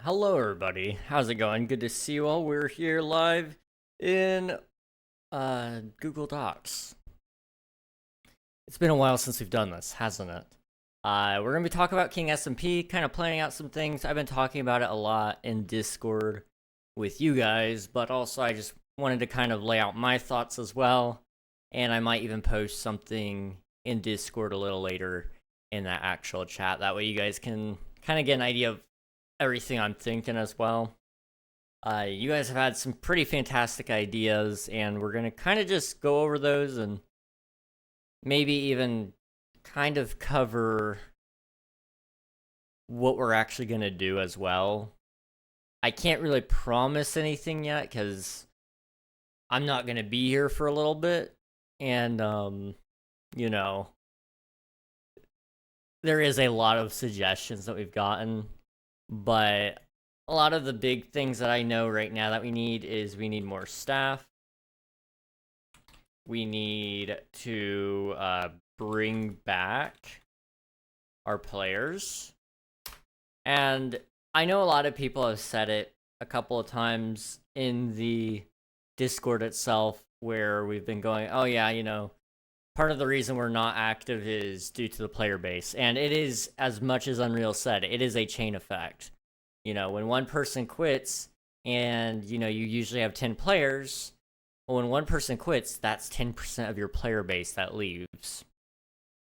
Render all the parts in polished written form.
Hello, everybody. How's it going? Good to see you all. We're here live in Google Docs. It's been a while since we've done this, hasn't it? We're gonna be talking about KSMP, kind of planning out some things. I've been talking about it a lot in Discord with you guys, but also I just wanted to kind of lay out my thoughts as well, and I might even post something in Discord a little later in that actual chat. That way you guys can kind of get an idea of everything I'm thinking as well. You guys have had some pretty fantastic ideas, and we're gonna kind of just go over those and maybe even kind of cover what we're actually gonna do as well. I can't really promise anything yet because I'm not gonna be here for a little bit, and you know, there is a lot of suggestions that we've gotten. But a lot of the big things that I know right now that we need is we need more staff. We need to bring back our players. And I know a lot of people have said it a couple of times in the Discord itself where we've been going, oh yeah, part of the reason we're not active is due to the player base. And it is, as much as Unreal said, it is a chain effect. When one person quits and, you usually have 10 players, well, when one person quits, that's 10% of your player base that leaves.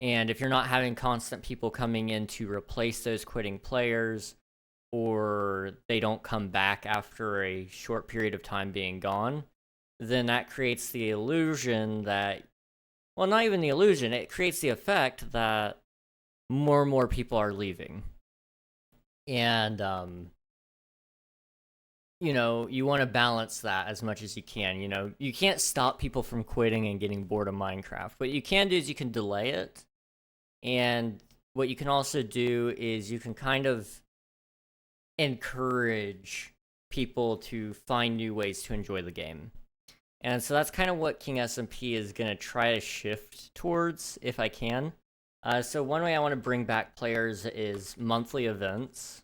And if you're not having constant people coming in to replace those quitting players, or they don't come back after a short period of time being gone, then that creates the illusion that, well, not even the illusion, it creates the effect that more and more people are leaving. And, you want to balance that as much as you can. You can't stop people from quitting and getting bored of Minecraft. What you can do is you can delay it. And what you can also do is you can kind of encourage people to find new ways to enjoy the game. And so that's kind of what KSMP is going to try to shift towards, if I can. So one way I want to bring back players is monthly events,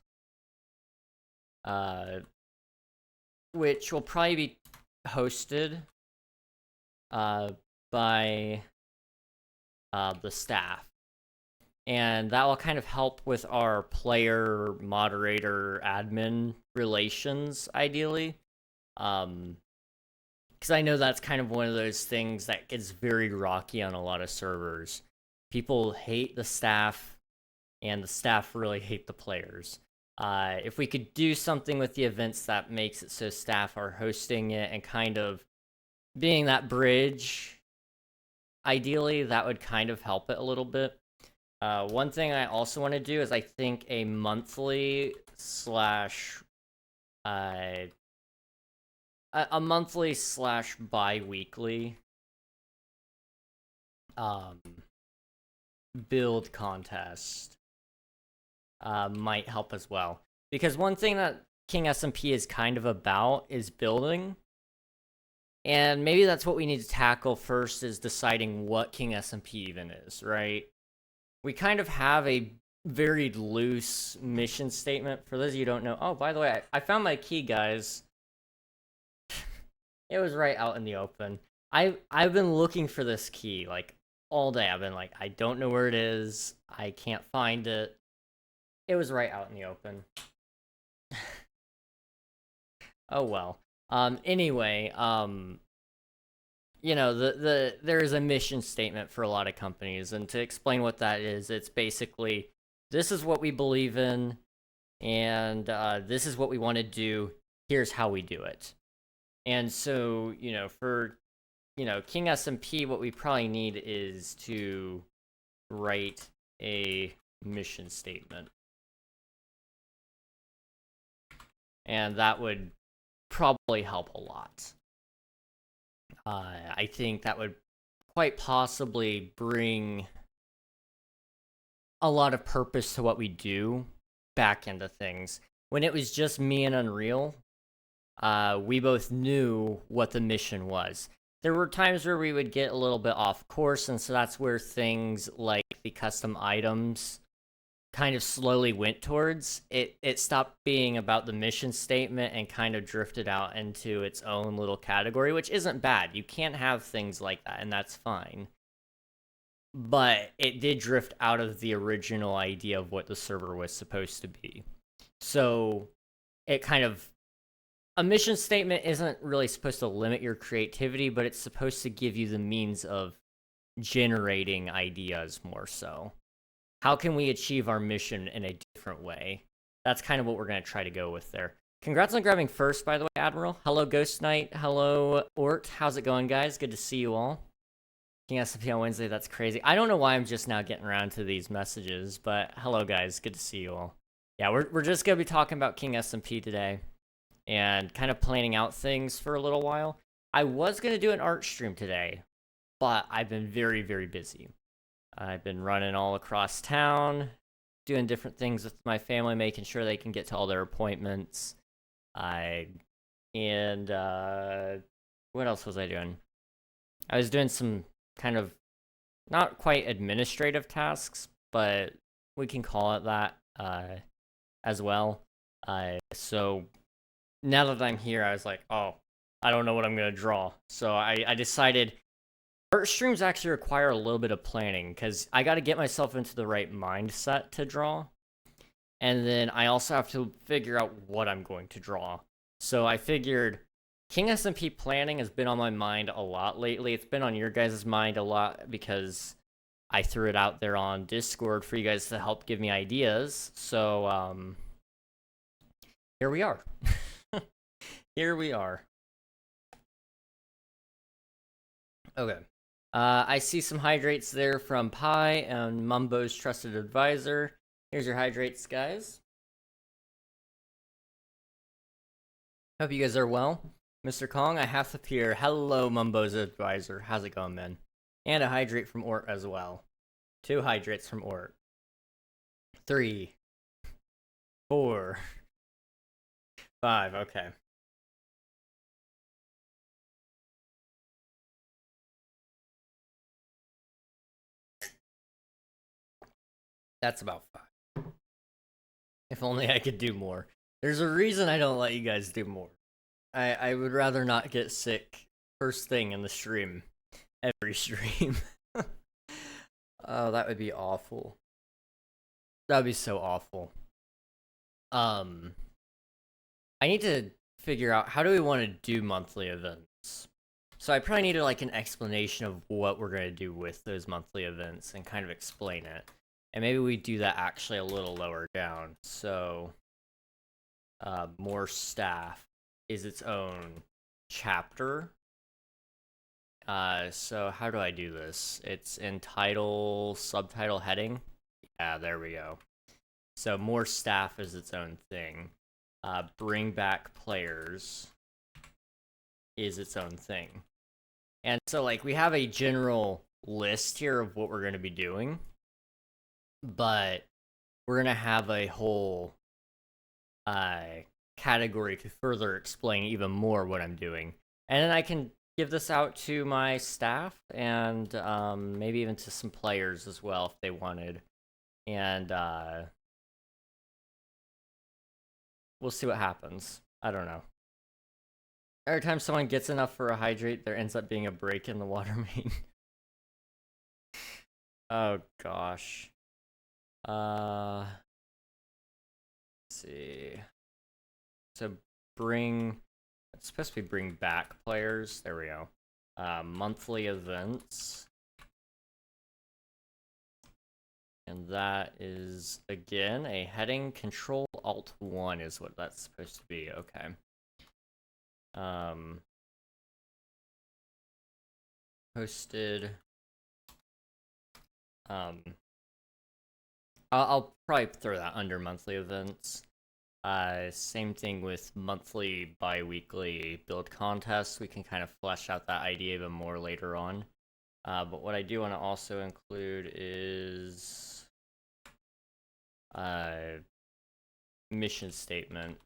which will probably be hosted by the staff. And that will kind of help with our player, moderator, admin relations, ideally. Because I know that's kind of one of those things that gets very rocky on a lot of servers. People hate the staff, and the staff really hate the players. If we could do something with the events that makes it so staff are hosting it and kind of being that bridge, ideally, that would kind of help it a little bit. One thing I also want to do is I think a monthly slash bi-weekly build contest might help as well. Because one thing that KSMP is kind of about is building. And maybe that's what we need to tackle first, is deciding what KSMP even is, right? We kind of have a very loose mission statement. For those of you who don't know, oh, by the way, I found my key, guys. It was right out in the open. I've been looking for this key, like, all day. I've been like, I don't know where it is. I can't find it. It was right out in the open. Oh, well. Anyway, there is a mission statement for a lot of companies, and to explain what that is, it's basically, this is what we believe in, and this is what we want to do. Here's how we do it. And so, for KSMP, what we probably need is to write a mission statement. And that would probably help a lot. I think that would quite possibly bring a lot of purpose to what we do back into things. When it was just me and Unreal, we both knew what the mission was. There were times where we would get a little bit off course, and so that's where things like the custom items kind of slowly went towards, it stopped being about the mission statement and kind of drifted out into its own little category, which isn't bad. You can't have things like that, and that's fine. But it did drift out of the original idea of what the server was supposed to be. So it kind of, a mission statement isn't really supposed to limit your creativity, but it's supposed to give you the means of generating ideas more so. How can we achieve our mission in a different way? That's kind of what we're going to try to go with there. Congrats on grabbing first, by the way, Admiral. Hello, Ghost Knight. Hello, Ort. How's it going, guys? Good to see you all. King SMP on Wednesday, that's crazy. I don't know why I'm just now getting around to these messages, but hello, guys. Good to see you all. Yeah, we're just going to be talking about King SMP today and kind of planning out things for a little while. I was going to do an art stream today, but I've been very, very busy. I've been running all across town, doing different things with my family, making sure they can get to all their appointments. What else was I doing? I was doing some kind of not quite administrative tasks, but we can call it that as well. So now that I'm here, I was like, oh, I don't know what I'm going to draw. So I decided art streams actually require a little bit of planning because I got to get myself into the right mindset to draw. And then I also have to figure out what I'm going to draw. So I figured King SMP Planning has been on my mind a lot lately. It's been on your guys' mind a lot because I threw it out there on Discord for you guys to help give me ideas. So here we are. Here we are. Okay. I see some hydrates there from Pi and Mumbo's trusted advisor. Here's your hydrates, guys. Hope you guys are well. Mr. Kong, I have to appear. Hello, Mumbo's advisor. How's it going, man? And a hydrate from Ort as well. 2 hydrates from Ort. 3. 4. 5, okay. That's about 5. If only I could do more. There's a reason I don't let you guys do more. I would rather not get sick first thing in the stream. Every stream. Oh, that would be awful. That would be so awful. I need to figure out how do we want to do monthly events. So I probably need like an explanation of what we're going to do with those monthly events and kind of explain it. And maybe we do that actually a little lower down. So more staff is its own chapter. So how do I do this? It's in title, subtitle, heading. Yeah, there we go. So more staff is its own thing. Bring back players is its own thing. And so like we have a general list here of what we're going to be doing, but we're going to have a whole category to further explain even more what I'm doing. And then I can give this out to my staff and maybe even to some players as well if they wanted. And we'll see what happens. I don't know. Every time someone gets enough for a hydrate, there ends up being a break in the water main. Oh gosh. Let's see. So it's supposed to be bring back players. There we go. Monthly events. And that is, again, a heading. Control Alt 1 is what that's supposed to be. Okay. Posted. I'll probably throw that under monthly events. Same thing with monthly, bi-weekly build contests. We can kind of flesh out that idea even more later on. But what I do want to also include is mission statement.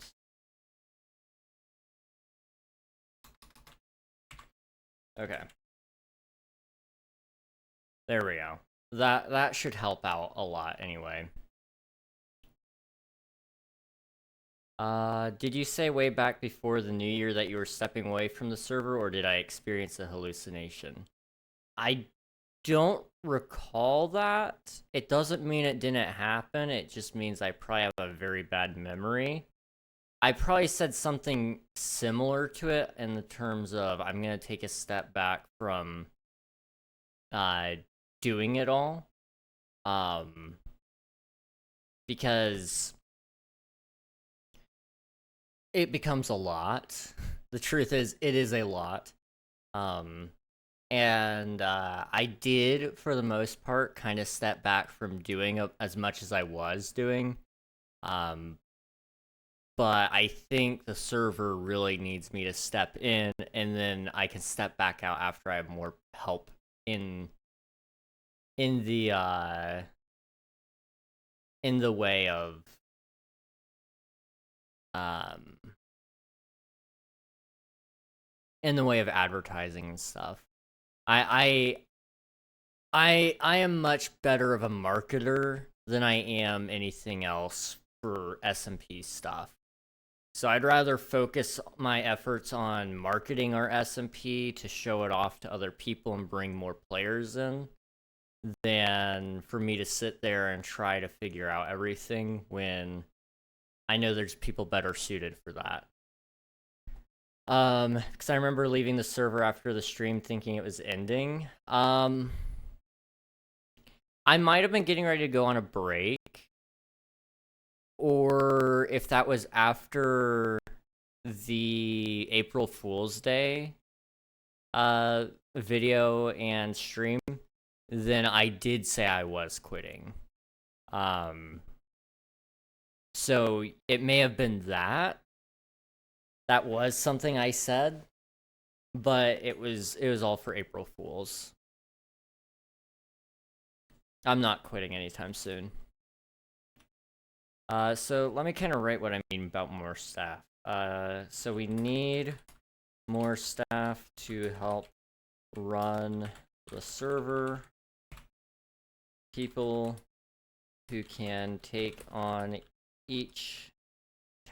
Okay. There we go. That should help out a lot anyway. Did you say way back before the new year that you were stepping away from the server, or did I experience a hallucination? I don't recall that. It doesn't mean it didn't happen, it just means I probably have a very bad memory. I probably said something similar to it in the terms of I'm gonna take a step back from uh doing it all. Because it becomes a lot. The truth is, it is a lot. Um, and I did, for the most part, kind of step back from doing as much as I was doing. Um, but I think the server really needs me to step in, and then I can step back out after I have more help in in the uh in the way of um in the way of advertising and stuff. I I am much better of a marketer than I am anything else for SMP stuff. So I'd rather focus my efforts on marketing our SMP to show it off to other people and bring more players in than for me to sit there and try to figure out everything when I know there's people better suited for that. Because I remember leaving the server after the stream thinking it was ending. I might have been getting ready to go on a break, or if that was after the April Fool's Day video and stream, then I did say I was quitting. So it may have been that. That was something I said, but it was all for April Fools. I'm not quitting anytime soon. So let me kind of write what I mean about more staff. So we need more staff to help run the server. People who can take on each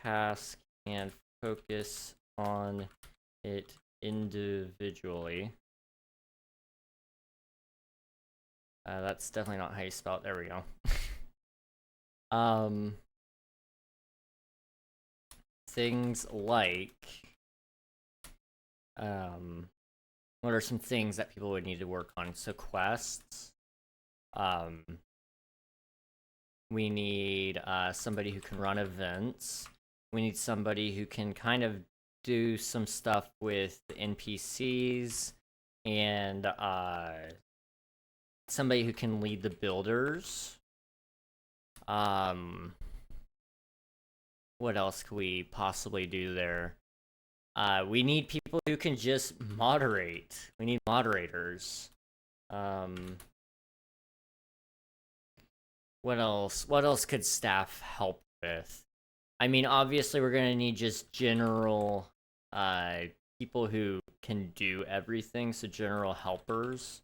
task and focus on it individually. That's definitely not how you spell it. There we go. Things like, what are some things that people would need to work on? So quests. We need somebody who can run events. We need somebody who can kind of do some stuff with the NPCs and somebody who can lead the builders. What else could we possibly do there? We need people who can just moderate. We need moderators. What else? What else could staff help with? I mean, obviously, we're gonna need just general people who can do everything, so general helpers.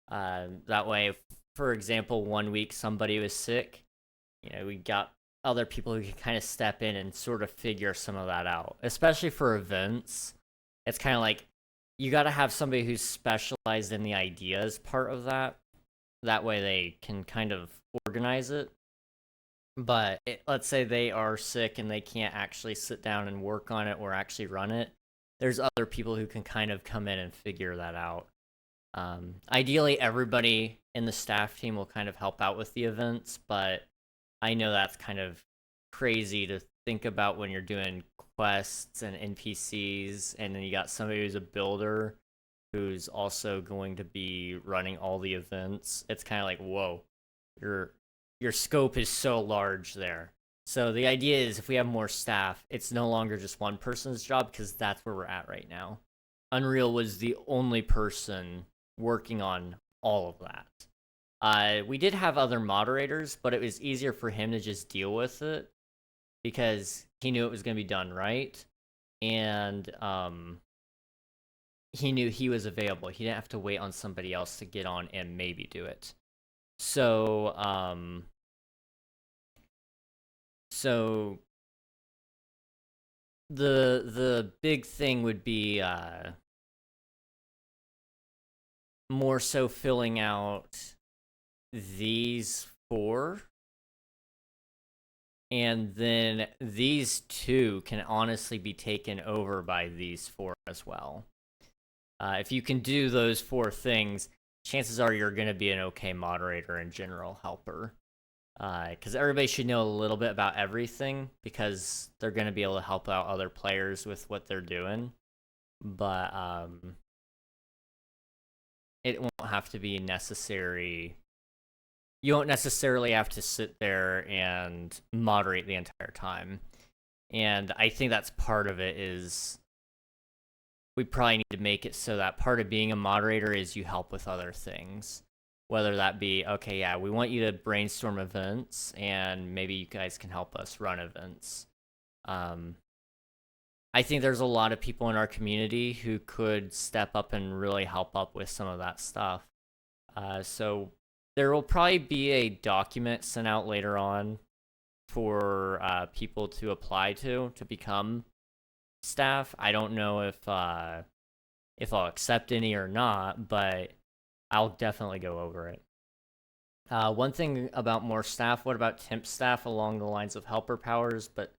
That way, if, for example, one week somebody was sick, we got other people who can kind of step in and sort of figure some of that out. Especially for events, it's kind of like you got to have somebody who's specialized in the ideas part of that. That way, they can kind of organize it. But let's say they are sick and they can't actually sit down and work on it or actually run it. There's other people who can kind of come in and figure that out. Ideally, everybody in the staff team will kind of help out with the events, but I know that's kind of crazy to think about when you're doing quests and NPCs, and then you got somebody who's a builder who's also going to be running all the events. It's kind of like, whoa, your scope is so large there. So the idea is if we have more staff, it's no longer just one person's job, because that's where we're at right now. Unreal was the only person working on all of that. We did have other moderators, but it was easier for him to just deal with it because he knew it was going to be done right, and he knew he was available. He didn't have to wait on somebody else to get on and maybe do it. So the big thing would be more so filling out these 4, and then these 2 can honestly be taken over by these 4 as well. If you can do those 4 things, chances are you're going to be an okay moderator and general helper. Because everybody should know a little bit about everything, because they're going to be able to help out other players with what they're doing. But it won't have to be necessary. You won't necessarily have to sit there and moderate the entire time. And I think that's part of it. Is we probably need to make it so that part of being a moderator is you help with other things. Whether that be, okay, yeah, we want you to brainstorm events, and maybe you guys can help us run events. I think there's a lot of people in our community who could step up and really help up with some of that stuff. So there will probably be a document sent out later on for people to apply to become staff. I don't know if I'll accept any or not, but I'll definitely go over it. One thing about more staff, what about temp staff along the lines of helper powers, but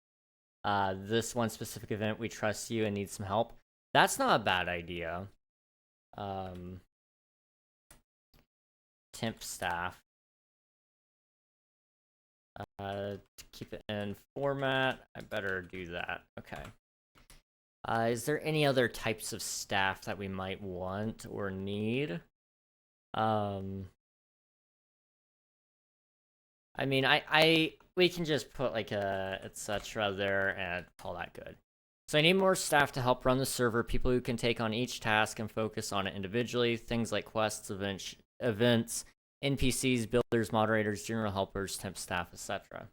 this one specific event, we trust you and need some help. That's not a bad idea. Temp staff. To keep it in format, I better do that. Okay. Is there any other types of staff that we might want or need? I mean, we can just put like a etc. there and call that good. So I need more staff to help run the server, people who can take on each task and focus on it individually, things like quests, events, NPCs, builders, moderators, general helpers, temp staff, etc.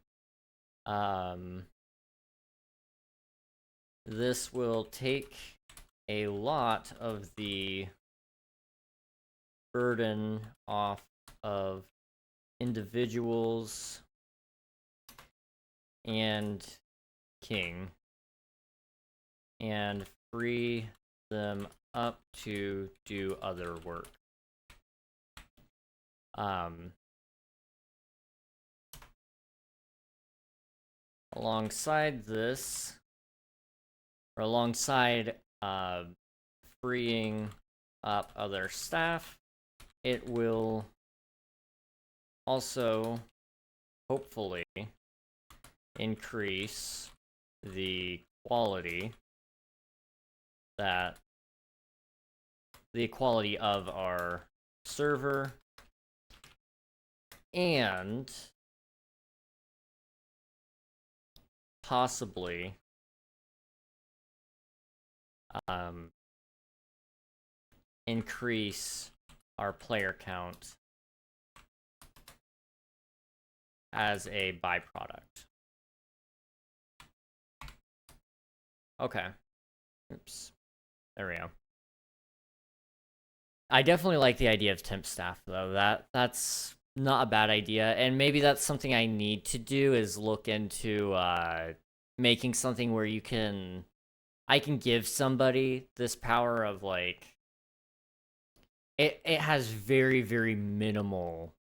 This will take a lot of the burden off of individuals and King and free them up to do other work. Alongside this, or alongside freeing up other staff, it will also hopefully increase the quality of our server and possibly increase our player count as a byproduct. Okay. Oops. There we go. I definitely like the idea of temp staff, though. That's not a bad idea, and maybe that's something I need to do, is look into making something where I can give somebody this power of, like, it has very, very minimal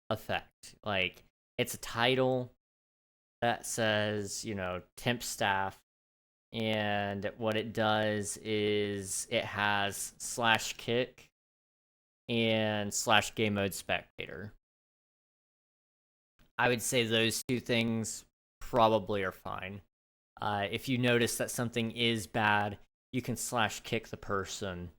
effect. Like, it's a title that says, temp staff, and what it does is it has /kick and /game mode spectator. I would say those 2 things probably are fine. If you notice that something is bad, you can /kick the person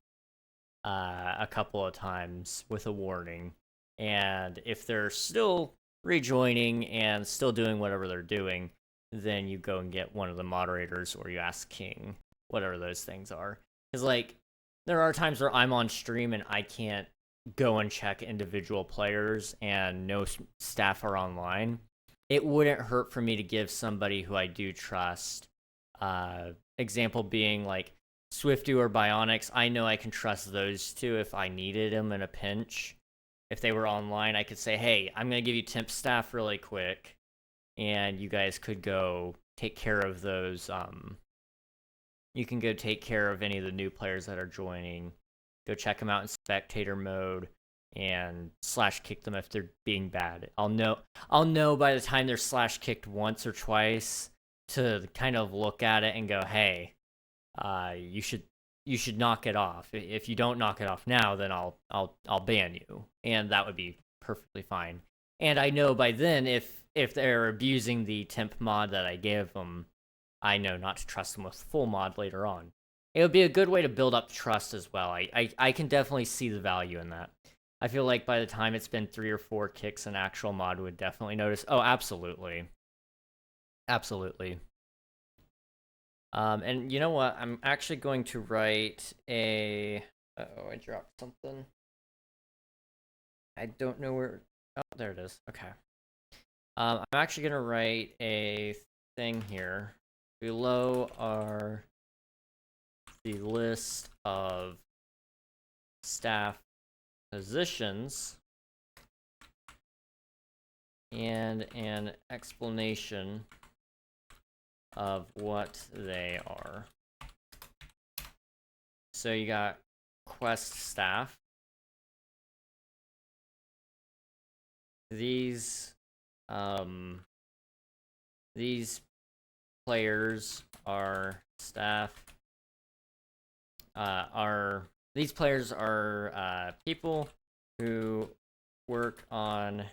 a couple of times with a warning. And if they're still rejoining and still doing whatever they're doing, then you go and get one of the moderators, or you ask King, whatever those things are. Because, like, there are times where I'm on stream and I can't go and check individual players and no staff are online. It wouldn't hurt for me to give somebody who I do trust, example being like Swifty or Bionics. I know I can trust those 2 if I needed them in a pinch. If they were online, I could say, hey, I'm going to give you temp staff really quick, and you guys could go take care of those you can go take care of any of the new players that are joining, go check them out in spectator mode, and slash kick them if they're being bad. I'll know by the time they're slash kicked once or twice to kind of look at it and go, hey, you should knock it off. If you don't knock it off now, then I'll ban you, and that would be perfectly fine. And I know by then if they're abusing the temp mod that I gave them, I know not to trust them with full mod later on. It would be a good way to build up trust as well. I can definitely see the value in that. I feel like by the time it's been 3 or 4 kicks, an actual mod would definitely notice. Oh, absolutely. Absolutely. And you know what? I'm actually going to write a... Uh-oh, I dropped something. I don't know where... Oh, there it is. Okay. I'm actually going to write a thing here. Below are the list of staff positions and an explanation of what they are. So you got quest staff. These players are staff. These players are people who work on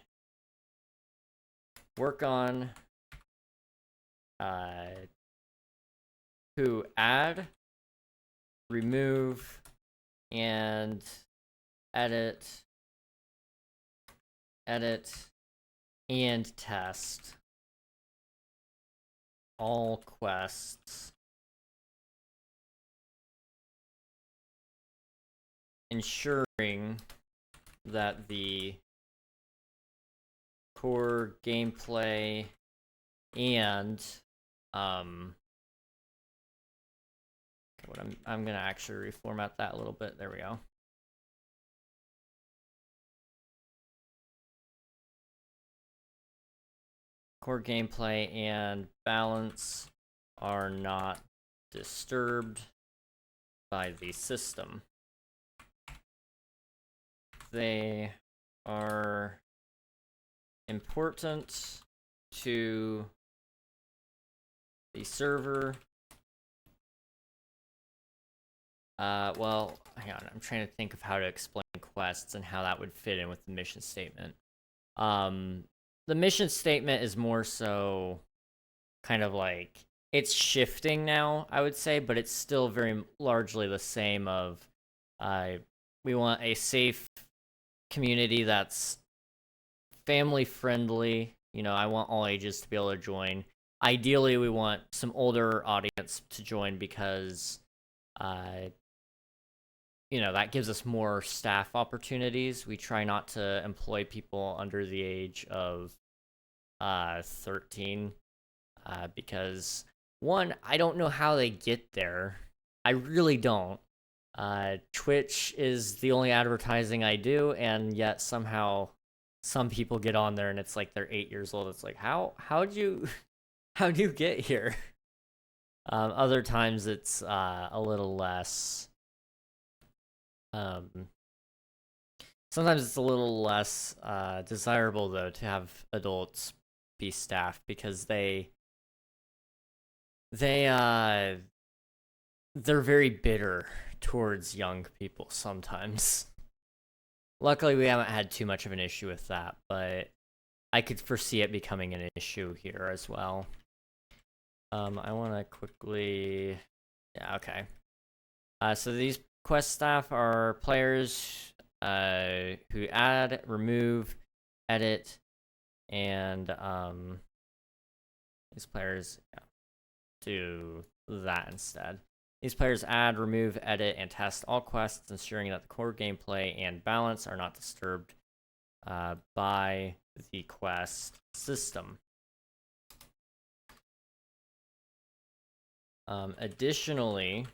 who add, remove, and edit, and test all quests, ensuring that the core gameplay and I'm gonna actually reformat that a little bit. There we go. Core gameplay and balance are not disturbed by the system. They are important to the server. Well, hang on. I'm trying to think of how to explain quests and how that would fit in with the mission statement. The mission statement is more so kind of like it's shifting now, I would say, but it's still very largely the same of we want a safe community that's family friendly. You know, I want all ages to be able to join. Ideally, we want some older audience to join because you know, that gives us more staff opportunities. We try not to employ people under the age of 13 because one, I don't know how they get there. I really don't. Twitch is the only advertising I do, and yet somehow some people get on there and it's like they're 8 years old. It's like, how'd you get here? Other times it's a little less. Sometimes it's a little less desirable though to have adults be staff because they're very bitter towards young people sometimes. Luckily, we haven't had too much of an issue with that, but I could foresee it becoming an issue here as well. I want to quickly... Yeah, okay. So these quest staff are players who add, remove, edit, and these players do that instead. These players add, remove, edit, and test all quests, ensuring that the core gameplay and balance are not disturbed by the quest system. Additionally,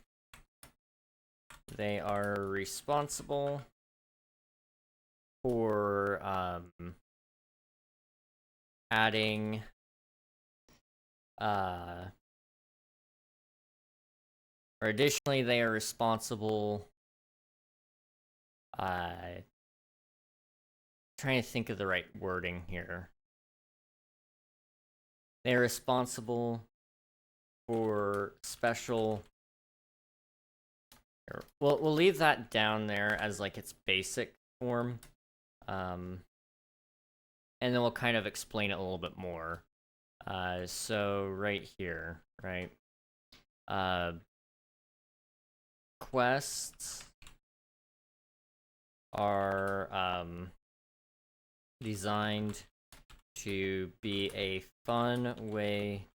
they are responsible for adding Or additionally, they are responsible. Trying to think of the right wording here. They're responsible for special. We'll leave that down there as like its basic form, and then we'll kind of explain it a little bit more. So right here, right? Quests are designed to be a fun way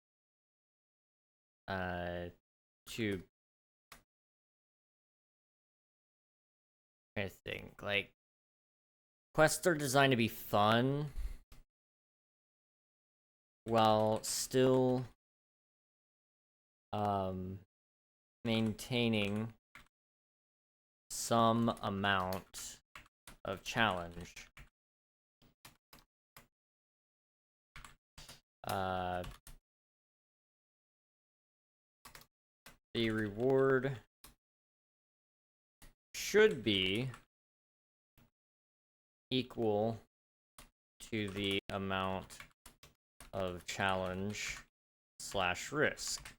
to, I think, like, quests are designed to be fun while still maintaining some amount of challenge. The reward should be equal to the amount of challenge / risk.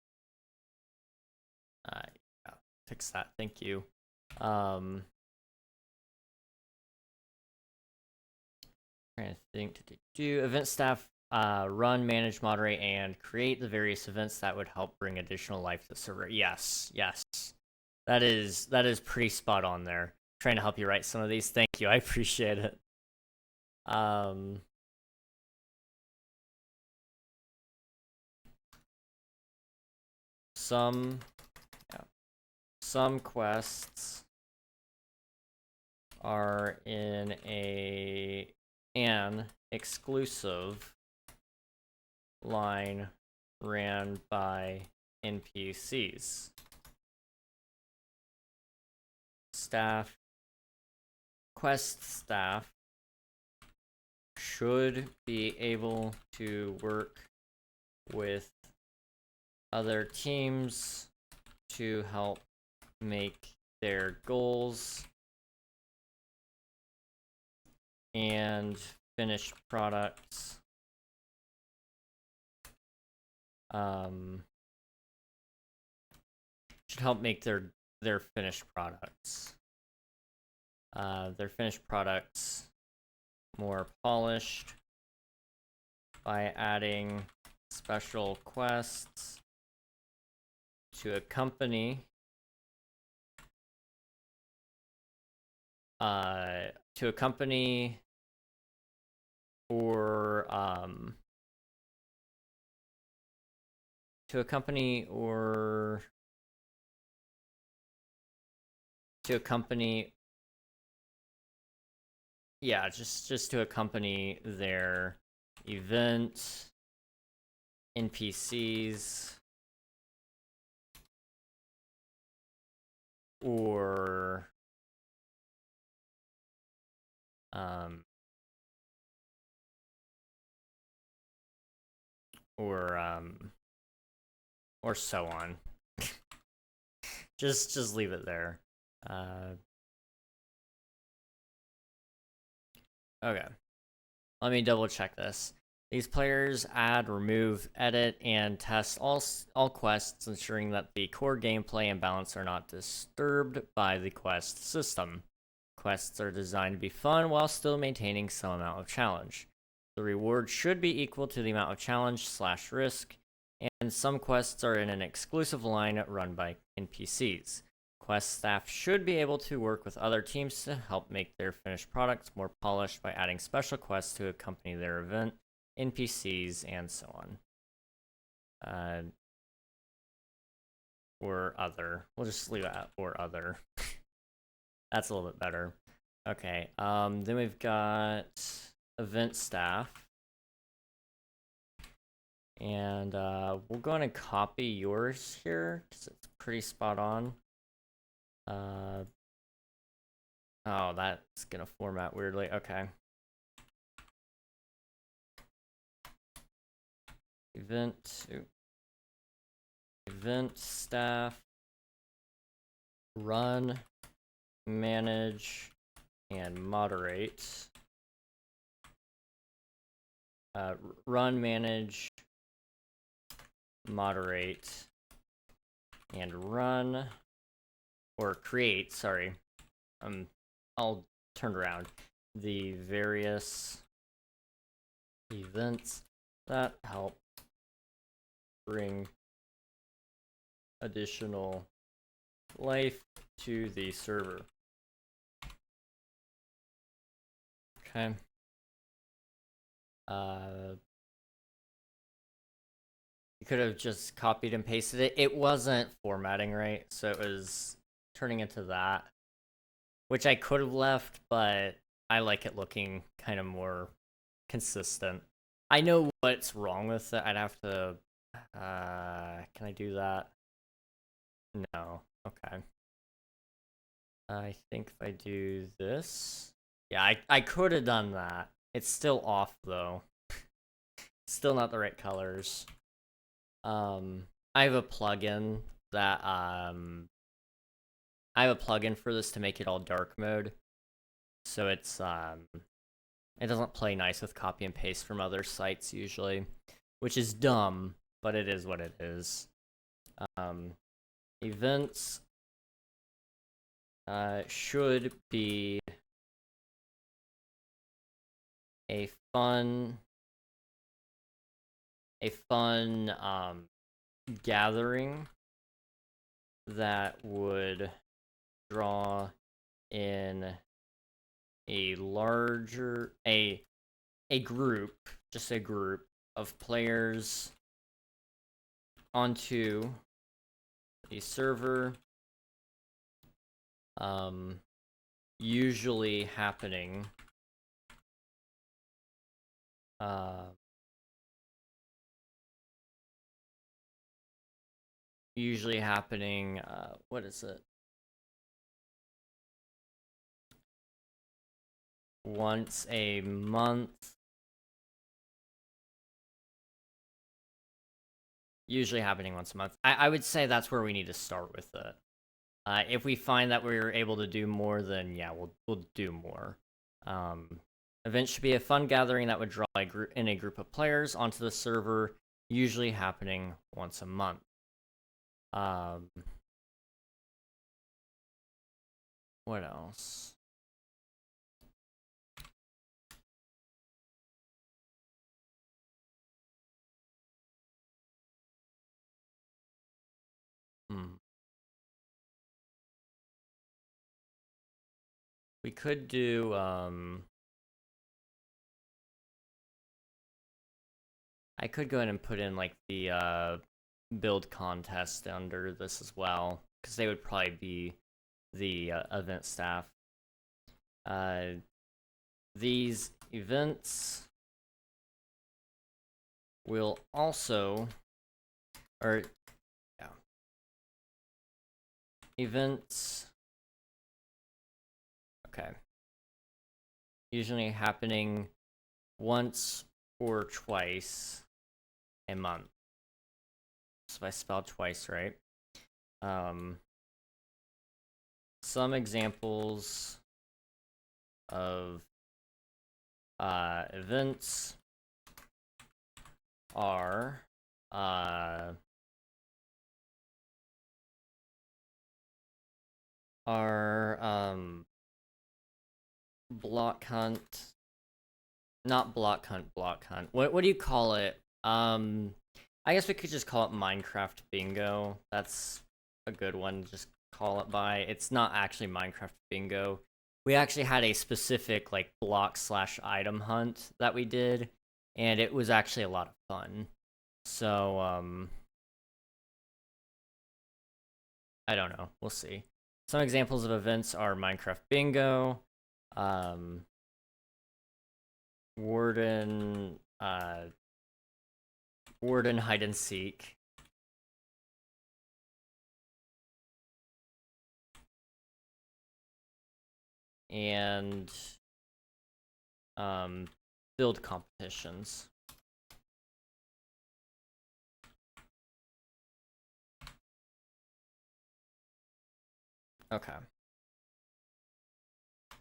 Yeah, fix that, thank you. Trying to think, do event staff run, manage, moderate, and create the various events that would help bring additional life to the server? Yes, yes. That is pretty spot on there. Trying to help you write some of these. Thank you, I appreciate it. Some quests are in an exclusive line ran by NPCs. Quest staff should be able to work with other teams to help make their goals and finished products should help make their finished products more polished by adding special quests to accompany or yeah, just to accompany their event NPCs or so on. just leave it there. Okay, let me double check this. These players add, remove, edit, and test all quests, ensuring that the core gameplay and balance are not disturbed by the quest system. Quests are designed to be fun while still maintaining some amount of challenge. The reward should be equal to the amount of challenge / risk, and some quests are in an exclusive line run by NPCs. Quest staff should be able to work with other teams to help make their finished products more polished by adding special quests to accompany their event, NPCs, and so on. Or other. We'll just leave it at or other. That's a little bit better. Okay, then we've got event staff. And we'll go and copy yours here, because it's pretty spot on. Oh, that's gonna format weirdly. Okay. Event staff. run, manage, and moderate. Run, manage, moderate, and run, or create, sorry. I'll turn around. The various events that help bring additional life to the server. Okay. You could have just copied and pasted it. It wasn't formatting right, so it was turning into that, which I could have left, but I like it looking kind of more consistent. I know what's wrong with it. I'd have to, can I do that? No, okay. I think if I do this, yeah, I could have done that. It's still off though. Still not the right colors. I have a plugin that I have a plugin for this to make it all dark mode. So it's it doesn't play nice with copy and paste from other sites usually, which is dumb, but it is what it is. Events should be a fun gathering that would draw in a larger a group, just a group of players onto a server, usually happening what is it? Once a month. Usually happening once a month. I would say that's where we need to start with it. If we find that we're able to do more, then yeah, we'll do more. Event should be a fun gathering that would draw a group of players onto the server, usually happening once a month. What else? We could do I could go ahead and put in like the build contest under this as well, because they would probably be the event staff. These events will also, or yeah, events, okay, usually happening once or twice a month. So if I spelled twice right. Some examples of events are block hunt, not block hunt. What do you call it? I guess we could just call it Minecraft Bingo. That's a good one to just call it by. It's not actually Minecraft Bingo. We actually had a specific like block/item hunt that we did, and it was actually a lot of fun. So I don't know. We'll see. Some examples of events are Minecraft Bingo, Warden hide and seek, and build competitions. Okay.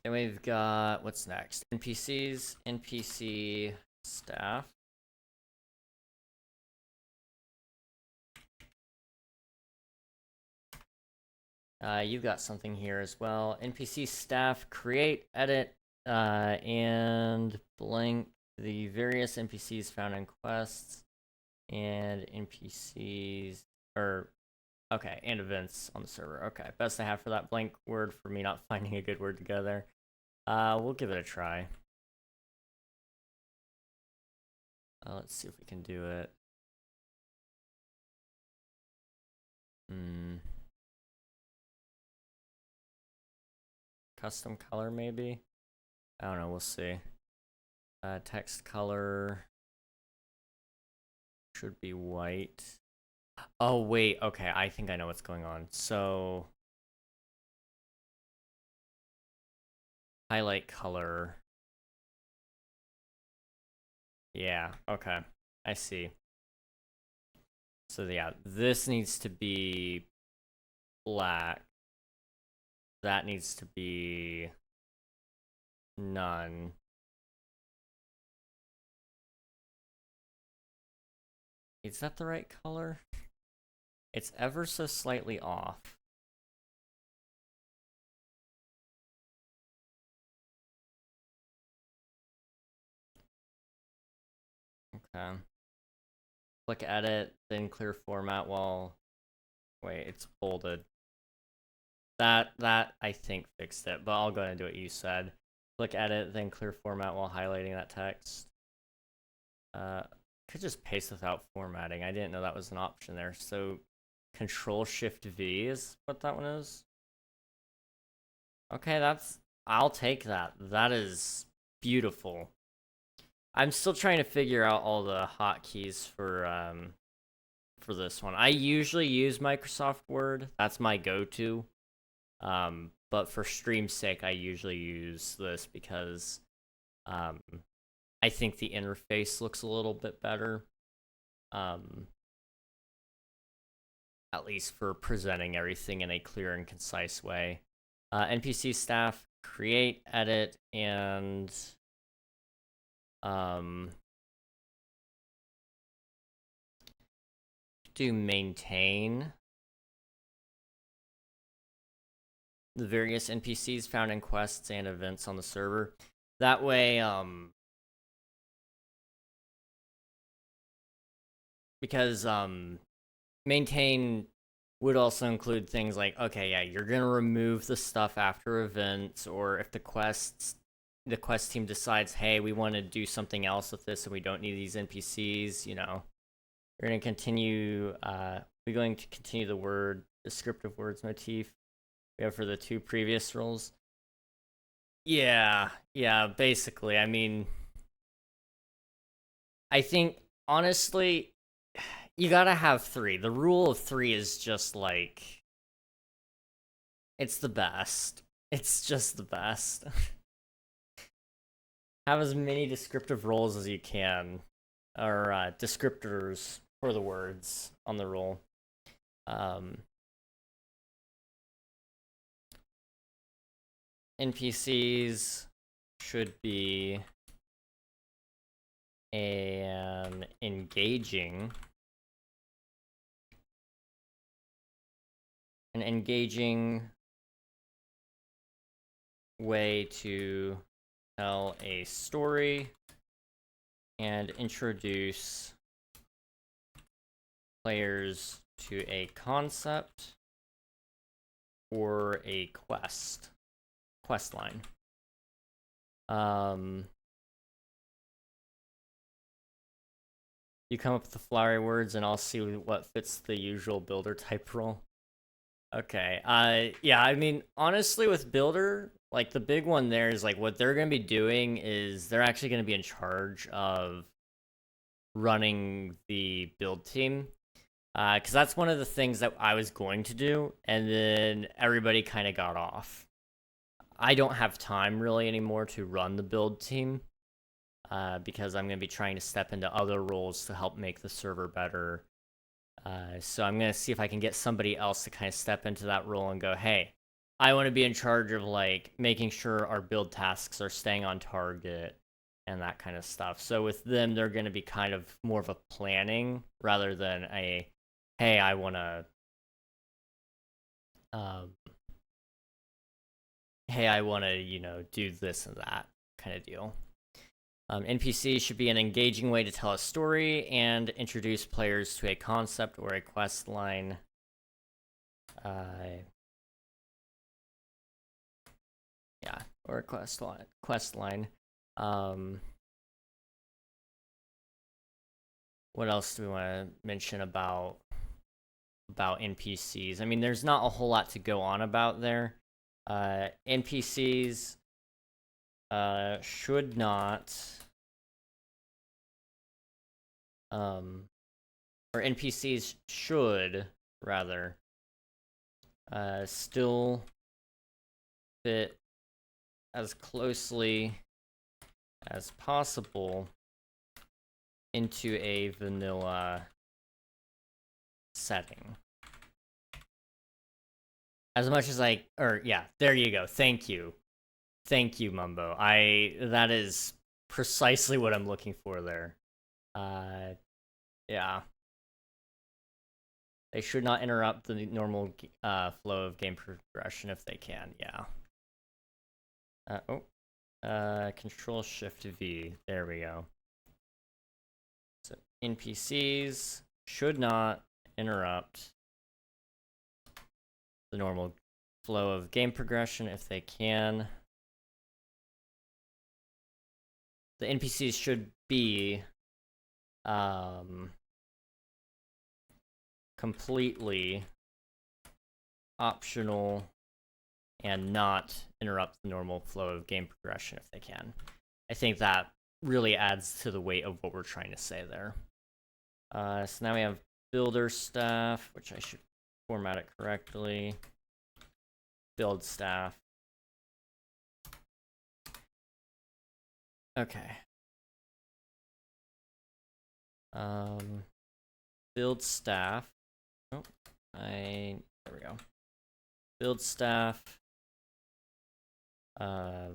Then we've got, what's next? NPCs, NPC staff. You've got something here as well. NPC staff create, edit, and blank the various NPCs found in quests and NPCs, or, okay, and events on the server. Okay, best I have for that blank word for me not finding a good word to go there. We'll give it a try. Let's see if we can do it. Custom color, maybe? I don't know, we'll see. Text color should be white. Oh, wait, okay, I think I know what's going on. So, highlight color. Yeah, okay, I see. So yeah, this needs to be black. That needs to be none. Is that the right color? It's ever so slightly off. Okay. Click edit, then clear format while... Wait, it's bolded. That I think fixed it, but I'll go ahead and do what you said. Click edit, then clear format while highlighting that text. Could just paste without formatting. I didn't know that was an option there. So Control-Shift-V is what that one is? Okay, I'll take that. That is beautiful. I'm still trying to figure out all the hotkeys for this one. I usually use Microsoft Word. That's my go-to. But for stream's sake, I usually use this because I think the interface looks a little bit better. At least for presenting everything in a clear and concise way. NPC staff, create, edit, and do maintain the various NPCs found in quests and events on the server. That way, because maintain would also include things like, okay, yeah, you're gonna remove the stuff after events, or if the quest team decides, hey, we want to do something else with this and we don't need these NPCs, you know, we're gonna continue. We're going to continue the descriptive words motif we have for the two previous roles. Yeah, basically. I mean, I think, honestly, you gotta have 3. The rule of 3 is just, like, it's the best. It's just the best. Have as many descriptive roles as you can, or descriptors for the words on the role. NPCs should be an engaging way to tell a story and introduce players to a concept or a quest line. You come up with the flowery words and I'll see what fits the usual builder type role. Okay, yeah, I mean, honestly, with builder, like, the big one there is, like, what they're going to be doing is they're actually going to be in charge of running the build team. Because that's one of the things that I was going to do, and then everybody kind of got off. I don't have time really anymore to run the build team, because I'm going to be trying to step into other roles to help make the server better. So I'm going to see if I can get somebody else to kind of step into that role and go, hey, I want to be in charge of like making sure our build tasks are staying on target and that kind of stuff. So with them, they're going to be kind of more of a planning rather than a, hey, I want to, um, hey, I want to, do this and that kind of deal. NPC should be an engaging way to tell a story and introduce players to a concept or a quest line. Yeah, or a quest line. What else do we want to mention about NPCs? I mean, there's not a whole lot to go on about there. NPCs should not or NPCs should rather still fit as closely as possible into a vanilla setting. As much as yeah, there you go. Thank you, Mumbo. That is precisely what I'm looking for there. Yeah. They should not interrupt the normal flow of game progression if they can, yeah. Control Shift V. There we go. So NPCs should not interrupt the normal flow of game progression if they can. The NPCs should be completely optional and not interrupt the normal flow of game progression if they can. I think that really adds to the weight of what we're trying to say there. So now we have builder staff, which I should format it correctly. Build staff. Okay. Build staff. Oh, there we go. Build staff. I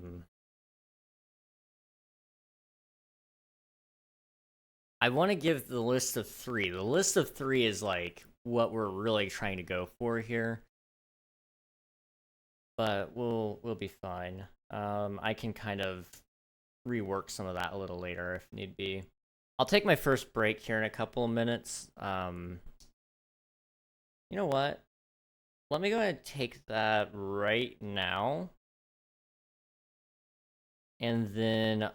want to give the list of 3. The list of 3 is like what we're really trying to go for here. But we'll be fine. I can kind of rework some of that a little later if need be. I'll take my first break here in a couple of minutes. You know what? Let me go ahead and take that right now. And then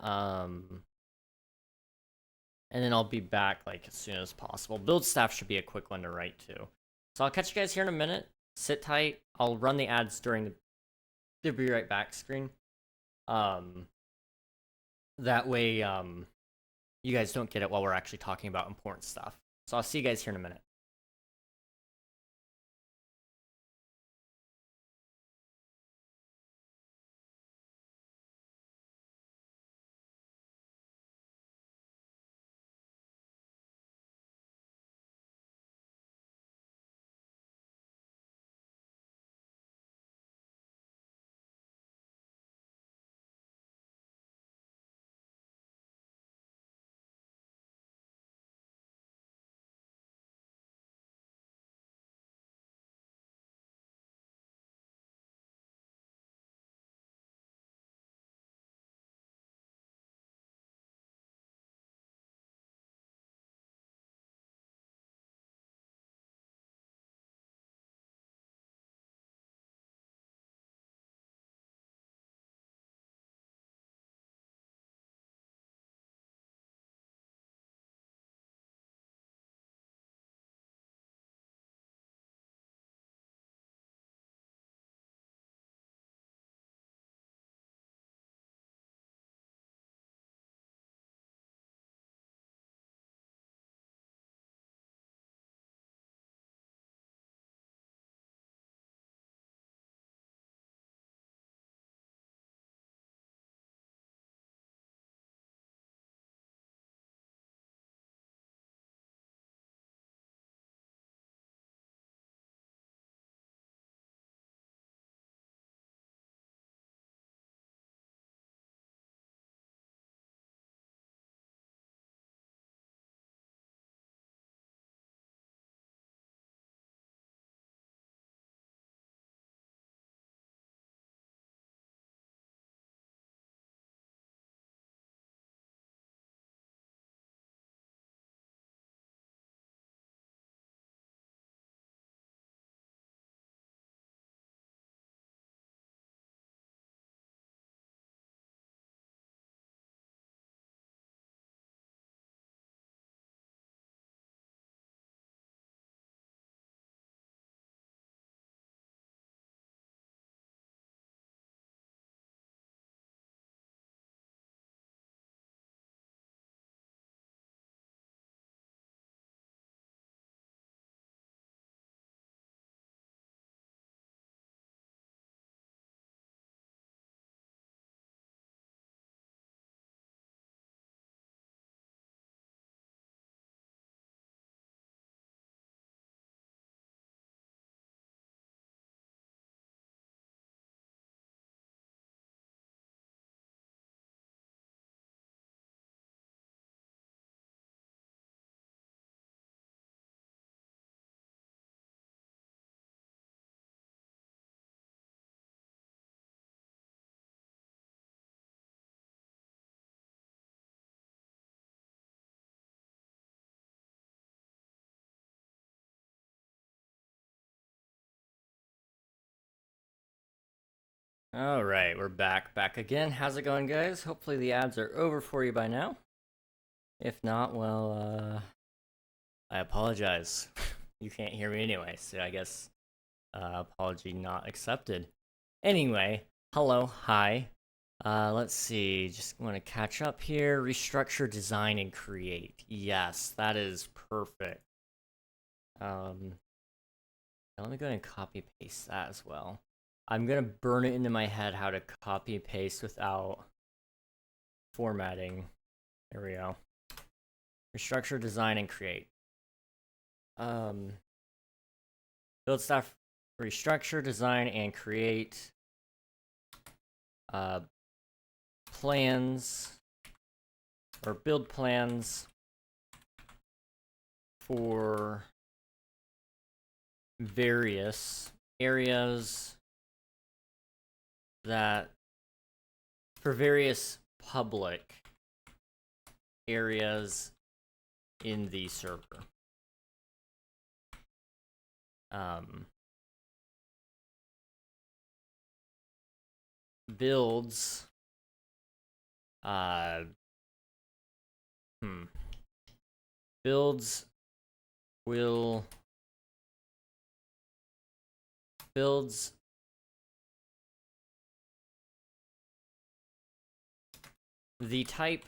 I'll be back like as soon as possible. Build staff should be a quick one to write to. So I'll catch you guys here in a minute. Sit tight. I'll run the ads during the be right back screen. That way you guys don't get it while we're actually talking about important stuff. So I'll see you guys here in a minute. Alright, we're back again. How's it going, guys? Hopefully the ads are over for you by now. If not, well, I apologize. You can't hear me anyway, so I guess, apology not accepted. Anyway, hello, hi. Let's see, just want to catch up here. Restructure, design, and create. Yes, that is perfect. Let me go ahead and copy paste that as well. I'm gonna burn it into my head how to copy paste without formatting. There we go. Restructure, design, and create. Build stuff, restructure, design, and create. Plans, or build plans for various areas for various public areas in the server. Builds builds the type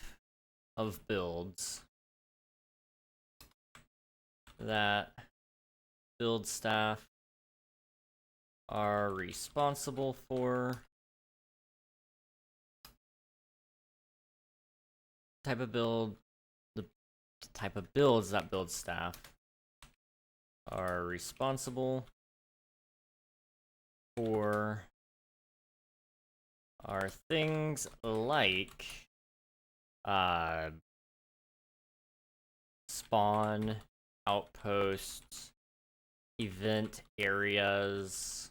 of builds that build staff are responsible for. The type of builds that build staff are responsible for are things like spawn, outposts, event areas.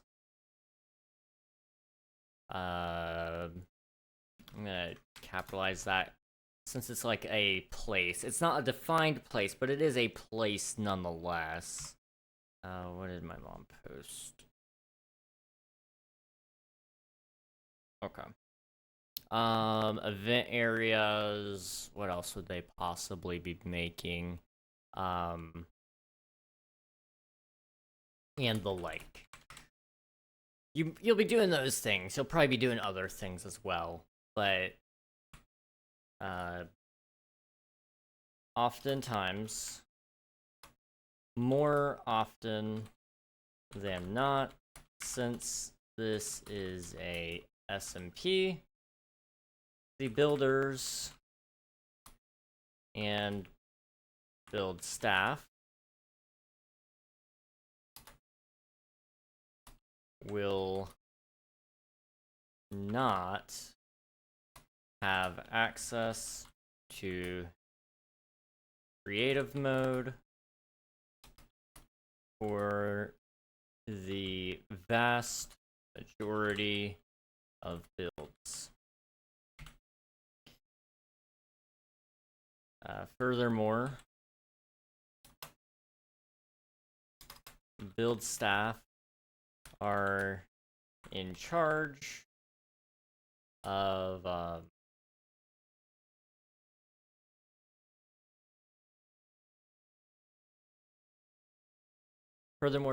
I'm gonna capitalize that since it's like a place. It's not a defined place, but it is a place nonetheless. What did my mom post? Okay. Event areas. What else would they possibly be making? And the like. You'll be doing those things. You'll probably be doing other things as well, but oftentimes, more often than not, since this is a SMP, the builders and build staff will not have access to creative mode for the vast majority of builds. Furthermore, build staff are in charge of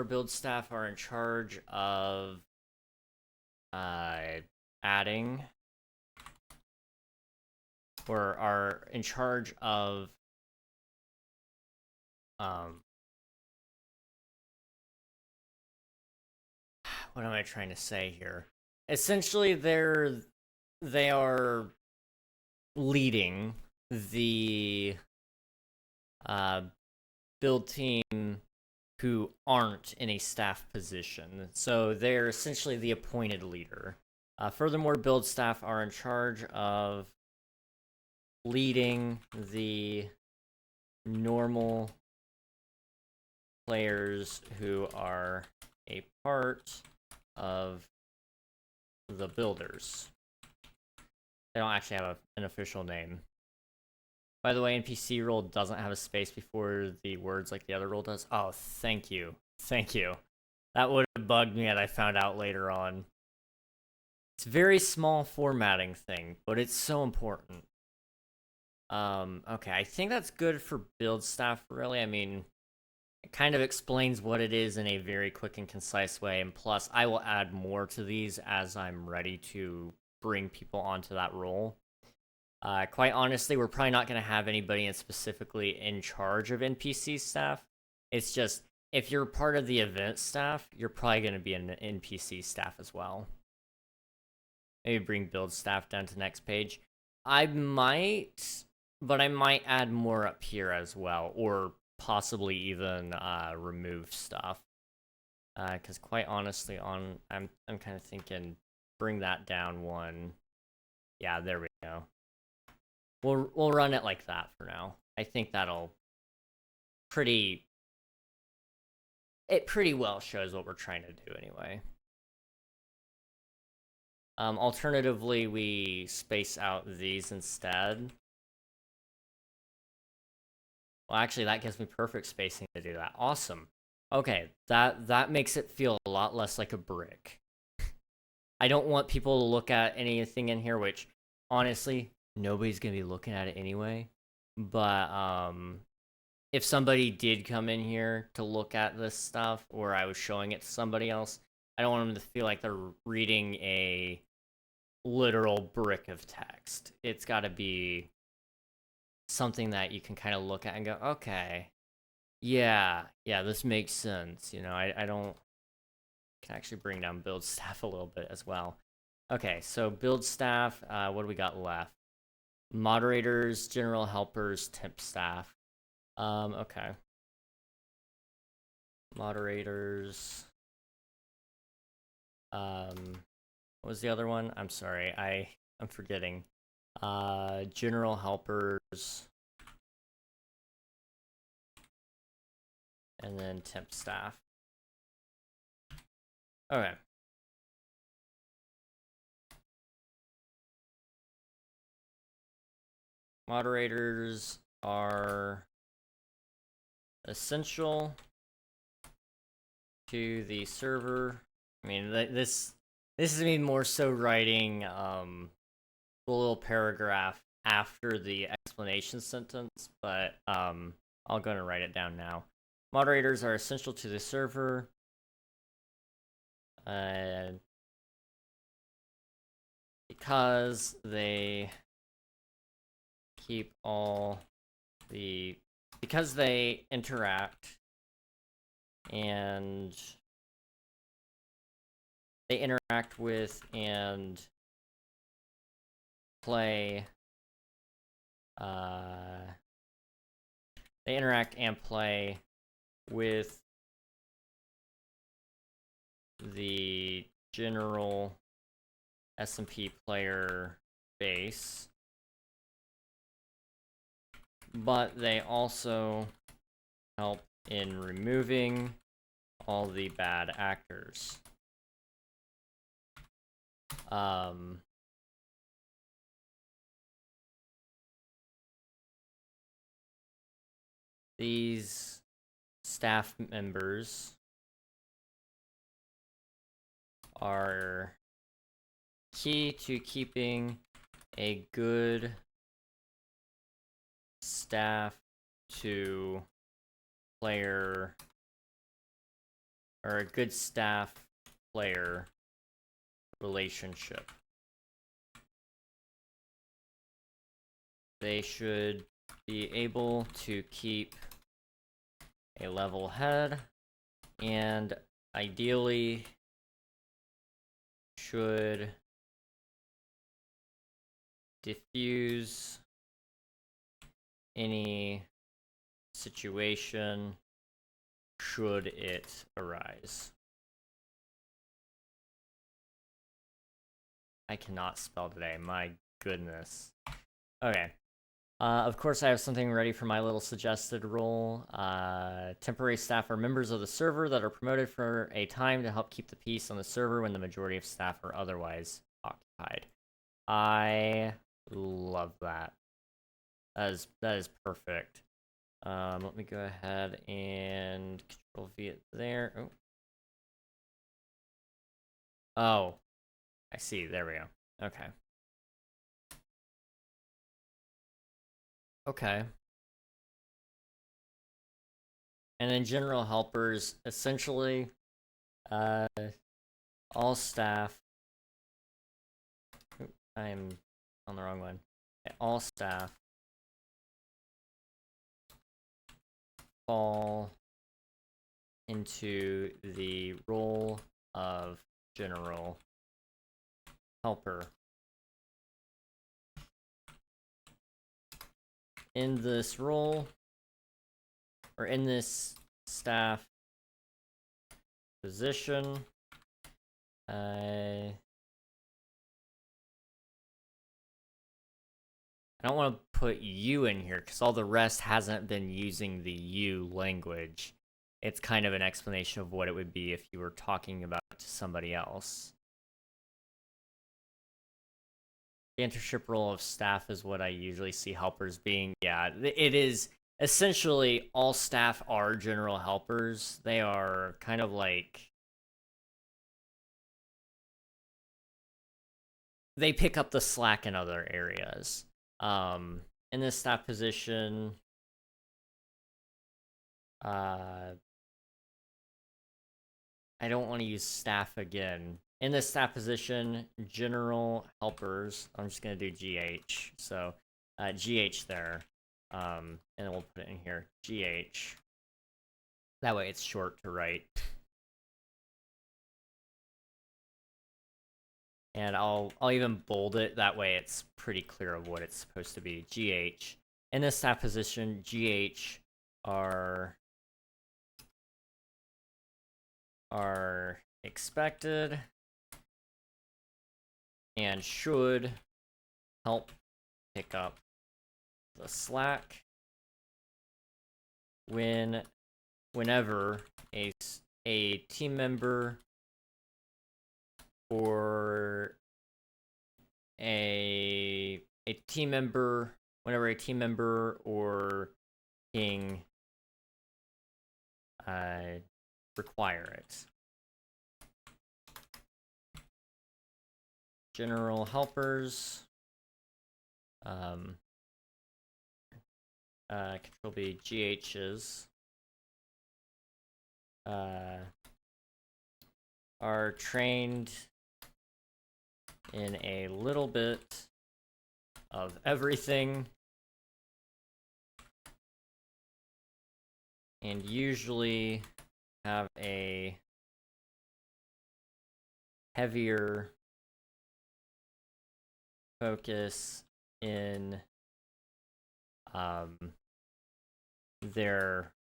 build staff are in charge of adding, or are in charge of what am I trying to say here? Essentially, they are leading the build team who aren't in a staff position. So they're essentially the appointed leader. Furthermore, build staff are in charge of leading the normal players who are a part of the builders. They don't actually have an official name. By the way, NPC role doesn't have a space before the words like the other role does. Oh, thank you. Thank you. That would have bugged me had I found out later on. It's a very small formatting thing, but it's so important. Okay, I think that's good for build staff, really. I mean, it kind of explains what it is in a very quick and concise way, and plus, I will add more to these as I'm ready to bring people onto that role. Quite honestly, we're probably not going to have anybody specifically in charge of NPC staff. It's just, if you're part of the event staff, you're probably going to be an NPC staff as well. Maybe bring build staff down to next page. I might, but I might add more up here as well, or possibly even remove stuff. Because quite honestly, I'm kind of thinking bring that down one. Yeah, there we go. We'll run it like that for now. I think that'll pretty well shows what we're trying to do anyway. Alternatively, we space out these instead. Well, actually, that gives me perfect spacing to do that. Awesome. Okay, that makes it feel a lot less like a brick. I don't want people to look at anything in here, which, honestly, nobody's gonna be looking at it anyway. But, if somebody did come in here to look at this stuff, or I was showing it to somebody else, I don't want them to feel like they're reading a literal brick of text. It's gotta be something that you can kind of look at and go, okay, yeah, this makes sense. You know, I don't can actually bring down build staff a little bit as well. Okay, so build staff, what do we got left? Moderators, general helpers, temp staff. Okay. Moderators. What was the other one? I'm sorry, I'm forgetting. General helpers. And then temp staff. Okay. Moderators are essential to the server. I mean, this is me more so writing the little paragraph after the explanation sentence, but I'll go and write it down now. Moderators are essential to the server. Because they keep all the because they interact and they interact with and play they interact and play with the general KSMP player base, but they also help in removing all the bad actors. These staff members are key to keeping a good staff to player or a good staff player relationship. They should be able to keep a level head and ideally should diffuse any situation should it arise. I cannot spell today, my goodness. Okay. Of course, I have something ready for my little suggested role. Temporary staff are members of the server that are promoted for a time to help keep the peace on the server when the majority of staff are otherwise occupied. I love that. That is perfect. Let me go ahead and Control V it there. Oh, I see. There we go. Okay. Okay. And then general helpers, essentially, all staff. I'm on the wrong one. Okay, all staff fall into the role of general helper. In this role, or in this staff position, I don't want to put you in here because all the rest hasn't been using the you language. It's kind of an explanation of what it would be if you were talking about it to somebody else. The internship role of staff is what I usually see helpers being. Yeah, it is essentially all staff are general helpers. They are kind of like, they pick up the slack in other areas. In this staff position, I don't want to use staff again. In this staff position, general helpers, I'm just going to do GH. So GH there. And then we'll put it in here, GH. That way it's short to write. And I'll even bold it, that way it's pretty clear of what it's supposed to be. GH. In this staff position, GH are expected and should help pick up the slack whenever a team member or whenever a team member or king require it. General helpers, control B, GHs, are trained in a little bit of everything and usually have a heavier focus in their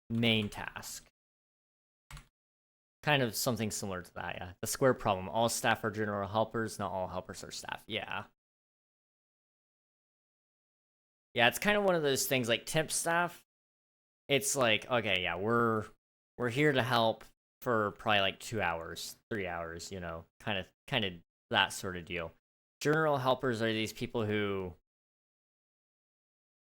main task. Kind of something similar to that, yeah. The square problem. All staff are general helpers, not all helpers are staff. Yeah. Yeah, it's kind of one of those things like temp staff. It's like, okay, yeah, we're here to help for probably like 2 hours, 3 hours, you know, kind of that sort of deal. General helpers are these people who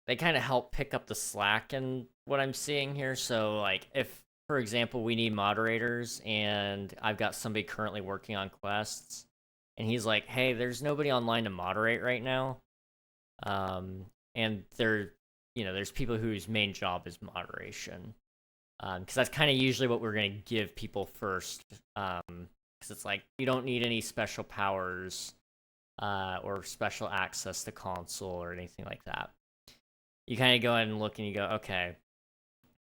they kind of help pick up the slack in what I'm seeing here. So like if, for example, we need moderators and I've got somebody currently working on quests and he's like, hey, there's nobody online to moderate right now. And there's people whose main job is moderation. Because that's kind of usually what we're going to give people first. Because it's like, you don't need any special powers or special access to console or anything like that. You kind of go ahead and look and you go, okay,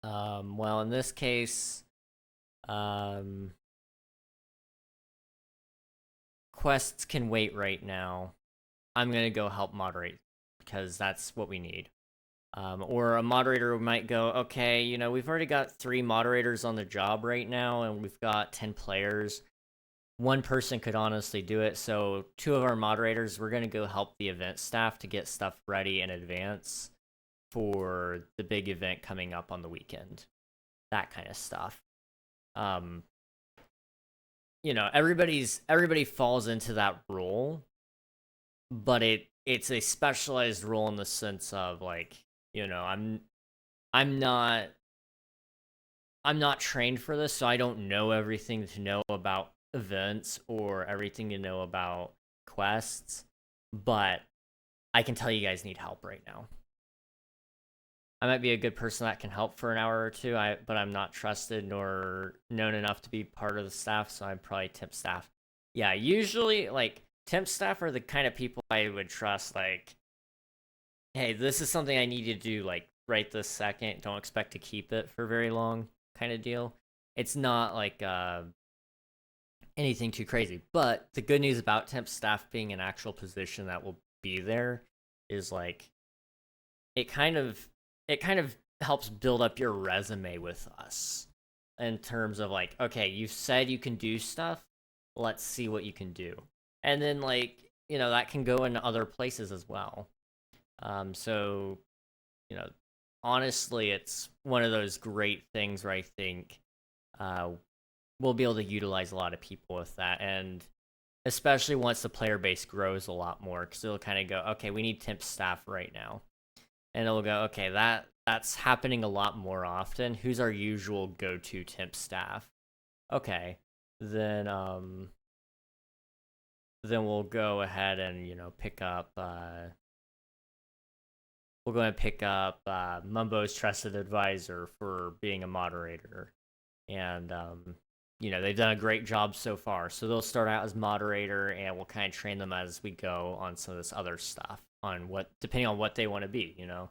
well, in this case, quests can wait right now. I'm going to go help moderate because that's what we need. Or a moderator might go, okay, you know, we've already got 3 moderators on the job right now and we've got 10 players. One person could honestly do it, so 2 of our moderators, we're going to go help the event staff to get stuff ready in advance for the big event coming up on the weekend. That kind of stuff. You know, everybody falls into that role, but it's a specialized role in the sense of like, you know, I'm not trained for this, so I don't know everything to know about events or everything to know about quests, but I can tell you guys need help right now. I might be a good person that can help for an hour or two, but I'm not trusted nor known enough to be part of the staff, so I'm probably temp staff. Yeah, usually, like, temp staff are the kind of people I would trust, like, hey, this is something I need to do, like, right this second. Don't expect to keep it for very long, kind of deal. It's not, like, anything too crazy. But the good news about temp staff being an actual position that will be there is, like, it kind of helps build up your resume with us in terms of like, okay, you said you can do stuff, let's see what you can do. And then like, that can go in other places as well. So, you know, honestly, it's one of those great things where I think we'll be able to utilize a lot of people with that. And especially once the player base grows a lot more, because it'll kind of go, okay, we need temp staff right now. And it'll go, okay, that's happening a lot more often. Who's our usual go-to temp staff? Okay, then we'll go ahead and pick up Mumbo's trusted advisor for being a moderator, and they've done a great job so far. So they'll start out as moderator, and we'll kind of train them as we go on some of this other stuff on depending on what they want to be. If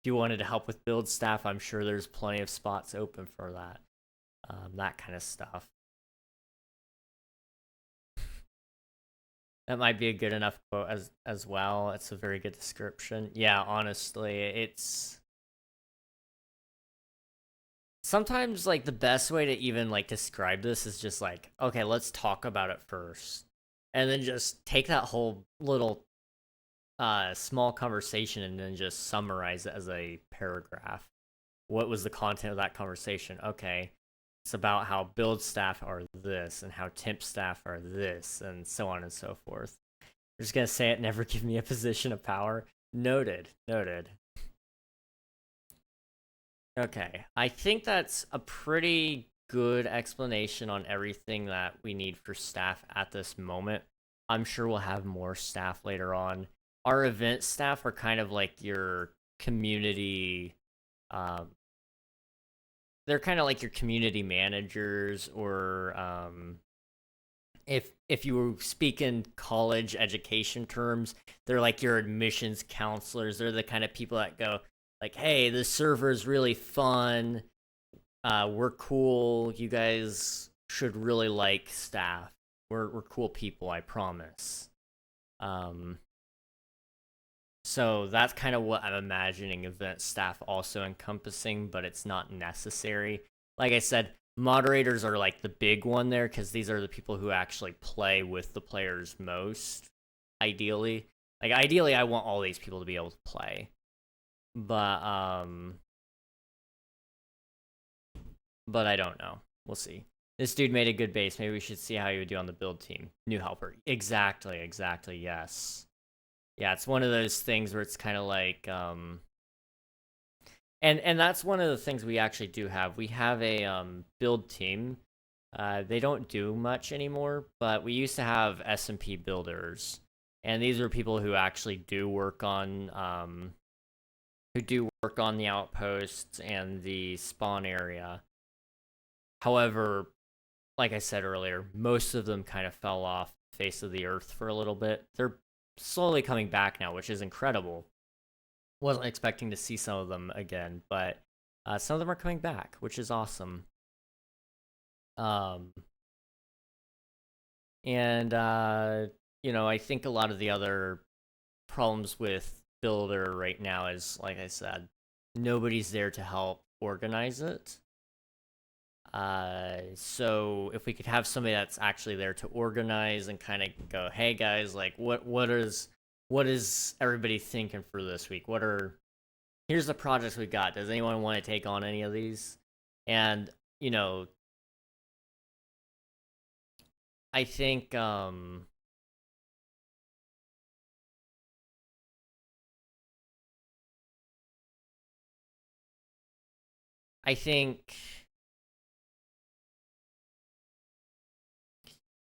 you wanted to help with build staff, I'm sure there's plenty of spots open for that. That kind of stuff. That might be a good enough quote as well. It's a very good description. Yeah, honestly, it's sometimes like the best way to even like describe this is just like, okay, let's talk about it first. And then just take that whole little small conversation and then just summarize it as a paragraph. What was the content of that conversation? Okay, it's about how build staff are this and how temp staff are this and so on and so forth. I'm just gonna say it, never give me a position of power. Noted. Okay, I think that's a pretty good explanation on everything that we need for staff at this moment. I'm sure we'll have more staff later on. Our event staff are kind of like your community, they're kind of like your community managers, or if you speak in college education terms, they're like your admissions counselors. They're the kind of people that go like, hey, this server is really fun, we're cool, you guys should really like staff, we're cool people, I promise. So that's kind of what I'm imagining event staff also encompassing, but it's not necessary. Like I said, moderators are like the big one there because these are the people who actually play with the players most, ideally. Like ideally I want all these people to be able to play. But I don't know. We'll see. This dude made a good base. Maybe we should see how he would do on the build team. New helper. Exactly, yes. Yeah, it's one of those things where it's kind of like and that's one of the things we actually do have. We have a build team. They don't do much anymore, but we used to have SMP builders, and these are people who actually do work on the outposts and the spawn area. However, like I said earlier, most of them kind of fell off the face of the earth for a little bit. They're slowly coming back now, which is incredible. Wasn't expecting to see some of them again, but some of them are coming back, which is awesome. And I think a lot of the other problems with Builder right now is, like I said, nobody's there to help organize it. So if we could have somebody that's actually there to organize and kind of go, hey guys, like what is everybody thinking for this week? Here's the projects we got. Does anyone want to take on any of these? And I think I think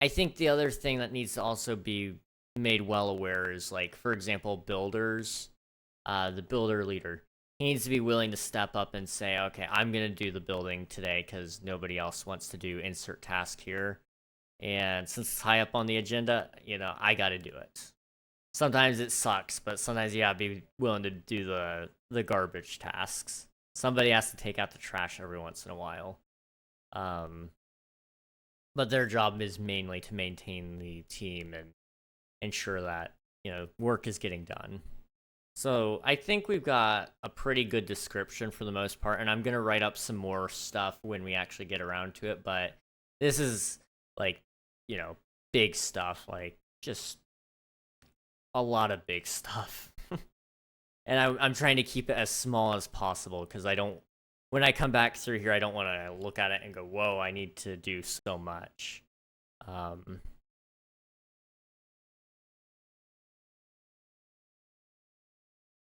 I think the other thing that needs to also be made well aware is, like, for example, builders, the builder leader. He needs to be willing to step up and say, okay, I'm going to do the building today because nobody else wants to do insert task here. And since it's high up on the agenda, I got to do it. Sometimes it sucks, but sometimes you gotta be willing to do the garbage tasks. Somebody has to take out the trash every once in a while. But their job is mainly to maintain the team and ensure that, work is getting done. So I think we've got a pretty good description for the most part, and I'm gonna write up some more stuff when we actually get around to it, but this is like, big stuff, like just a lot of big stuff. And I'm trying to keep it as small as possible because when I come back through here, I don't want to look at it and go, whoa, I need to do so much.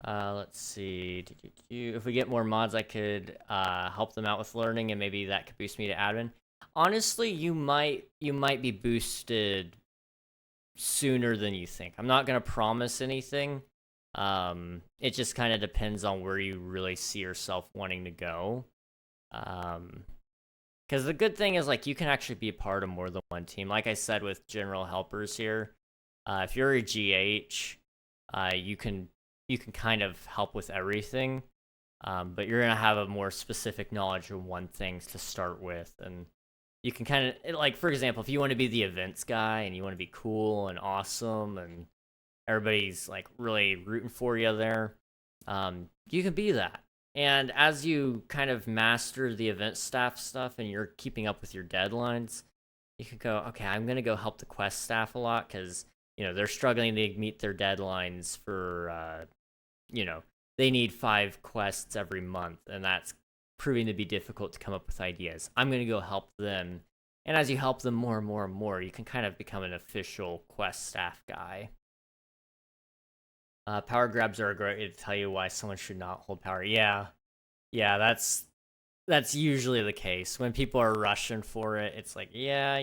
Let's see. If we get more mods, I could help them out with learning, and maybe that could boost me to admin. Honestly, you might be boosted sooner than you think. I'm not gonna promise anything. It just kind of depends on where you really see yourself wanting to go. Because the good thing is, like, you can actually be a part of more than one team. Like I said with general helpers here, if you're a GH, you can kind of help with everything. But you're gonna have a more specific knowledge of one thing to start with, and you can kind of, like, for example, if you want to be the events guy and you want to be cool and awesome and everybody's like really rooting for you there, you can be that. And as you kind of master the event staff stuff and you're keeping up with your deadlines, you can go, okay, I'm gonna go help the quest staff a lot because they're struggling to meet their deadlines for they need 5 quests every month, and that's proving to be difficult to come up with ideas. I'm gonna go help them, and as you help them more and more and more, you can kind of become an official quest staff guy. Power grabs are a great way to tell you why someone should not hold power. Yeah, that's usually the case when people are rushing for it. It's like, yeah,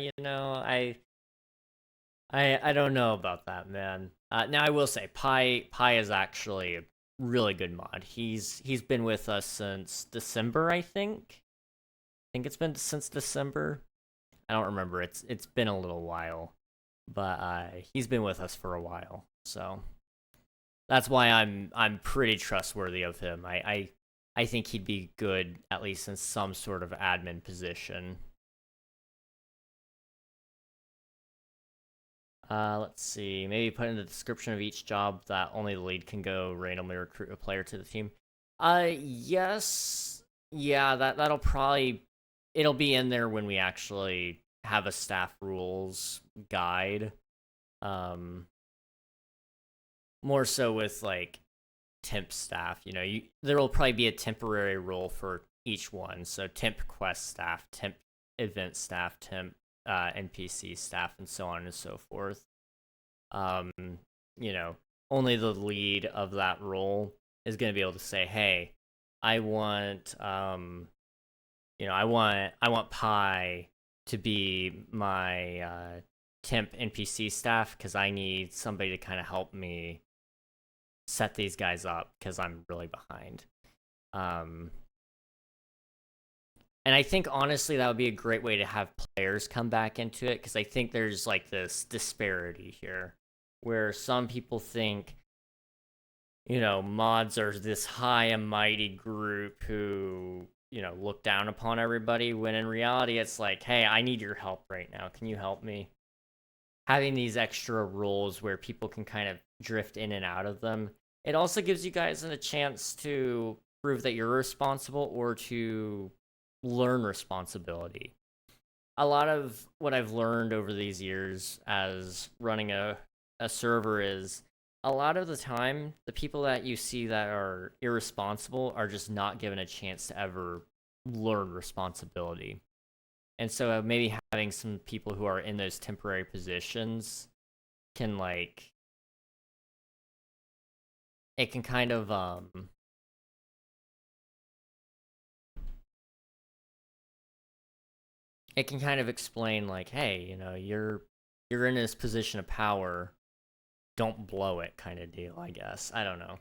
I don't know about that, man. Now I will say, Pi is actually a really good mod. He's been with us since December, I think. I think it's been since December. I don't remember. It's been a little while, but he's been with us for a while, so that's why I'm pretty trustworthy of him. I think he'd be good, at least in some sort of admin position. Let's see. Maybe put in the description of each job that only the lead can go randomly recruit a player to the team. Yes. Yeah, that'll probably, it'll be in there when we actually have a staff rules guide. More so with like temp staff, there will probably be a temporary role for each one. So temp quest staff, temp event staff, temp NPC staff, and so on and so forth. Only the lead of that role is going to be able to say, hey, I want I want Pi to be my temp NPC staff because I need somebody to kind of help me set these guys up because I'm really behind. And I think, honestly, that would be a great way to have players come back into it, because I think there's like this disparity here where some people think, mods are this high and mighty group who, look down upon everybody, when in reality it's like, hey, I need your help right now. Can you help me? Having these extra roles where people can kind of drift in and out of them, it also gives you guys a chance to prove that you're responsible or to learn responsibility. A lot of what I've learned over these years as running a server is, a lot of the time, the people that you see that are irresponsible are just not given a chance to ever learn responsibility. And so maybe having some people who are in those temporary positions can, like, it can kind of explain, like, hey, you're in this position of power, don't blow it kind of deal, I guess. I don't know.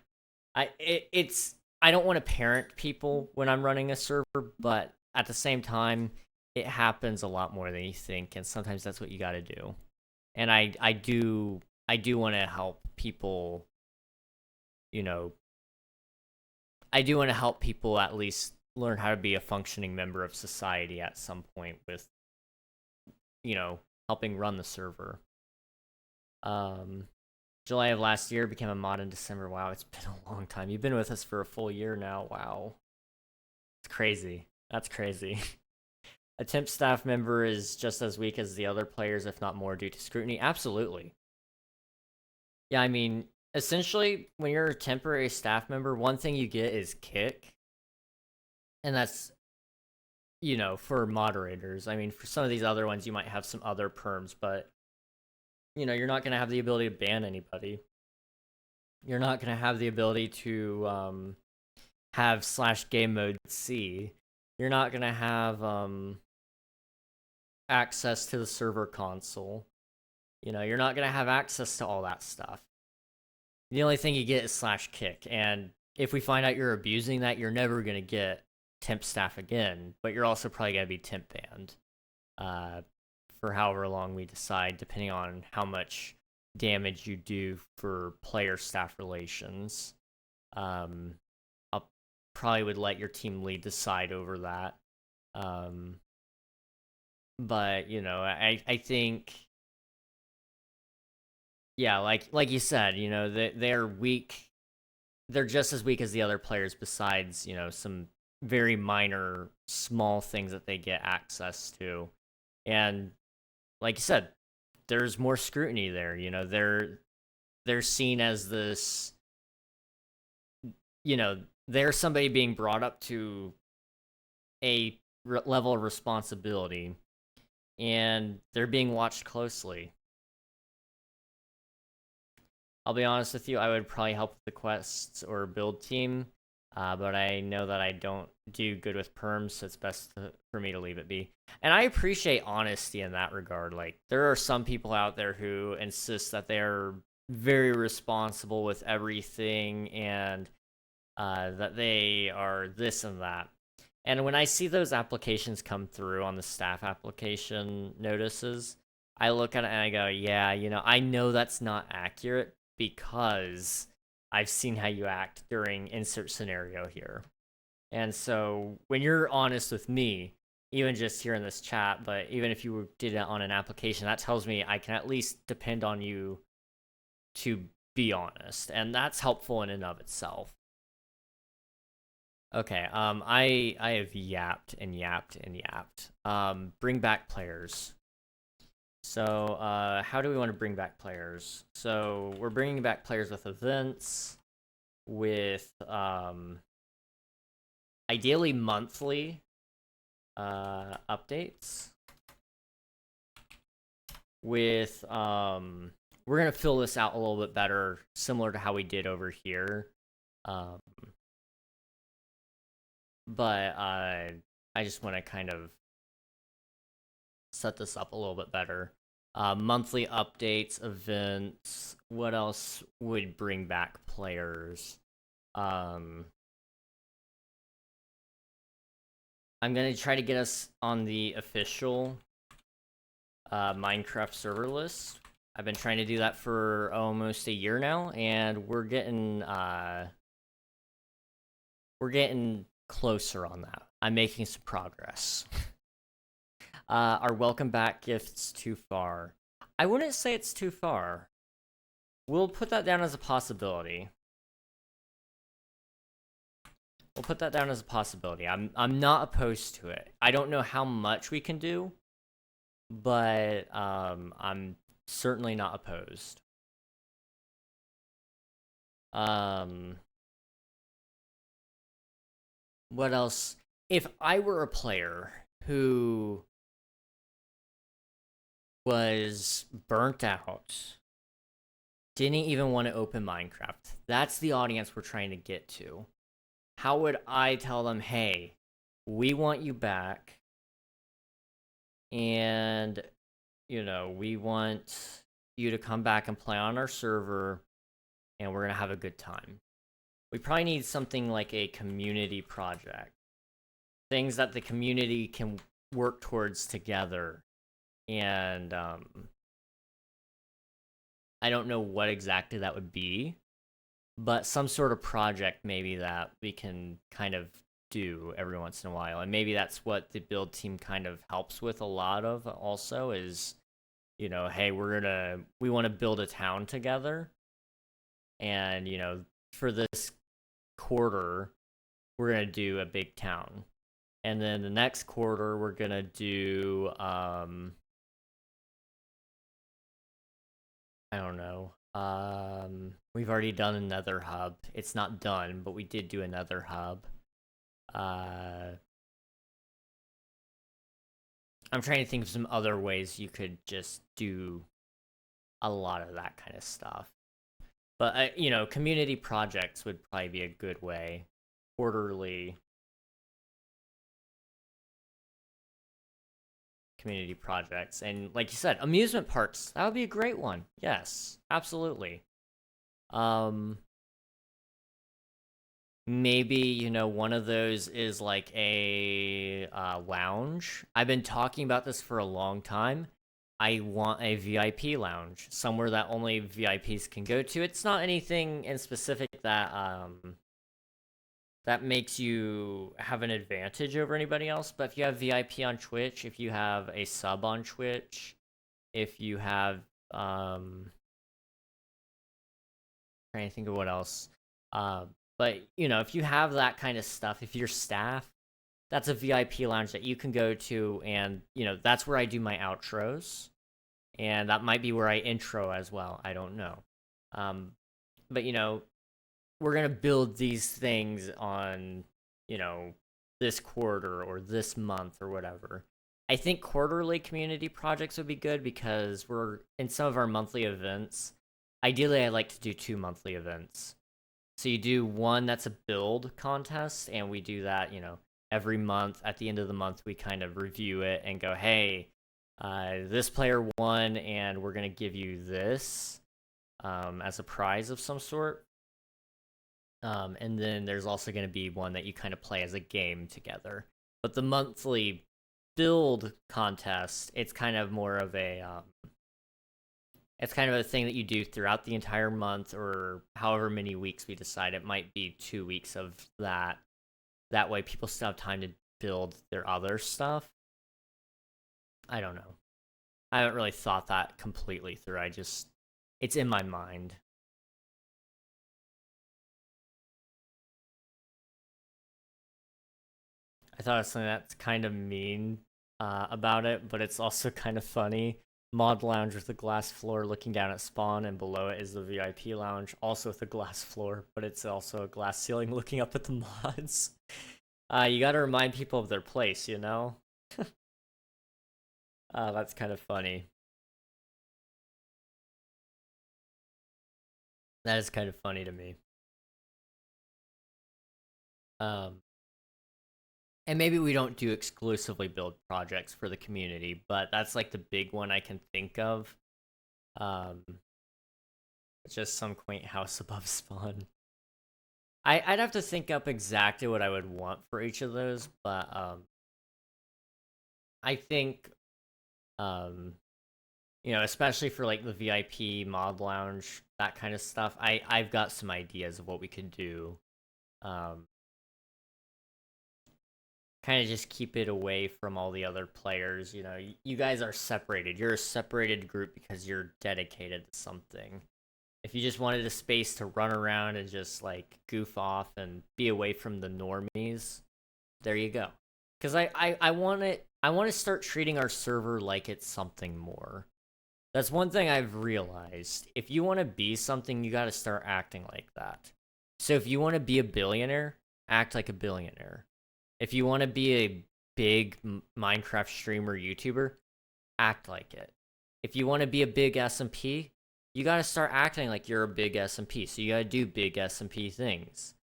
I don't want to parent people when I'm running a server, but at the same time, it happens a lot more than you think, and sometimes that's what you got to do. And I do want to help people, you know, I do want to help people at least learn how to be a functioning member of society at some point with, helping run the server. July of last year, became a mod in December. Wow, it's been a long time. You've been with us for a full year now. Wow. It's crazy. That's crazy. A temp staff member is just as weak as the other players, if not more, due to scrutiny. Absolutely. Yeah, I mean, essentially, when you're a temporary staff member, one thing you get is kick. And that's, for moderators. I mean, for some of these other ones, you might have some other perms, but, you're not going to have the ability to ban anybody. You're not going to have the ability to have /game mode C. You're not going to have access to the server console. You're not going to have access to all that stuff. The only thing you get is /kick, and if we find out you're abusing that, you're never going to get temp staff again, but you're also probably going to be temp banned for however long we decide, depending on how much damage you do for player-staff relations. I'll probably would let your team lead decide over that. But, I think, yeah, like you said, they're weak. They're just as weak as the other players besides, some very minor, small things that they get access to. And like you said, there's more scrutiny there. They're seen as this, they're somebody being brought up to a level of responsibility, and they're being watched closely. I'll be honest with you, I would probably help with the quests or build team, but I know that I don't do good with perms, so it's best for me to leave it be. And I appreciate honesty in that regard. Like, there are some people out there who insist that they're very responsible with everything and that they are this and that. And when I see those applications come through on the staff application notices, I look at it and I go, yeah, I know that's not accurate because I've seen how you act during insert scenario here. And so when you're honest with me, even just here in this chat, but even if you did it on an application, that tells me I can at least depend on you to be honest. And that's helpful in and of itself. Okay, I have yapped and yapped and yapped. Bring back players. So, how do we want to bring back players? So, we're bringing back players with events, with, ideally monthly, updates. With, we're gonna fill this out a little bit better, similar to how we did over here. But I just want to kind of set this up a little bit better. Monthly updates, events. What else would bring back players? I'm gonna try to get us on the official Minecraft server list. I've been trying to do that for almost a year now, and we're getting closer on that. I'm making some progress. Are welcome back gifts too far? I wouldn't say it's too far. We'll put that down as a possibility. I'm not opposed to it. I don't know how much we can do, but I'm certainly not opposed. What else? If I were a player who was burnt out, didn't even want to open Minecraft, that's the audience we're trying to get to. How would I tell them, hey, we want you back, and you know, we want you to come back and play on our server, and we're gonna have a good time. We probably need something like a community project. Things that the community can work towards together. And I don't know what exactly that would be, but some sort of project maybe that we can kind of do every once in a while. And maybe that's what the build team kind of helps with a lot of also is, you know, hey, we want to build a town together. And, you know, for this quarter, we're going to do a big town. And then the next quarter, we're going to do, I don't know. We've already done another hub. It's not done, but we did do another hub. I'm trying to think of some other ways you could just do a lot of that kind of stuff. But, you know, community projects would probably be a good way. Quarterly community projects. And like you said, amusement parks. That would be a great one. Yes, absolutely. Maybe, you know, one of those is like a lounge. I've been talking about this for a long time. I want a VIP lounge, somewhere that only VIPs can go to. It's not anything in specific that makes you have an advantage over anybody else, but if you have VIP on Twitch, if you have a sub on Twitch, if you have trying to think of what else. But you know, if you have that kind of stuff, if you're staff, that's a VIP lounge that you can go to, and you know, that's where I do my outros. And that might be where I intro as well. I don't know. But you know, we're gonna build these things on, you know, this quarter or this month or whatever. I think quarterly community projects would be good because we're in some of our monthly events. Ideally, I like to do 2 monthly events. So you do one that's a build contest, and we do that, you know, every month. At the end of the month, we kind of review it and go, hey, this player won, and we're going to give you this as a prize of some sort. And then there's also going to be one that you kind of play as a game together. But the monthly build contest, it's kind of more of a it's kind of a thing that you do throughout the entire month, or however many weeks we decide. It might be 2 weeks of that. That way people still have time to build their other stuff. I don't know. I haven't really thought that completely through. It's in my mind. I thought of something that's kind of mean about it, but it's also kind of funny. Mod lounge with a glass floor looking down at spawn, and below it is the VIP lounge, also with a glass floor, but it's also a glass ceiling looking up at the mods. You gotta remind people of their place, you know? That's kind of funny. That is kind of funny to me. And maybe we don't do exclusively build projects for the community, but that's like the big one I can think of. It's just some quaint house above spawn. I'd have to think up exactly what I would want for each of those, but I think you know, especially for like the VIP mod lounge, that kind of stuff, I've got some ideas of what we could do. Kind of just keep it away from all the other players. You know, you guys are separated. You're a separated group because you're dedicated to something. If you just wanted a space to run around and just like goof off and be away from the normies, there you go. Because I want it. I want to start treating our server like it's something more. That's one thing I've realized. If you want to be something, you got to start acting like that. So if you want to be a billionaire, act like a billionaire. If you want to be a big Minecraft streamer YouTuber, act like it. If you want to be a big SMP, you got to start acting like you're a big SMP. So you got to do big SMP things.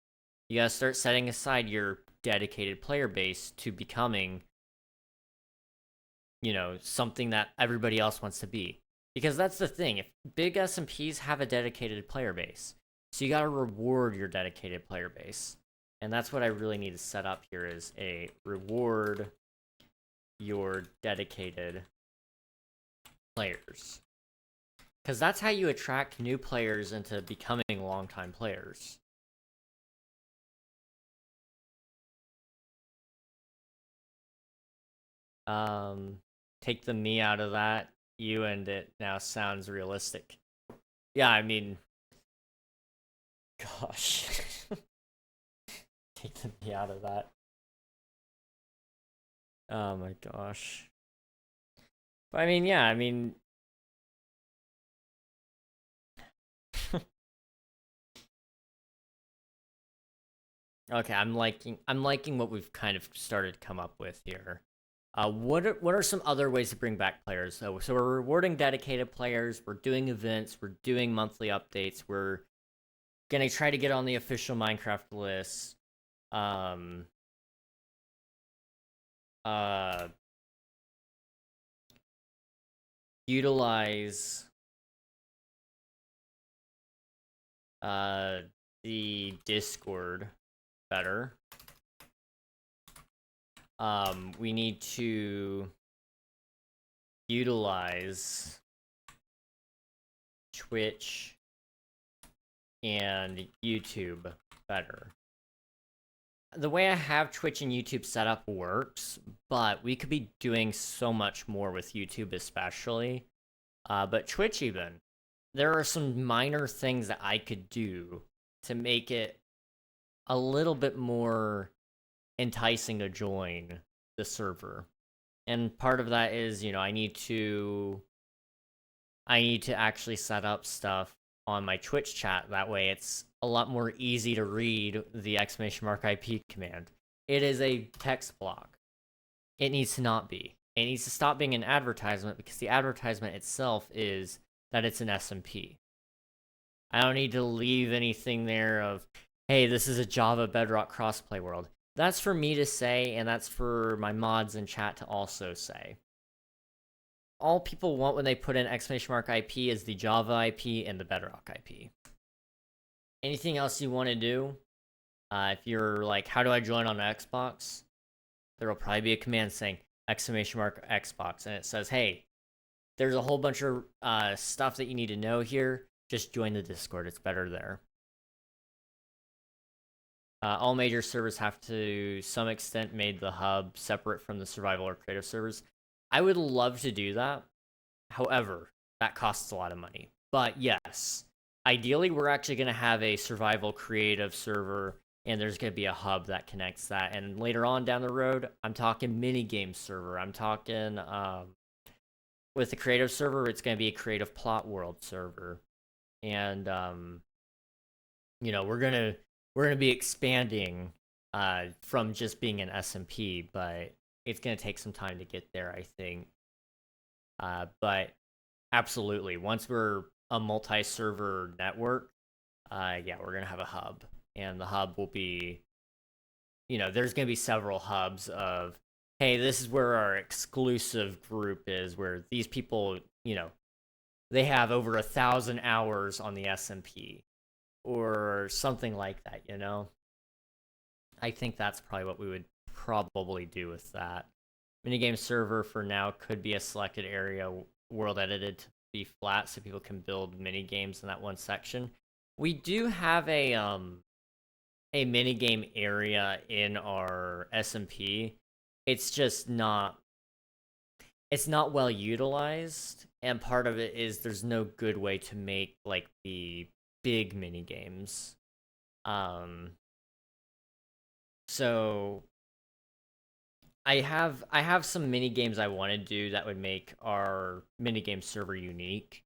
You got to start setting aside your dedicated player base to becoming you know, something that everybody else wants to be. Because that's the thing. If big SMPs have a dedicated player base, so you got to reward your dedicated player base. And that's what I really need to set up here is a reward your dedicated players. Because that's how you attract new players into becoming longtime players. Take the me out of that. You and it now sounds realistic. Yeah, I mean, gosh. Take the me out of that. Oh my gosh. But I mean, yeah, I mean, okay, I'm liking what we've kind of started to come up with here. What are some other ways to bring back players? So we're rewarding dedicated players. We're doing events. We're doing monthly updates. We're gonna try to get on the official Minecraft list. Utilize the Discord better. We need to utilize Twitch and YouTube better. The way I have Twitch and YouTube set up works, but we could be doing so much more with YouTube especially. But Twitch even, there are some minor things that I could do to make it a little bit more enticing to join the server. And part of that is, you know, I need to actually set up stuff on my Twitch chat. That way it's a lot more easy to read the !IP command. It is a text block. It needs to not be. It needs to stop being an advertisement because the advertisement itself is that it's an SMP. I don't need to leave anything there of, hey, this is a Java Bedrock crossplay world. That's for me to say, and that's for my mods in chat to also say. All people want when they put in !IP is the Java IP and the Bedrock IP. Anything else you want to do? If you're like, how do I join on Xbox? There will probably be a command saying !Xbox, and it says, hey, there's a whole bunch of stuff that you need to know here. Just join the Discord. It's better there. All major servers have to some extent made the hub separate from the survival or creative servers. I would love to do that. However, that costs a lot of money. But yes, ideally, we're actually going to have a survival creative server, and there's going to be a hub that connects that. And later on down the road, I'm talking minigame server. I'm talking with the creative server, it's going to be a creative plot world server. And you know, we're gonna be expanding from just being an SMP, but it's gonna take some time to get there, I think. But absolutely, once we're a multi-server network, yeah, we're gonna have a hub, and the hub will be, you know, there's gonna be several hubs of, hey, this is where our exclusive group is, where these people, you know, they have over 1,000 hours on the SMP. Or something like that, you know? I think that's probably what we would probably do with that. Minigame server for now could be a selected area, world edited to be flat so people can build minigames in that one section. We do have a minigame area in our SMP. It's just not well utilized, and part of it is there's no good way to make like the big mini games. So I have some mini games I want to do that would make our minigame server unique,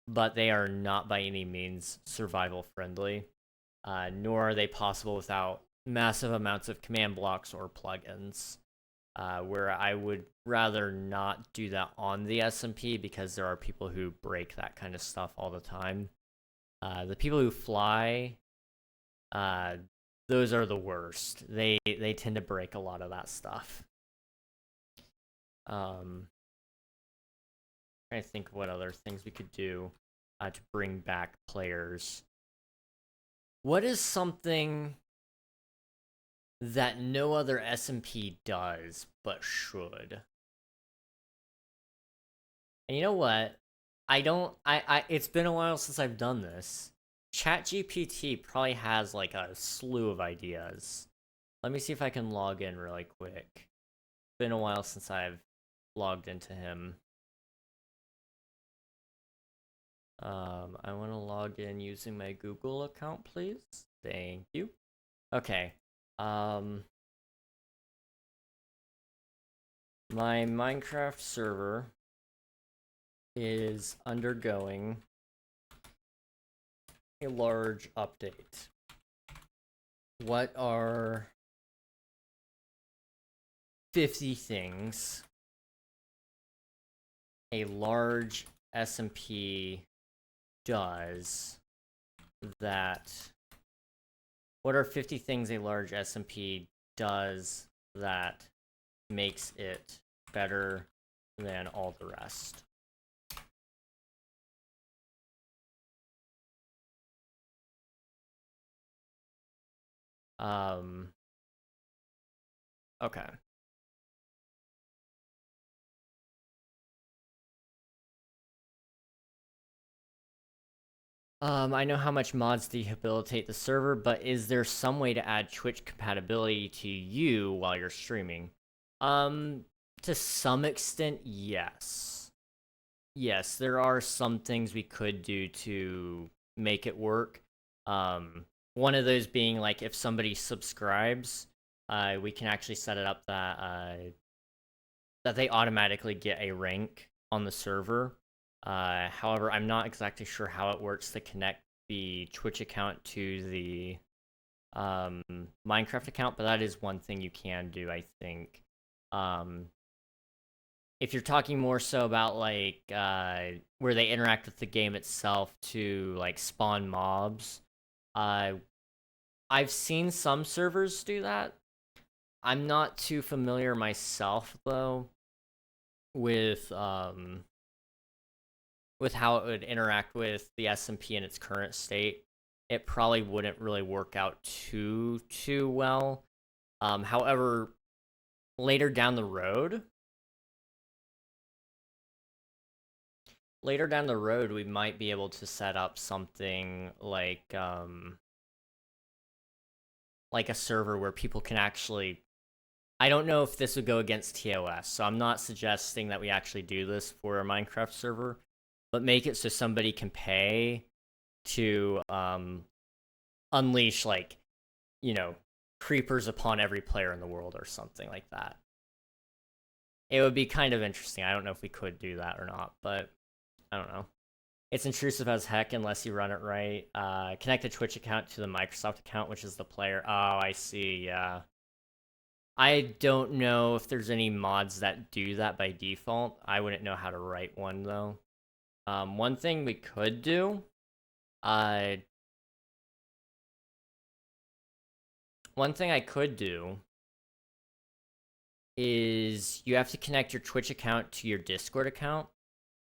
but they are not by any means survival friendly, nor are they possible without massive amounts of command blocks or plugins. Where I would rather not do that on the SMP because there are people who break that kind of stuff all the time. The people who fly, those are the worst. They tend to break a lot of that stuff. trying to think of what other things we could do to bring back players. What is something that no other SMP does but should? And you know what? It's been a while since I've done this. ChatGPT probably has like a slew of ideas. Let me see if I can log in really quick. Been a while since I've logged into him. I want to log in using my Google account, please. Thank you. Okay. My Minecraft server is undergoing a large update. What are 50 things a large SMP does that... What are 50 things a large SMP does that makes it better than all the rest? Okay. I know how much mods debilitate the server, but is there some way to add Twitch compatibility to you while you're streaming? To some extent, yes. Yes, there are some things we could do to make it work. One of those being, like, if somebody subscribes, we can actually set it up that they automatically get a rank on the server. However, I'm not exactly sure how it works to connect the Twitch account to the Minecraft account, but that is one thing you can do, I think. If you're talking more so about, like, where they interact with the game itself to, like, spawn mobs, I've seen some servers do that. I'm not too familiar myself, though, with how it would interact with the SMP in its current state. It probably wouldn't really work out too well. However, later down the road, we might be able to set up something like a server where people can actually... I don't know if this would go against TOS, so I'm not suggesting that we actually do this for a Minecraft server, but make it so somebody can pay to unleash, like, you know, creepers upon every player in the world or something like that. It would be kind of interesting. I don't know if we could do that or not, but I don't know. It's intrusive as heck unless you run it right. Connect the Twitch account to the Microsoft account, which is the player. Oh, I see, yeah. I don't know if there's any mods that do that by default. I wouldn't know how to write one, though. One thing we could do... One thing I could do is you have to connect your Twitch account to your Discord account.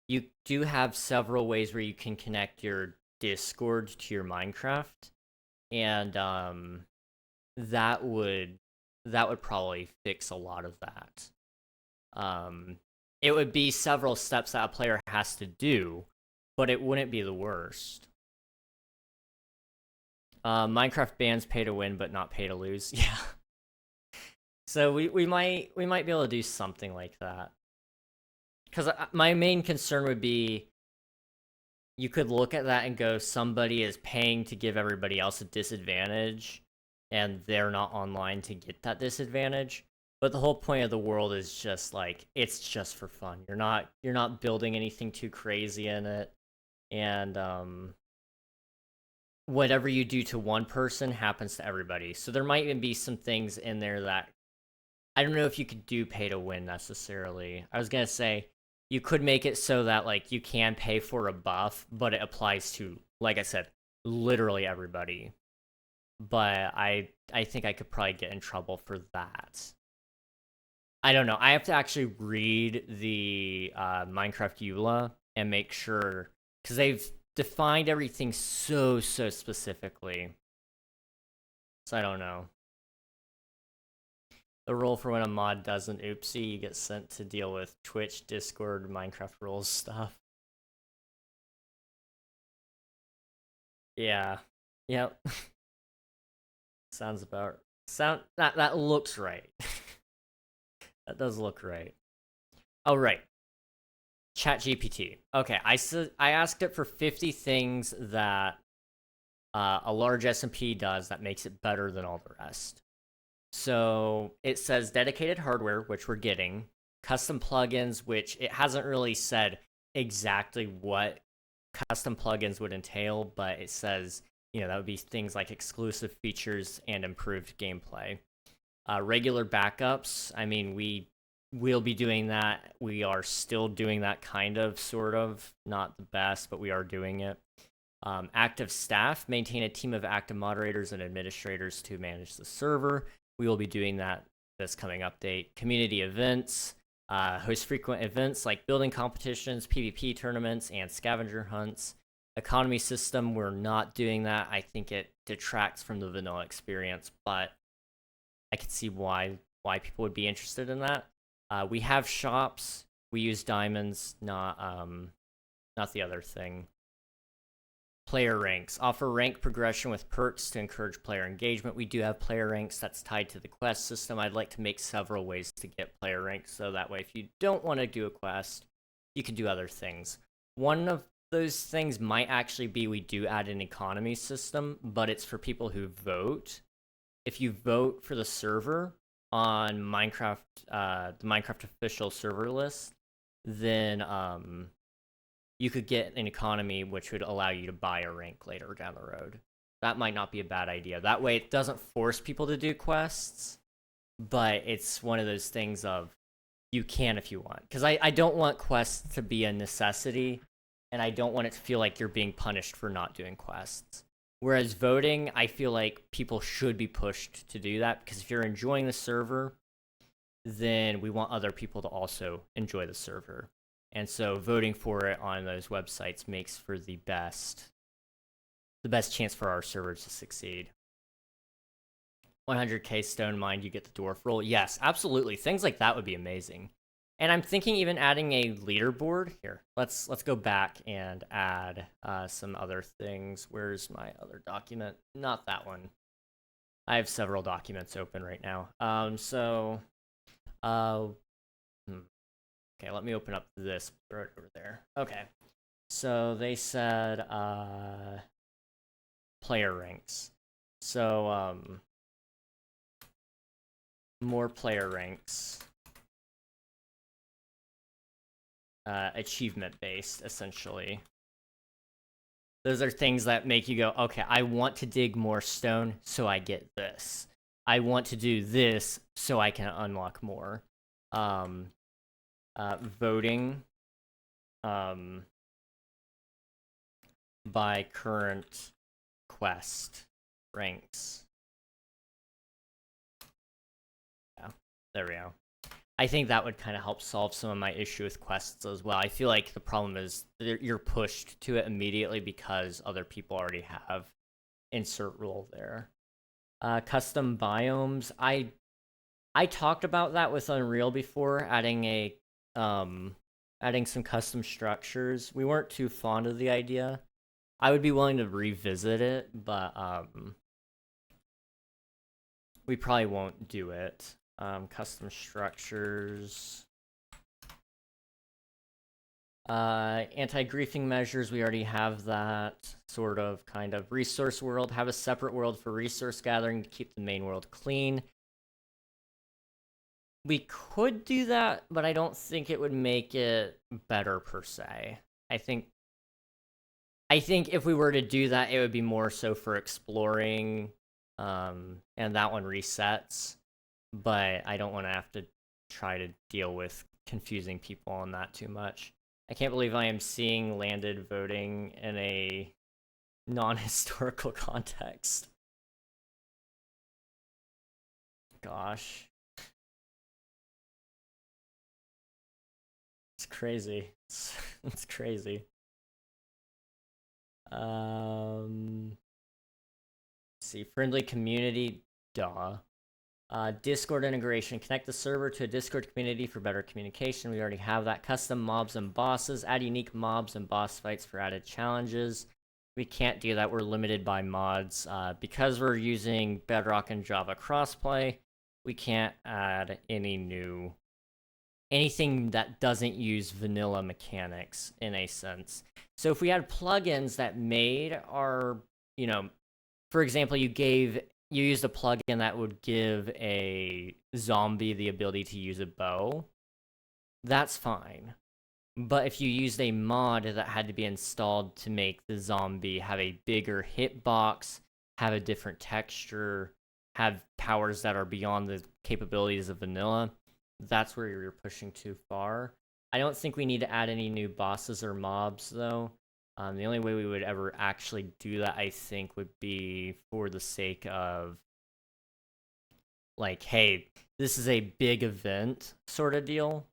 You do have several ways where you can connect your Discord to your Minecraft, and that would probably fix a lot of that. It would be several steps that a player has to do, but it wouldn't be the worst. Minecraft bans pay to win, but not pay to lose. Yeah. So we might be able to do something like that. Because my main concern would be, you could look at that and go, somebody is paying to give everybody else a disadvantage, and they're not online to get that disadvantage. But the whole point of the world is just, like, it's just for fun. You're not building anything too crazy in it, and whatever you do to one person happens to everybody. So there might even be some things in there that... I don't know if you could do pay to win necessarily. I was gonna say, you could make it so that, like, you can pay for a buff, but it applies to, like I said, literally everybody. But I think I could probably get in trouble for that. I don't know. I have to actually read the Minecraft EULA and make sure, because they've defined everything so specifically. So I don't know. The rule for when a mod does an oopsie, you get sent to deal with Twitch, Discord, Minecraft rules stuff. Yeah. Yep. That looks right. That does look right. Oh right. ChatGPT. Okay, I asked it for 50 things that a large SMP does that makes it better than all the rest. So it says dedicated hardware, which we're getting, custom plugins, which it hasn't really said exactly what custom plugins would entail, but it says, that would be things like exclusive features and improved gameplay. Regular backups, I mean, we'll be doing that. We are still doing that kind of, sort of. Not the best, but we are doing it. Active staff, maintain a team of active moderators and administrators to manage the server. We will be doing that this coming update. Community events, host frequent events like building competitions, PvP tournaments, and scavenger hunts. Economy system, we're not doing that. I think it detracts from the vanilla experience, but I can see why people would be interested in that. We have shops. We use diamonds, not the other thing. Player ranks. Offer rank progression with perks to encourage player engagement. We do have player ranks that's tied to the quest system. I'd like to make several ways to get player ranks, so that way if you don't want to do a quest, you can do other things. One of those things might actually be we do add an economy system, but it's for people who vote. If you vote for the server on Minecraft, the Minecraft official server list, then you could get an economy which would allow you to buy a rank later down the road. That might not be a bad idea. That way it doesn't force people to do quests, but it's one of those things of you can if you want. Because I don't want quests to be a necessity, and I don't want it to feel like you're being punished for not doing quests. Whereas voting, I feel like people should be pushed to do that, because if you're enjoying the server, then we want other people to also enjoy the server. And so voting for it on those websites makes for the best chance for our server to succeed. 100k stone mine, you get the dwarf roll. Yes, absolutely. Things like that would be amazing. And I'm thinking even adding a leaderboard. Here, let's go back and add some other things. Where's my other document? Not that one. I have several documents open right now. Okay, let me open up this. Throw it over there. Okay. So they said player ranks. So more player ranks. Achievement based, essentially. Those are things that make you go, okay, I want to dig more stone, so I get this. I want to do this, so I can unlock more. Voting by current quest ranks. Yeah, there we go. I think that would kind of help solve some of my issue with quests as well. I feel like the problem is you're pushed to it immediately because other people already have insert rule there. Custom biomes. I talked about that with Unreal before, adding some custom structures. We weren't too fond of the idea. I would be willing to revisit it, but we probably won't do it. Custom structures. Anti-griefing measures, we already have that, sort of, kind of. Resource world, have a separate world for resource gathering to keep the main world clean. We could do that, but I don't think it would make it better per se. I think if we were to do that, it would be more so for exploring, and that one resets. But I don't want to have to try to deal with confusing people on that too much. I can't believe I am seeing landed voting in a non-historical context. Gosh. crazy. It's crazy. See, friendly community, duh. Discord integration. Connect the server to a Discord community for better communication. We already have that. Custom mobs and bosses. Add unique mobs and boss fights for added challenges. We can't do that. We're limited by mods. Because we're using Bedrock and Java crossplay, we can't add anything that doesn't use vanilla mechanics in a sense. So if we had plugins that made our, for example, you used a plugin that would give a zombie the ability to use a bow, that's fine. But if you used a mod that had to be installed to make the zombie have a bigger hitbox, have a different texture, have powers that are beyond the capabilities of vanilla, that's where you're pushing too far. I don't think we need to add any new bosses or mobs, though. The only way we would ever actually do that, I think, would be for the sake of, like, hey, this is a big event sort of deal.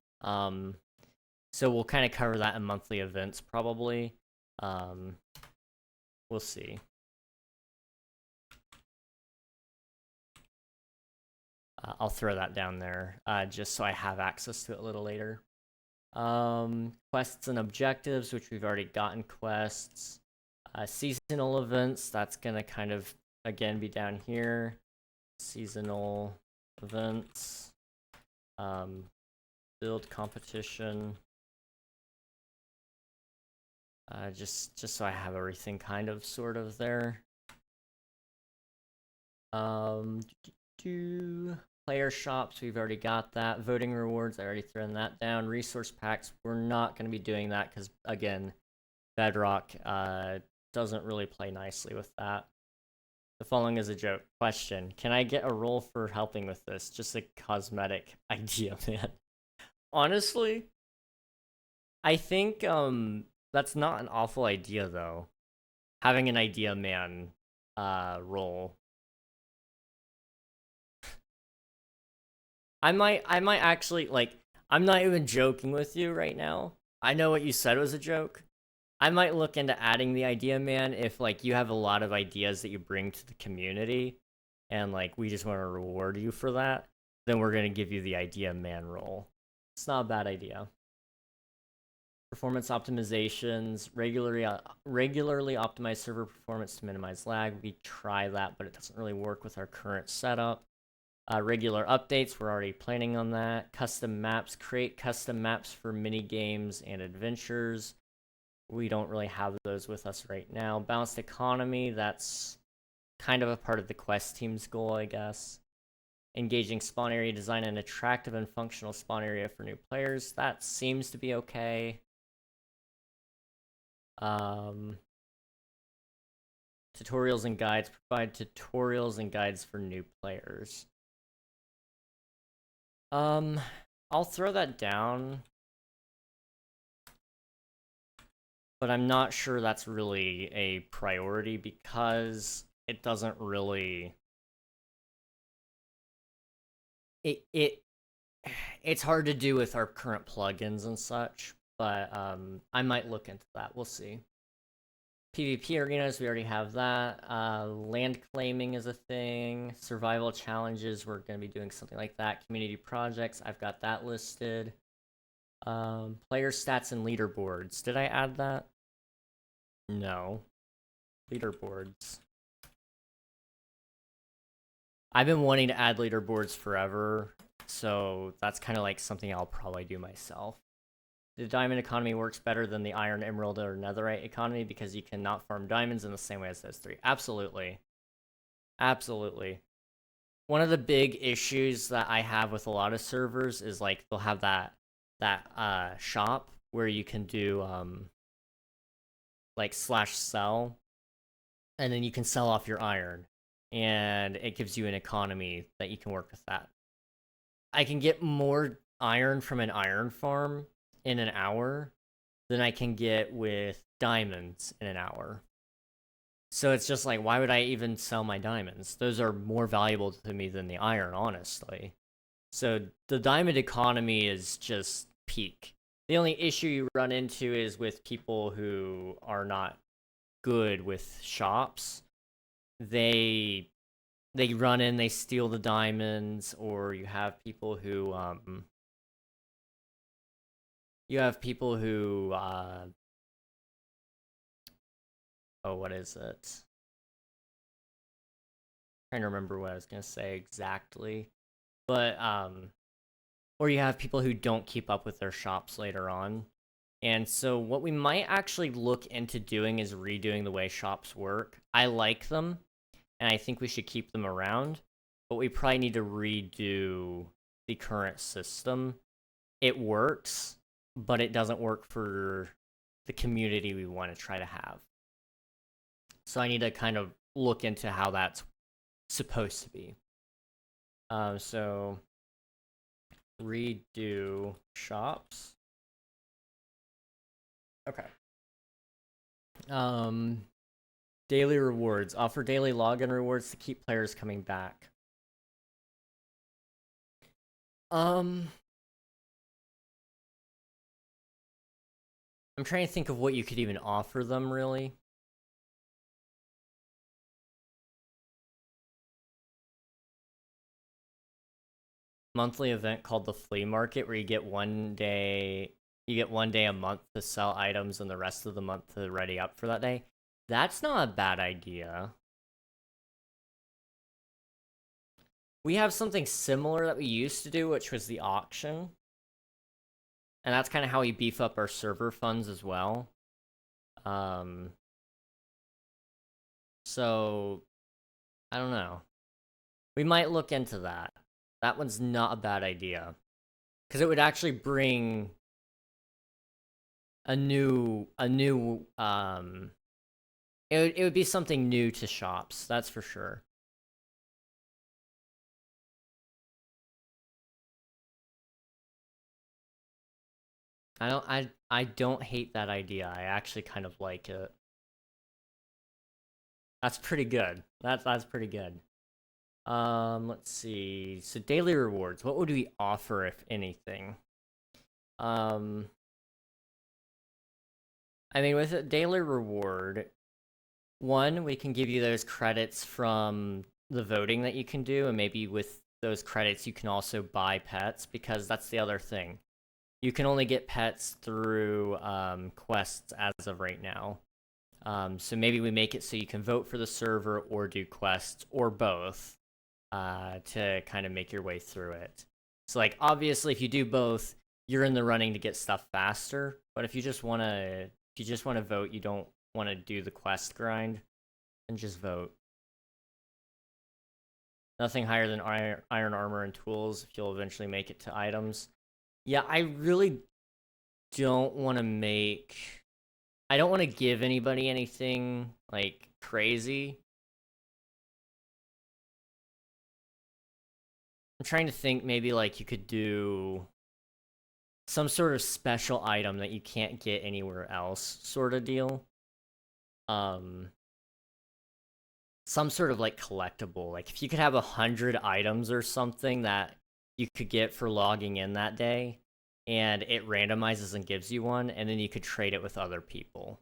So we'll kind of cover that in monthly events, probably. We'll see. I'll throw that down there, just so I have access to it a little later. Quests and objectives, which we've already gotten quests. Seasonal events, that's gonna kind of, again, be down here. Seasonal events. Build competition. Just so I have everything kind of sort of there. Player shops, we've already got that. Voting rewards, I already thrown that down. Resource packs, we're not going to be doing that because, again, Bedrock doesn't really play nicely with that. The following is a joke. Question: can I get a role for helping with this? Just a cosmetic idea, man. Honestly, I think that's not an awful idea, though. Having an idea man role. I might actually, like, I'm not even joking with you right now. I know what you said was a joke. I might look into adding the idea man if, like, you have a lot of ideas that you bring to the community and, like, we just want to reward you for that. Then we're going to give you the idea man role. It's not a bad idea. Performance optimizations, regularly optimize server performance to minimize lag. We try that, but it doesn't really work with our current setup. Regular updates, we're already planning on that. Custom maps, create custom maps for mini games and adventures. We don't really have those with us right now. Balanced economy, that's kind of a part of the quest team's goal, I guess. Engaging spawn area design, an attractive and functional spawn area for new players. That seems to be okay. Tutorials and guides, provide tutorials and guides for new players. I'll throw that down, but I'm not sure that's really a priority because it doesn't really... It's hard to do with our current plugins and such, but I might look into that. We'll see. PvP arenas, we already have that. Land claiming is a thing. Survival challenges, we're going to be doing something like that. Community projects, I've got that listed. Player stats and leaderboards. Did I add that? No. Leaderboards. I've been wanting to add leaderboards forever, so that's kind of like something I'll probably do myself. The diamond economy works better than the iron, emerald, or netherite economy because you cannot farm diamonds in the same way as those three. Absolutely. Absolutely. One of the big issues that I have with a lot of servers is, like, they'll have that shop where you can do like /sell, and then you can sell off your iron, and it gives you an economy that you can work with that. I can get more iron from an iron farm in an hour than I can get with diamonds in an hour. So it's just like, why would I even sell my diamonds? Those are more valuable to me than the iron, honestly. So the diamond economy is just peak. The only issue you run into is with people who are not good with shops. They run in, they steal the diamonds, or you have people who oh, what is it? Trying to remember what I was gonna say exactly. But or you have people who don't keep up with their shops later on. And so what we might actually look into doing is redoing the way shops work. I like them, and I think we should keep them around, but we probably need to redo the current system. It works, but it doesn't work for the community we want to try to have. So I need to kind of look into how that's supposed to be. So redo shops. Okay. Daily rewards. Offer daily login rewards to keep players coming back. I'm trying to think of what you could even offer them, really. Monthly event called the flea market, where you get one day a month to sell items and the rest of the month to ready up for that day. That's not a bad idea. We have something similar that we used to do, which was the auction. And that's kind of how we beef up our server funds as well. So, I don't know. We might look into that. That one's not a bad idea. Because it would actually bring it would be something new to shops, that's for sure. I don't hate that idea. I actually kind of like it. That's pretty good. That's pretty good. Let's see. So daily rewards. What would we offer, if anything? I mean, with a daily reward, one, we can give you those credits from the voting that you can do, and maybe with those credits you can also buy pets, because that's the other thing. You can only get pets through quests as of right now. So maybe we make it so you can vote for the server or do quests or both to kind of make your way through it. So like obviously if you do both, you're in the running to get stuff faster. But if you just wanna vote, you don't want to do the quest grind, then just vote. Nothing higher than iron armor and tools if you'll eventually make it to items. Yeah, I really don't want to make... I don't want to give anybody anything, like, crazy. I'm trying to think, maybe, like, you could do some sort of special item that you can't get anywhere else sort of deal. Some sort of, like, collectible. Like, if you could have 100 items or something that you could get for logging in that day, and it randomizes and gives you one, and then you could trade it with other people.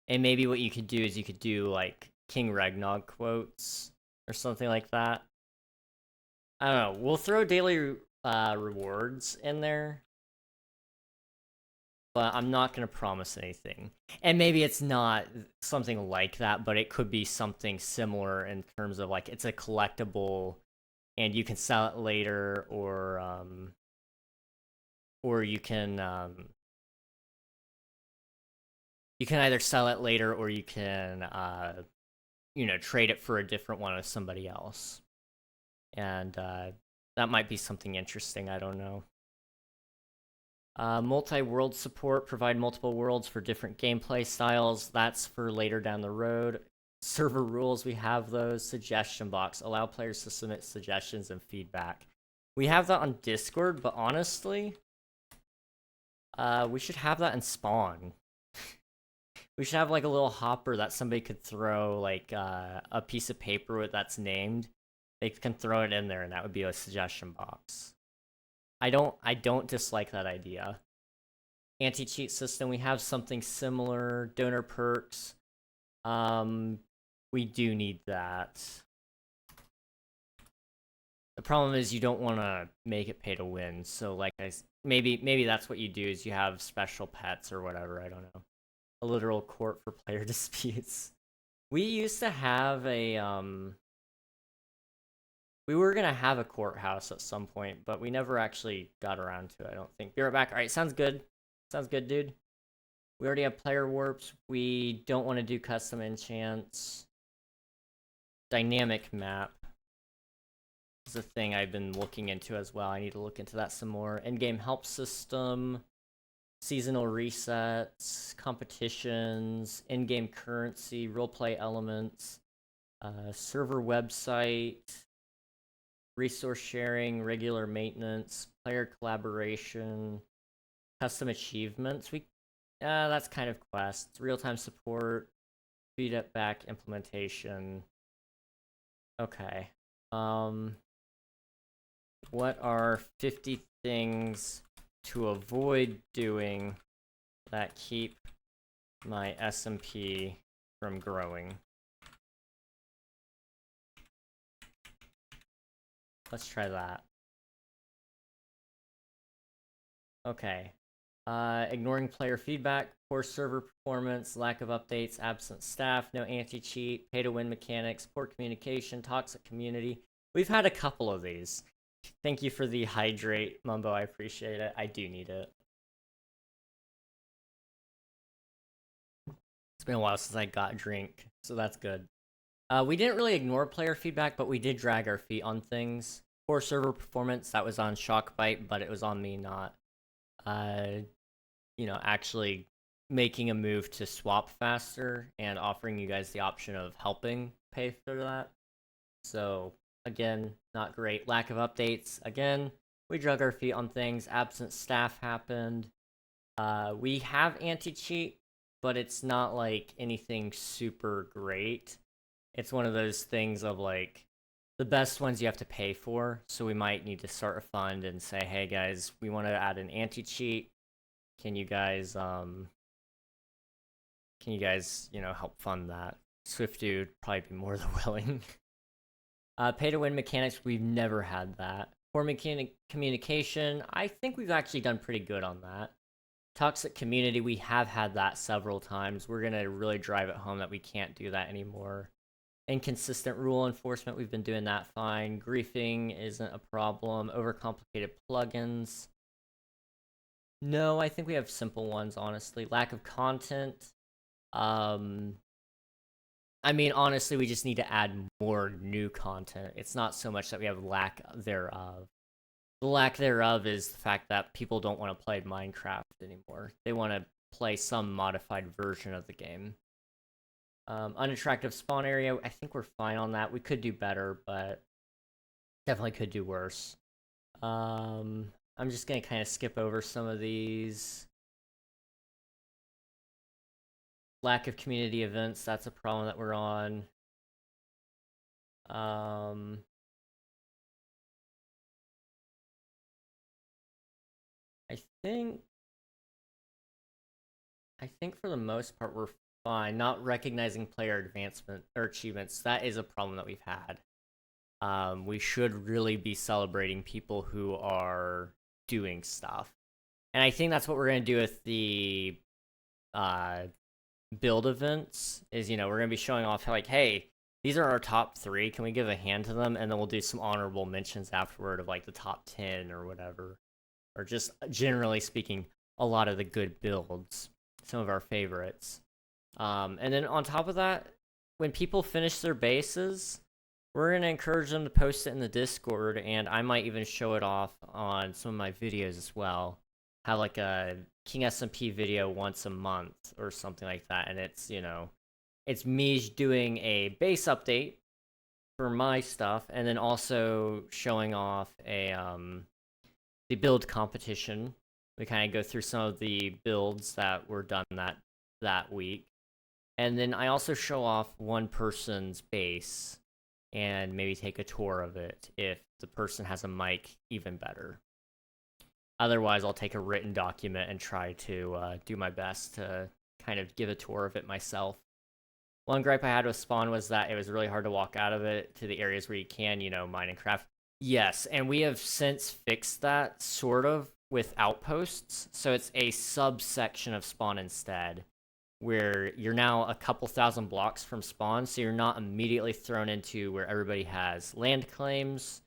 And maybe what you could do is you could do, like, King Regnog quotes or something like that. I don't know. We'll throw daily rewards in there, but I'm not going to promise anything. And maybe it's not something like that, but it could be something similar in terms of, like, it's a collectible and you can sell it later, or you can either sell it later or you can trade it for a different one with somebody else. And that might be something interesting, I don't know. Multi-world support, provide multiple worlds for different gameplay styles. That's for later down the road. Server rules, we have those. Suggestion box, allow players to submit suggestions and feedback. We have that on Discord, but honestly, we should have that in Spawn. We should have like a little hopper that somebody could throw like a piece of paper with that's named. They can throw it in there, and that would be a suggestion box. I don't dislike that idea. anti-cheat system. We have something similar, donor perks. We do need that. The problem is you don't want to make it pay to win. So like maybe that's what you do is you have special pets or whatever. I don't know. A literal court for player disputes. We used to have a we were gonna have a courthouse at some point, but we never actually got around to it, I don't think. Be right back. All right, sounds good. Sounds good, dude. We already have player warps. We don't want to do custom enchants. Dynamic map is a thing I've been looking into as well. I need to look into that some more. In-game help system, seasonal resets, competitions, in-game currency, roleplay elements, server website, resource sharing, regular maintenance, player collaboration, custom achievements. That's kind of quests, real-time support, feedback implementation. Okay. What are 50 things to avoid doing that keep my SMP from growing? Let's try that. Okay. Ignoring player feedback, poor server performance, lack of updates, absent staff, no anti-cheat, pay-to-win mechanics, poor communication, toxic community. We've had a couple of these. Thank you for the hydrate, Mumbo. I appreciate it. I do need it. It's been a while since I got a drink, so that's good. We didn't really ignore player feedback, but we did drag our feet on things. Poor server performance, that was on Shockbite, but it was on me, not, actually making a move to swap faster and offering you guys the option of helping pay for that. So, again, not great. Lack of updates. Again, we drug our feet on things. Absent staff happened. We have anti-cheat, but it's not like anything super great. It's one of those things of like the best ones you have to pay for. So we might need to start a fund and say, hey guys, we want to add an anti-cheat. Can you guys help fund that? Swifty would probably be more than willing. Pay to win mechanics, we've never had that. Poor communication, I think we've actually done pretty good on that. Toxic community, we have had that several times. We're gonna really drive it home that we can't do that anymore. Inconsistent rule enforcement, we've been doing that fine. Griefing isn't a problem. Overcomplicated plugins. No, I think we have simple ones, honestly. Lack of content. I mean, honestly, we just need to add more new content. It's not so much that we have lack thereof. The lack thereof is the fact that people don't want to play Minecraft anymore. They want to play some modified version of the game. Unattractive spawn area, I think we're fine on that. We could do better, but definitely could do worse. I'm just going to kind of skip over some of these. Lack of community events, that's a problem that we're on. I think for the most part we're fine. Not recognizing player advancement or achievements, that is a problem that we've had. We should really be celebrating people who are doing stuff. And I think that's what we're going to do with the build events, is, we're going to be showing off like, hey, these are our top 3. Can we give a hand to them? And then we'll do some honorable mentions afterward of like the top 10 or whatever. Or just generally speaking, a lot of the good builds. Some of our favorites. And then on top of that, when people finish their bases, we're going to encourage them to post it in the Discord, and I might even show it off on some of my videos as well. Have like a King SMP video once a month or something like that, and it's, it's me doing a base update for my stuff, and then also showing off the build competition. We kind of go through some of the builds that were done that week. And then I also show off one person's base and maybe take a tour of it if the person has a mic, even better. Otherwise, I'll take a written document and try to do my best to kind of give a tour of it myself. One gripe I had with Spawn was that it was really hard to walk out of it to the areas where you can, mine and craft. Yes, and we have since fixed that, sort of, with outposts. So it's a subsection of Spawn instead, where you're now a couple thousand blocks from Spawn, so you're not immediately thrown into where everybody has land claims.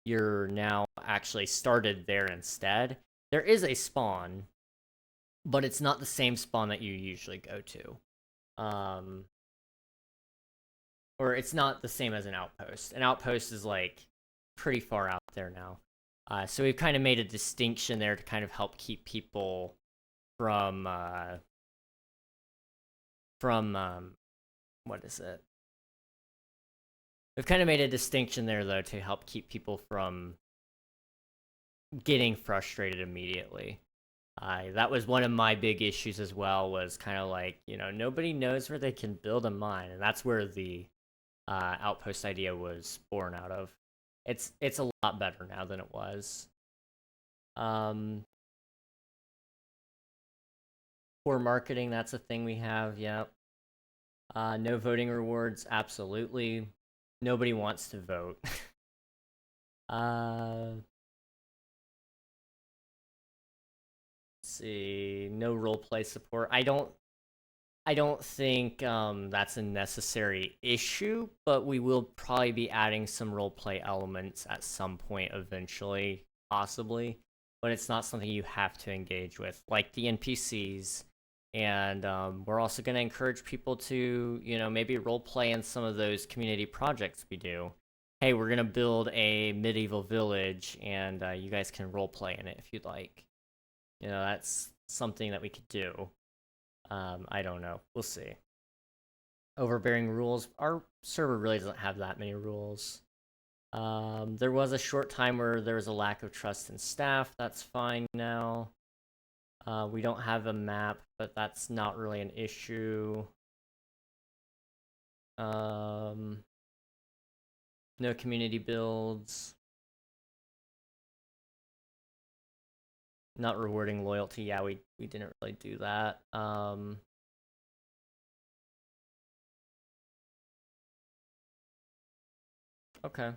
You're now actually started there instead. There is a spawn, but it's not the same spawn that you usually go to. Or it's not the same as an outpost. An outpost is like pretty far out there now. So we've kind of made a distinction there to kind of help keep people from what is it? We've kind of made a distinction there, though, to help keep people from getting frustrated immediately. That was one of my big issues as well, was kind of like, nobody knows where they can build a mine, and that's where the outpost idea was born out of. It's a lot better now than it was. Poor marketing, that's a thing we have, yep. No voting rewards, absolutely. Nobody wants to vote. Let's see. No roleplay support. I don't think that's a necessary issue, but we will probably be adding some roleplay elements at some point eventually, possibly. But it's not something you have to engage with, like the NPCs. And we're also going to encourage people to, maybe roleplay in some of those community projects we do. Hey, we're going to build a medieval village, and you guys can roleplay in it if you'd like. That's something that we could do. I don't know. We'll see. Overbearing rules. Our server really doesn't have that many rules. There was a short time where there was a lack of trust in staff. That's fine now. We don't have a map, but that's not really an issue. No community builds. Not rewarding loyalty. Yeah, we didn't really do that. Okay.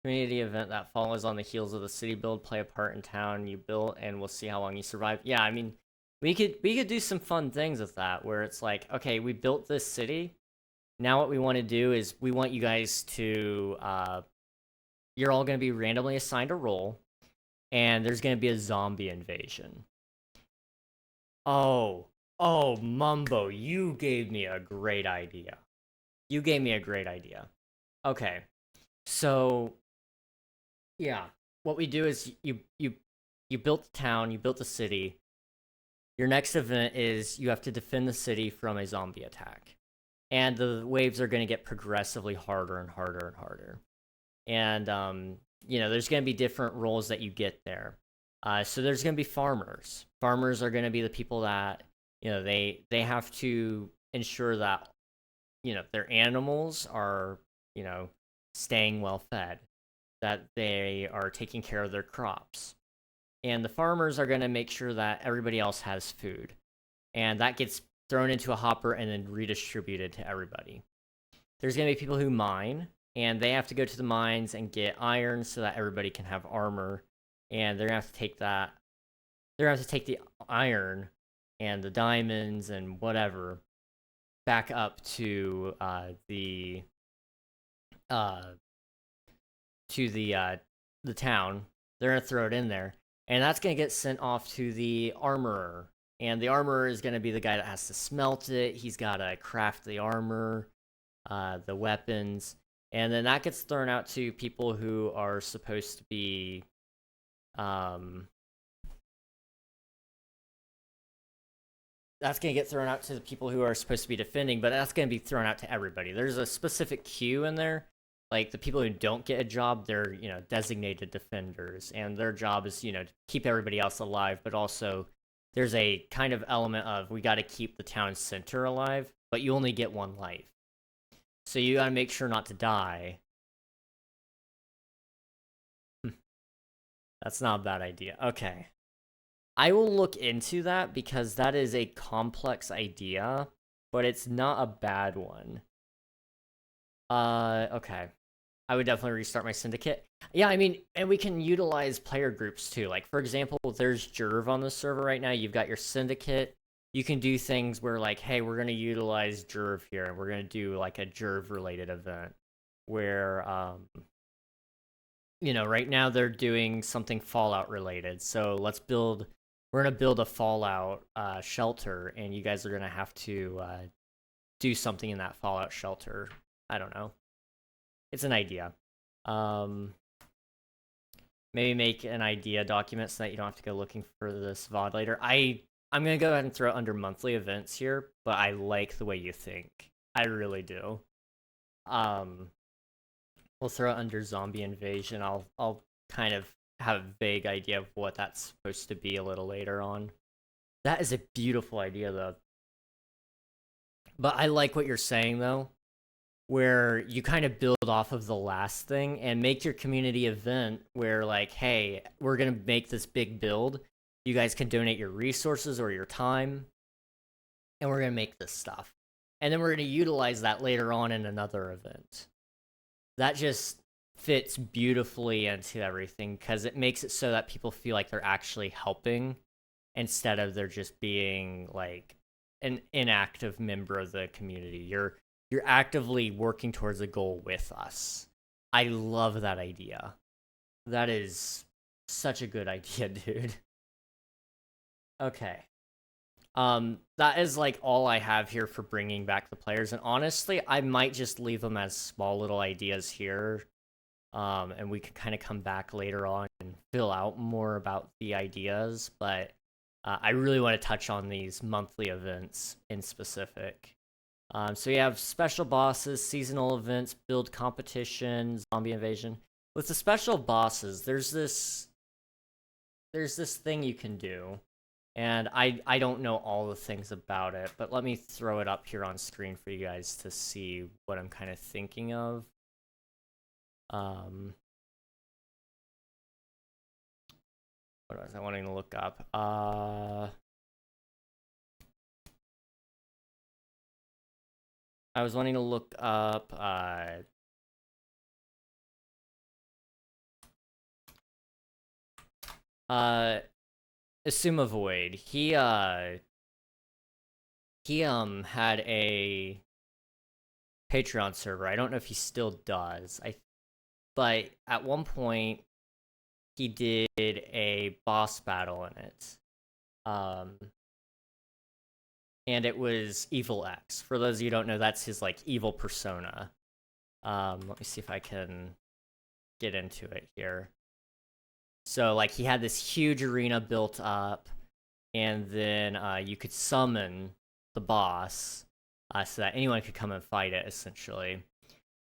Community event that follows on the heels of the city build. Play a part in town you built, and we'll see how long you survive. Yeah, I mean, we could do some fun things with that, where it's like, okay, we built this city. Now what we want to do is we want you guys to, you're all going to be randomly assigned a role, and there's going to be a zombie invasion. Oh, Mumbo, you gave me a great idea. Okay, so yeah, what we do is you built the town, you built the city. Your next event is you have to defend the city from a zombie attack. And the waves are going to get progressively harder and harder and harder. And, there's going to be different roles that you get there. So there's going to be farmers. Farmers are going to be the people that, they have to ensure that, their animals are, staying well fed, that they are taking care of their crops. And the farmers are going to make sure that everybody else has food. And that gets thrown into a hopper and then redistributed to everybody. There's going to be people who mine, and they have to go to the mines and get iron so that everybody can have armor. And they're going to have to take that. They're going to have to take the iron and the diamonds and whatever back up to the town. They're going to throw it in there. And that's going to get sent off to the armorer. And the armorer is going to be the guy that has to smelt it. He's got to craft the armor, the weapons. And then that gets thrown out to people who are supposed to be... that's going to get thrown out to the people who are supposed to be defending, but that's going to be thrown out to everybody. There's a specific queue in there. Like, the people who don't get a job, they're, designated defenders. And their job is, to keep everybody else alive, but also... there's a kind of element of we got to keep the town center alive, but you only get one life. So you got to make sure not to die. That's not a bad idea. Okay. I will look into that because that is a complex idea, but it's not a bad one. Okay. I would definitely restart my syndicate. Yeah, I mean, and we can utilize player groups too. Like, for example, there's Jerv on the server right now. You've got your syndicate. You can do things where, like, hey, we're going to utilize Jerv here, and we're going to do, like, a Jerv-related event where, right now they're doing something Fallout-related. So we're going to build a Fallout shelter, and you guys are going to have to do something in that Fallout shelter. I don't know. It's an idea. Maybe make an idea document so that you don't have to go looking for this VOD later. I'm gonna go ahead and throw it under monthly events here, but I like the way you think. I really do. We'll throw it under zombie invasion. I'll kind of have a vague idea of what that's supposed to be a little later on. That is a beautiful idea though. But I like what you're saying though, where you kind of build off of the last thing and make your community event where, like, hey, we're going to make this big build. You guys can donate your resources or your time, and we're going to make this stuff. And then we're going to utilize that later on in another event. That just fits beautifully into everything because it makes it so that people feel like they're actually helping instead of they're just being, like, an inactive member of the community. You're actively working towards a goal with us. I love that idea. That is such a good idea, dude. Okay. That is like all I have here for bringing back the players, and honestly, I might just leave them as small little ideas here. And we can kind of come back later on and fill out more about the ideas, but I really want to touch on these monthly events in specific. So you have special bosses, seasonal events, build competition, zombie invasion. With the special bosses, there's this thing you can do, and I don't know all the things about it, but let me throw it up here on screen for you guys to see what I'm kind of thinking of. What was I wanting to look up? I was wanting to look up Assume Void. He had a Patreon server. I don't know if he still does. But at one point he did a boss battle in it. And it was Evil X. For those of you who don't know, that's his, like, evil persona. Let me see if I can get into it here. So, like, he had this huge arena built up, and then you could summon the boss so that anyone could come and fight it, essentially.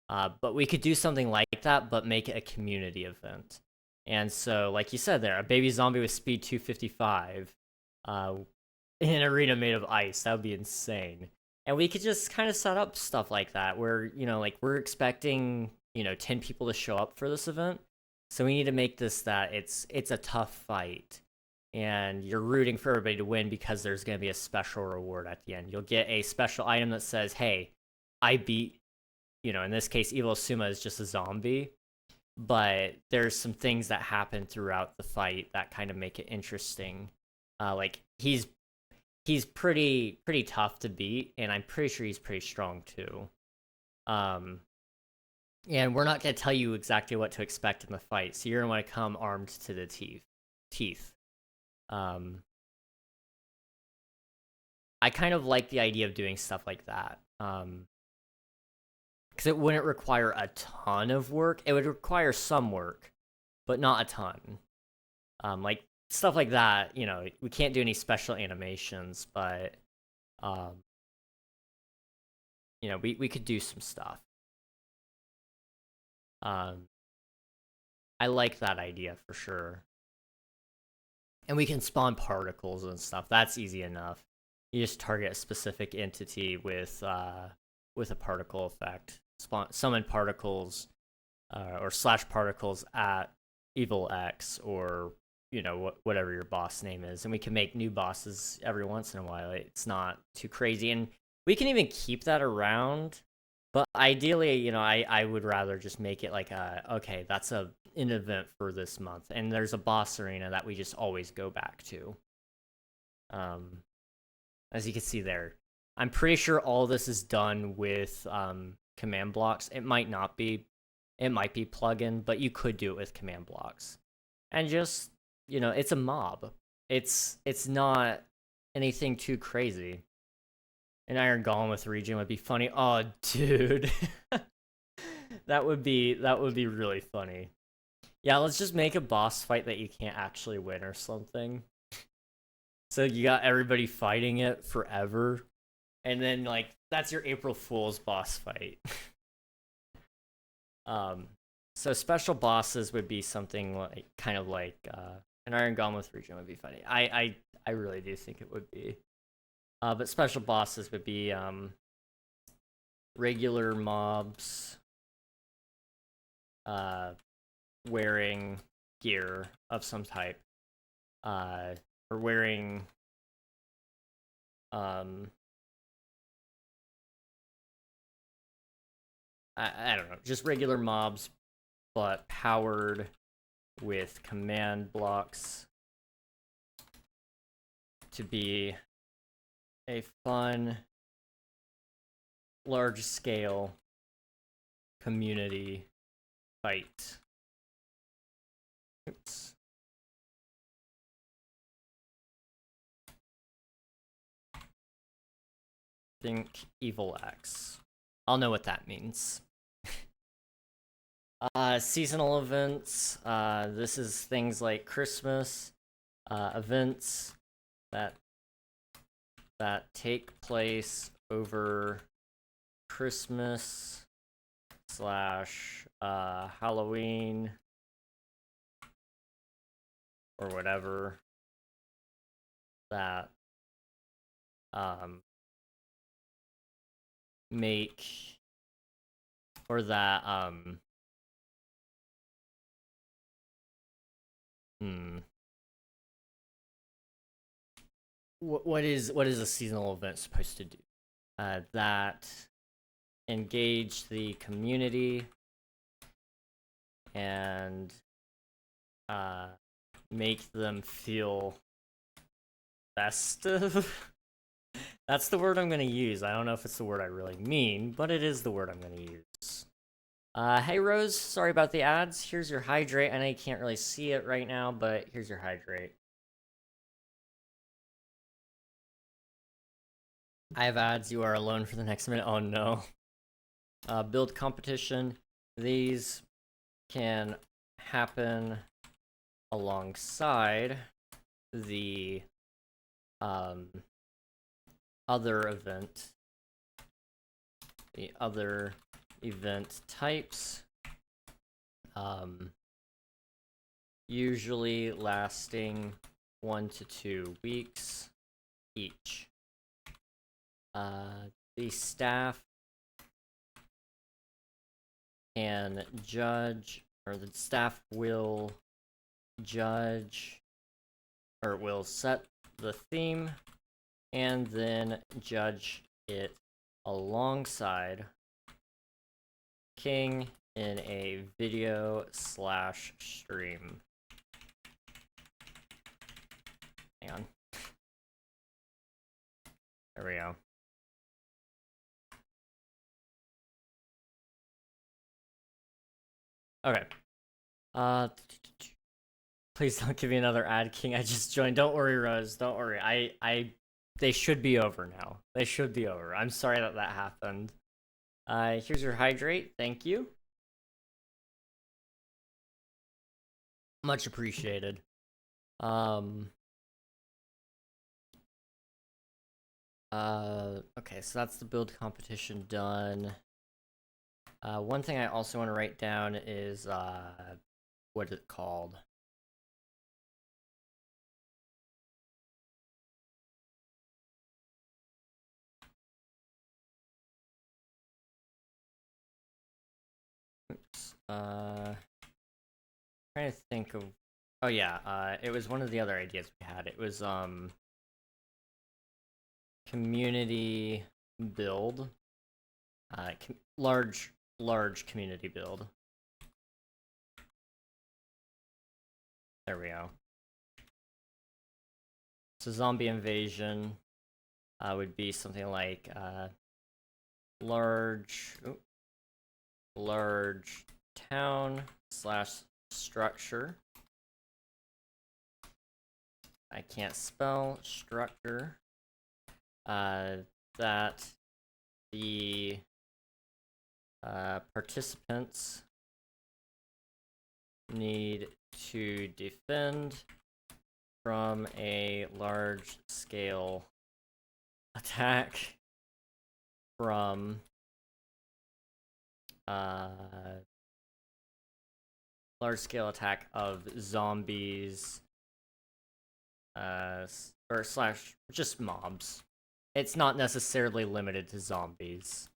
But we could do something like that, but make it a community event. And so, like you said there, a baby zombie with speed 255 in an arena made of ice. That would be insane. And we could just kind of set up stuff like that where, like, we're expecting, 10 people to show up for this event. So we need to make this that it's a tough fight. And you're rooting for everybody to win because there's going to be a special reward at the end. You'll get a special item that says, hey, I beat, in this case, Evil Suma is just a zombie. But there's some things that happen throughout the fight that kind of make it interesting. Like, he's pretty tough to beat, and I'm pretty sure he's pretty strong too. And we're not going to tell you exactly what to expect in the fight, so you're going to want to come armed to the teeth. I kind of like the idea of doing stuff like that. Because it wouldn't require a ton of work. It would require some work, but not a ton. Like, stuff like that, we can't do any special animations, but, we could do some stuff. I like that idea for sure. And we can spawn particles and stuff. That's easy enough. You just target a specific entity with a particle effect. Summon particles or slash particles at Evil X, or you know, whatever your boss name is, and we can make new bosses every once in a while. It's not too crazy, and we can even keep that around. But ideally, you know, I would rather just make it like okay, that's an event for this month, and there's a boss arena that we just always go back to. As you can see there, I'm pretty sure all this is done with command blocks. It might not be, it might be plugin, but you could do it with command blocks. And just, you know, it's a mob. It's not anything too crazy. An Iron Golem with regen would be funny. Oh, dude. that would be really funny. Yeah, let's just make a boss fight that you can't actually win or something. So you got everybody fighting it forever. And then, like, that's your April Fool's boss fight. So special bosses would be something like, kind of like, an Iron Golem with regen would be funny. I really do think it would be. But special bosses would be, regular mobs, wearing gear of some type, or wearing, I don't know, just regular mobs, but powered with command blocks to be a fun, large-scale community fight. Oops. Think Evil X. I'll know what that means. Seasonal events. This is things like Christmas events that take place over Christmas / Halloween or whatever, that make, or that what is a seasonal event supposed to do? That engage the community and make them feel festive. That's the word I'm gonna use. I don't know if it's the word I really mean, but it is the word I'm gonna use. Hey Rose, sorry about the ads. Here's your hydrate. I know you can't really see it right now, but here's your hydrate. I have ads. You are alone for the next minute. Oh no. Build competition. These can happen alongside the other event. The other event types. Usually lasting 1 to 2 weeks each. The staff can judge, or the staff will judge, or will set the theme and then judge it alongside King in a video / stream. Hang on. There we go. Okay. Please don't give me another ad, King. I just joined. Don't worry, Rose. Don't worry. They should be over now. They should be over. I'm sorry that happened. Here's your hydrate. Thank you. Much appreciated. Okay, so that's the build competition done. One thing I also want to write down is, what is it called? Oops. Trying trying to think of. Oh yeah, it was one of the other ideas we had. It was community build, large community build. There we go. So zombie invasion would be something like large town / structure. I can't spell structure. That the participants need to defend from a large scale attack from large scale attack of zombies or / just mobs. It's not necessarily limited to zombies.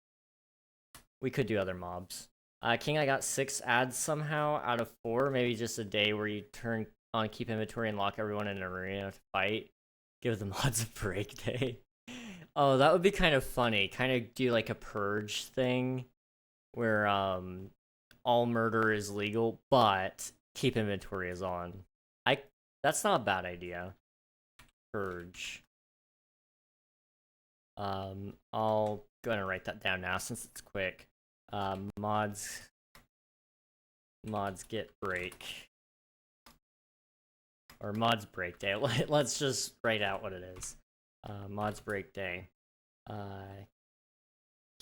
We could do other mobs. King, I got 6 ads somehow out of 4. Maybe just a day where you turn on keep inventory and lock everyone in an arena to fight. Give the mods a break day. Oh, that would be kind of funny. Kind of do like a purge thing where all murder is legal, but keep inventory is on. That's not a bad idea. Purge. I'll go ahead and write that down now since it's quick. Mods get break. Or mods break day. Let's just write out what it is. Mods break day.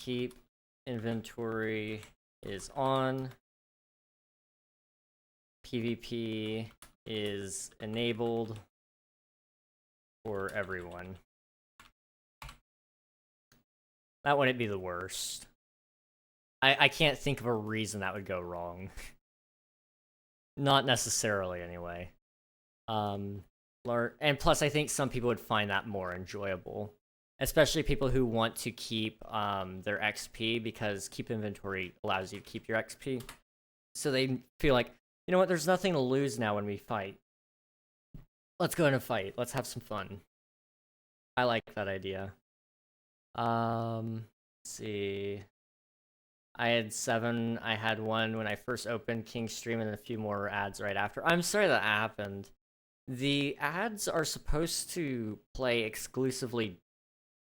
Keep inventory is on. PvP is enabled for everyone. That wouldn't be the worst. I can't think of a reason that would go wrong. Not necessarily, anyway. And plus, I think some people would find that more enjoyable. Especially people who want to keep their XP, because keep inventory allows you to keep your XP. So they feel like, you know what, there's nothing to lose now when we fight. Let's go in and fight. Let's have some fun. I like that idea. Let's see. I had 7. I had 1 when I first opened King's stream, and a few more ads right after. I'm sorry that happened. The ads are supposed to play exclusively,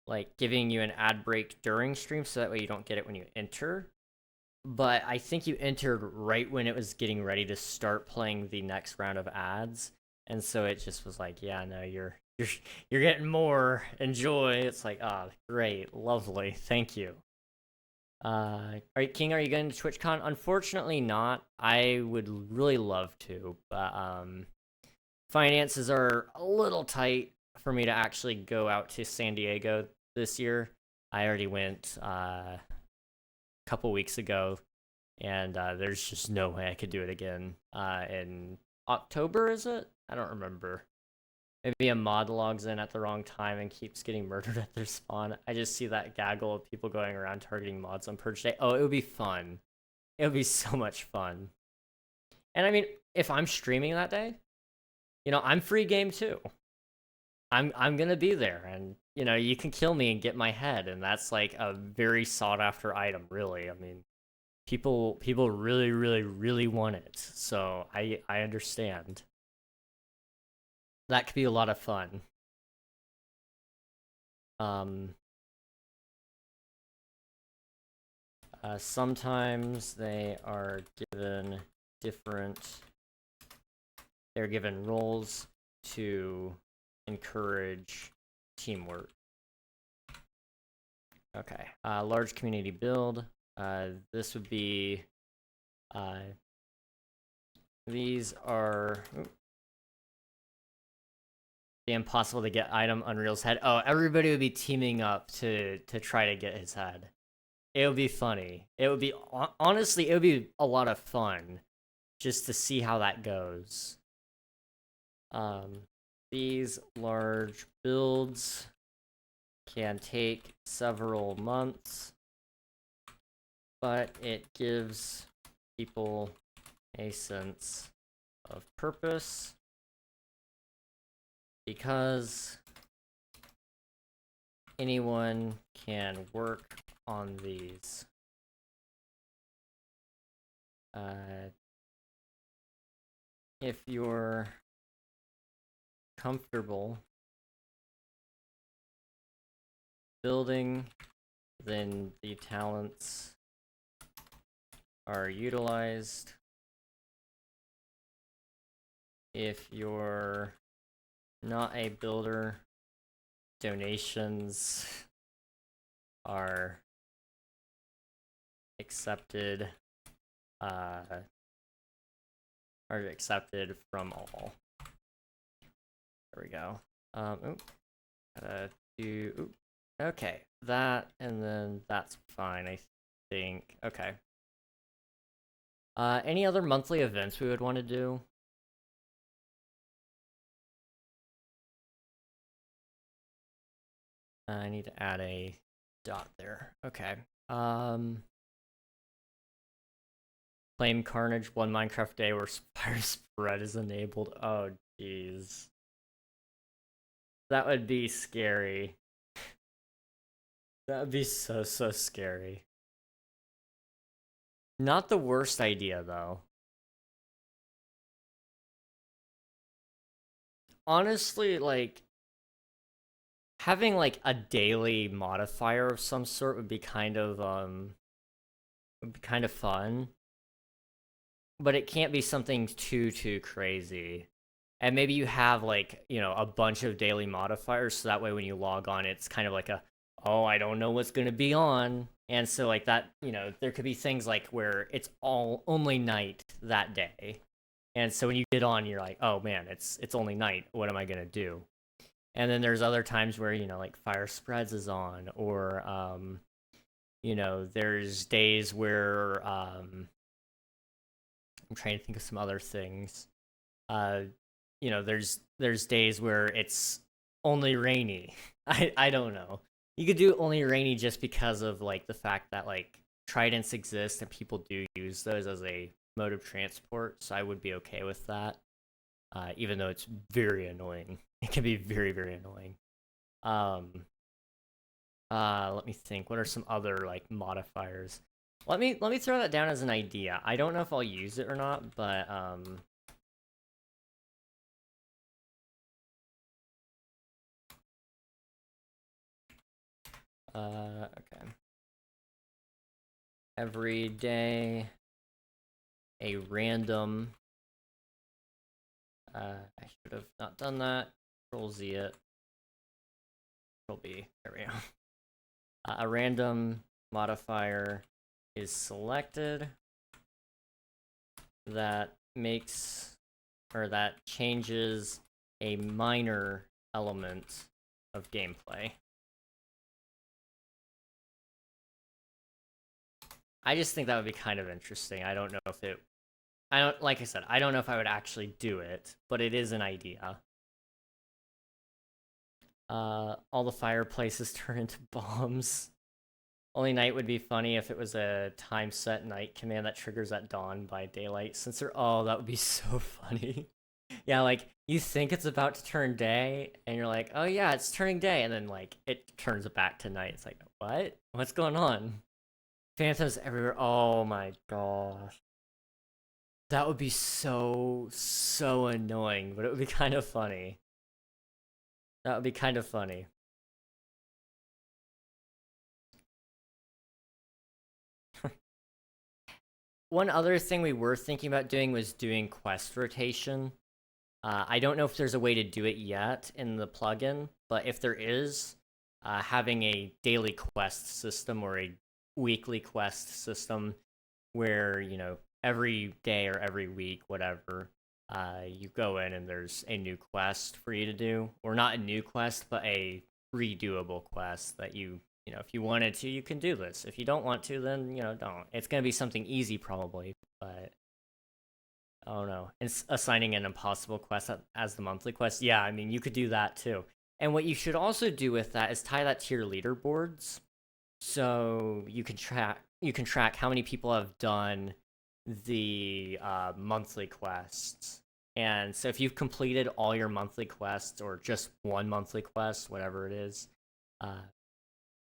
like giving you an ad break during stream, so that way you don't get it when you enter. But I think you entered right when it was getting ready to start playing the next round of ads, and so it just was like, yeah, no, you're getting more. Enjoy. It's like, ah, great, lovely, thank you. Alright, King, are you going to TwitchCon? Unfortunately not. I would really love to, but finances are a little tight for me to actually go out to San Diego this year. I already went a couple weeks ago, and there's just no way I could do it again. In October, is it? I don't remember. Maybe a mod logs in at the wrong time and keeps getting murdered at their spawn. I just see that gaggle of people going around targeting mods on Purge Day. Oh, it would be fun. It would be so much fun. And I mean, if I'm streaming that day, you know, I'm free game too. I'm gonna be there, and you know, you can kill me and get my head, and that's like a very sought after item, really. I mean, people really want it, so I understand. That could be a lot of fun. Sometimes they are given they're given roles to encourage teamwork. Okay, large community build. This would be, these are the impossible to get item Unreal's head. Oh, everybody would be teaming up to try to get his head. It would be funny. It would be, honestly, it would be a lot of fun just to see how that goes. These large builds can take several months, but it gives people a sense of purpose, because anyone can work on these. If you're comfortable building, then the talents are utilized. If you're not a builder, donations are accepted from all. There we go. Okay, that, and then that's fine, I think. Okay. Any other monthly events we would want to do? I need to add a dot there. Okay. Flame Carnage, one Minecraft day where Fire Spread is enabled. Oh, jeez. That would be scary. That would be so scary. Not the worst idea, though. Honestly, like, having, like, a daily modifier of some sort would be kind of fun. But it can't be something too crazy. And maybe you have, like, you know, a bunch of daily modifiers, so that way when you log on, it's kind of like a, oh, I don't know what's gonna be on. And so, like, that, you know, there could be things like where it's only night that day. And so when you get on, you're like, oh man, it's only night. What am I gonna do? And then there's other times where, you know, like Fire Spreads is on, or you know, there's days where I'm trying to think of some other things. You know, there's days where it's only rainy. I don't know. You could do only rainy just because of, like, the fact that, like, tridents exist and people do use those as a mode of transport, so I would be okay with that. Even though it's very annoying. It can be very annoying. Let me think. What are some other, like, modifiers? Let me throw that down as an idea. I don't know if I'll use it or not, but okay. Every day, a random. I should have not done that. Control Z it. Control B. There we go. A random modifier is selected that makes, or that changes a minor element of gameplay. I just think that would be kind of interesting. I don't know if it, like I said, I don't know if I would actually do it, but it is an idea. All the fireplaces turn into bombs. Only night would be funny if it was a time set night command that triggers at dawn by daylight sensor. Oh, that would be so funny. Yeah, like, you think it's about to turn day, and you're like, oh yeah, it's turning day, and then, like, it turns it back to night. It's like, what? What's going on? Phantoms everywhere. Oh my gosh. That would be so annoying, but it would be kind of funny. That would be kind of funny. One other thing we were thinking about doing was doing quest rotation. I don't know if there's a way to do it yet in the plugin, but if there is, having a daily quest system or a weekly quest system where, you know, every day or every week, whatever, you go in and there's a new quest for you to do, or not a new quest, but a redoable quest that you know, if you wanted to, you can do this. If you don't want to, then, you know, don't. It's gonna be something easy probably, but I don't know. It's assigning an impossible quest as the monthly quest. Yeah, I mean, you could do that too. And what you should also do with that is tie that to your leaderboards, so you can track how many people have done the monthly quests. And so if you've completed all your monthly quests or just one monthly quest, whatever it is,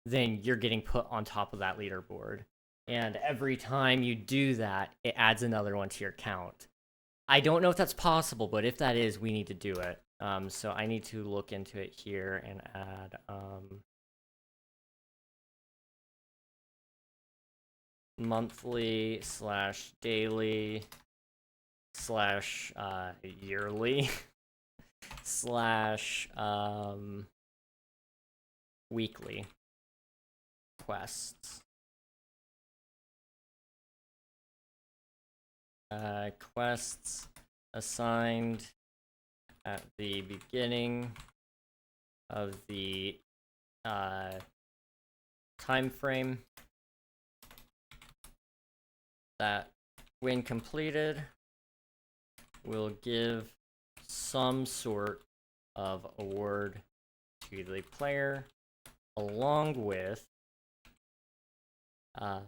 then you're getting put on top of that leaderboard. And every time you do that, it adds another one to your count. I don't know if that's possible, but if that is, we need to do it. So I need to look into it here and add monthly / daily / yearly / weekly quests. Quests assigned at the beginning of the time frame that, when completed, will give some sort of award to the player, along with a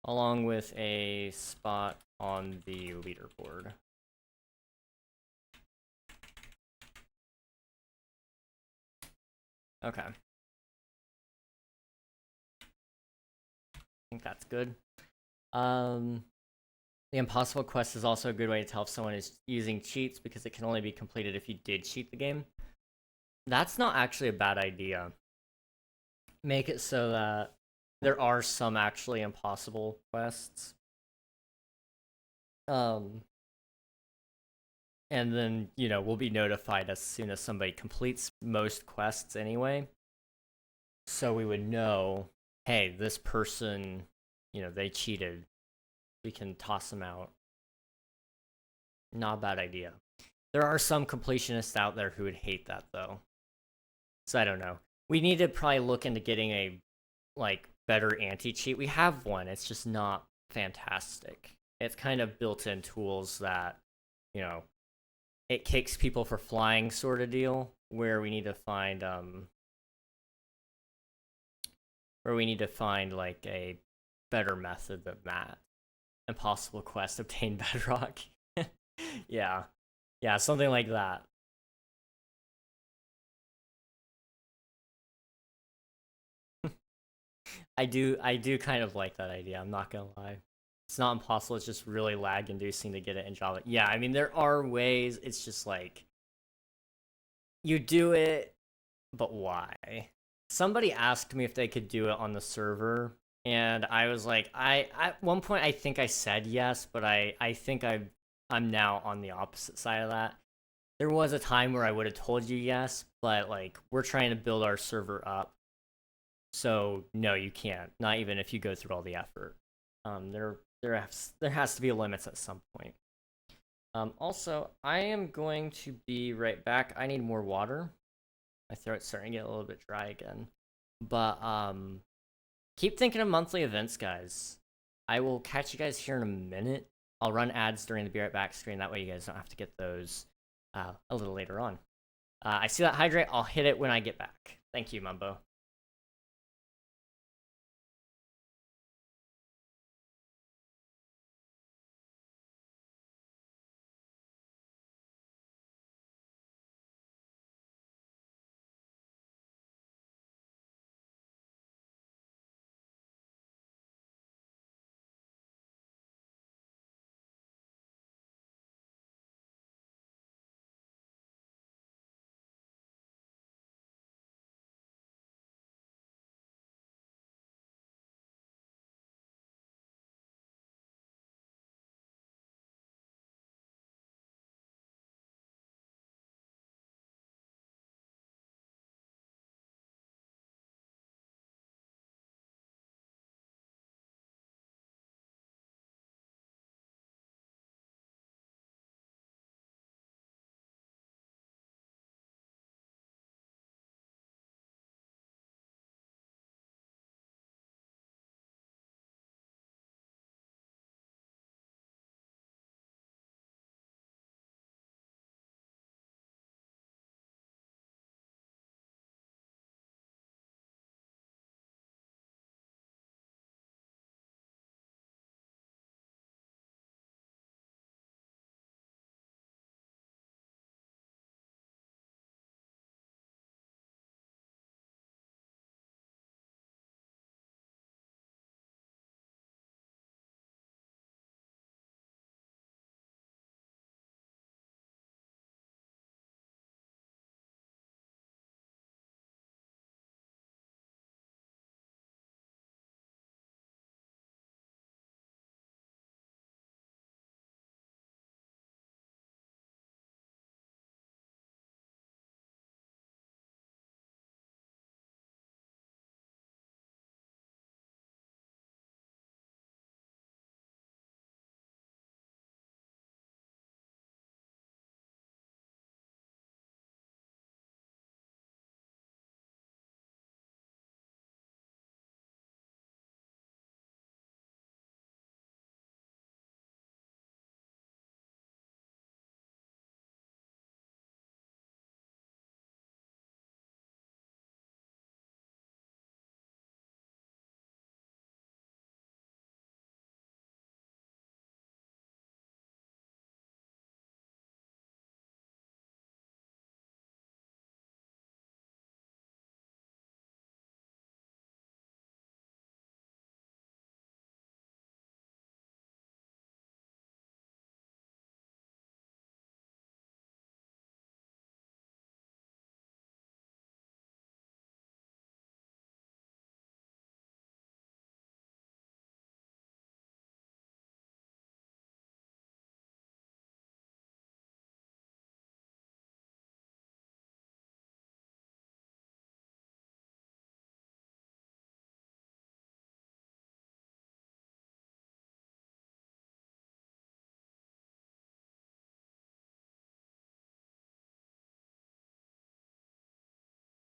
along with a spot on the leaderboard. Okay. I think that's good. The impossible quest is also a good way to tell if someone is using cheats, because it can only be completed if you did cheat the game. That's not actually a bad idea. Make it so that there are some actually impossible quests. And then, you know, we'll be notified as soon as somebody completes most quests anyway. So we would know, hey, this person, you know, they cheated. We can toss them out. Not a bad idea. There are some completionists out there who would hate that, though. So I don't know. We need to probably look into getting a, like, better anti-cheat. We have one. It's just not fantastic. It's kind of built-in tools that, you know, it kicks people for flying sort of deal, where we need to find like a better method than that. Impossible quest, obtain bedrock. Yeah, something like that. I do kind of like that idea, I'm not gonna lie. It's not impossible, it's just really lag inducing to get it in Java. Yeah, I mean, there are ways, it's just like, you do it, but why? Somebody asked me if they could do it on the server, and I was like, at one point I think I said yes, but I think I'm now on the opposite side of that. There was a time where I would have told you yes, but like, we're trying to build our server up. So no, you can't. Not even if you go through all the effort. There has to be limits at some point. Also, I am going to be right back. I need more water. My throat's starting to get a little bit dry again. But keep thinking of monthly events, guys. I will catch you guys here in a minute. I'll run ads during the be right back screen. That way you guys don't have to get those a little later on. I see that hydrate. I'll hit it when I get back. Thank you, Mumbo.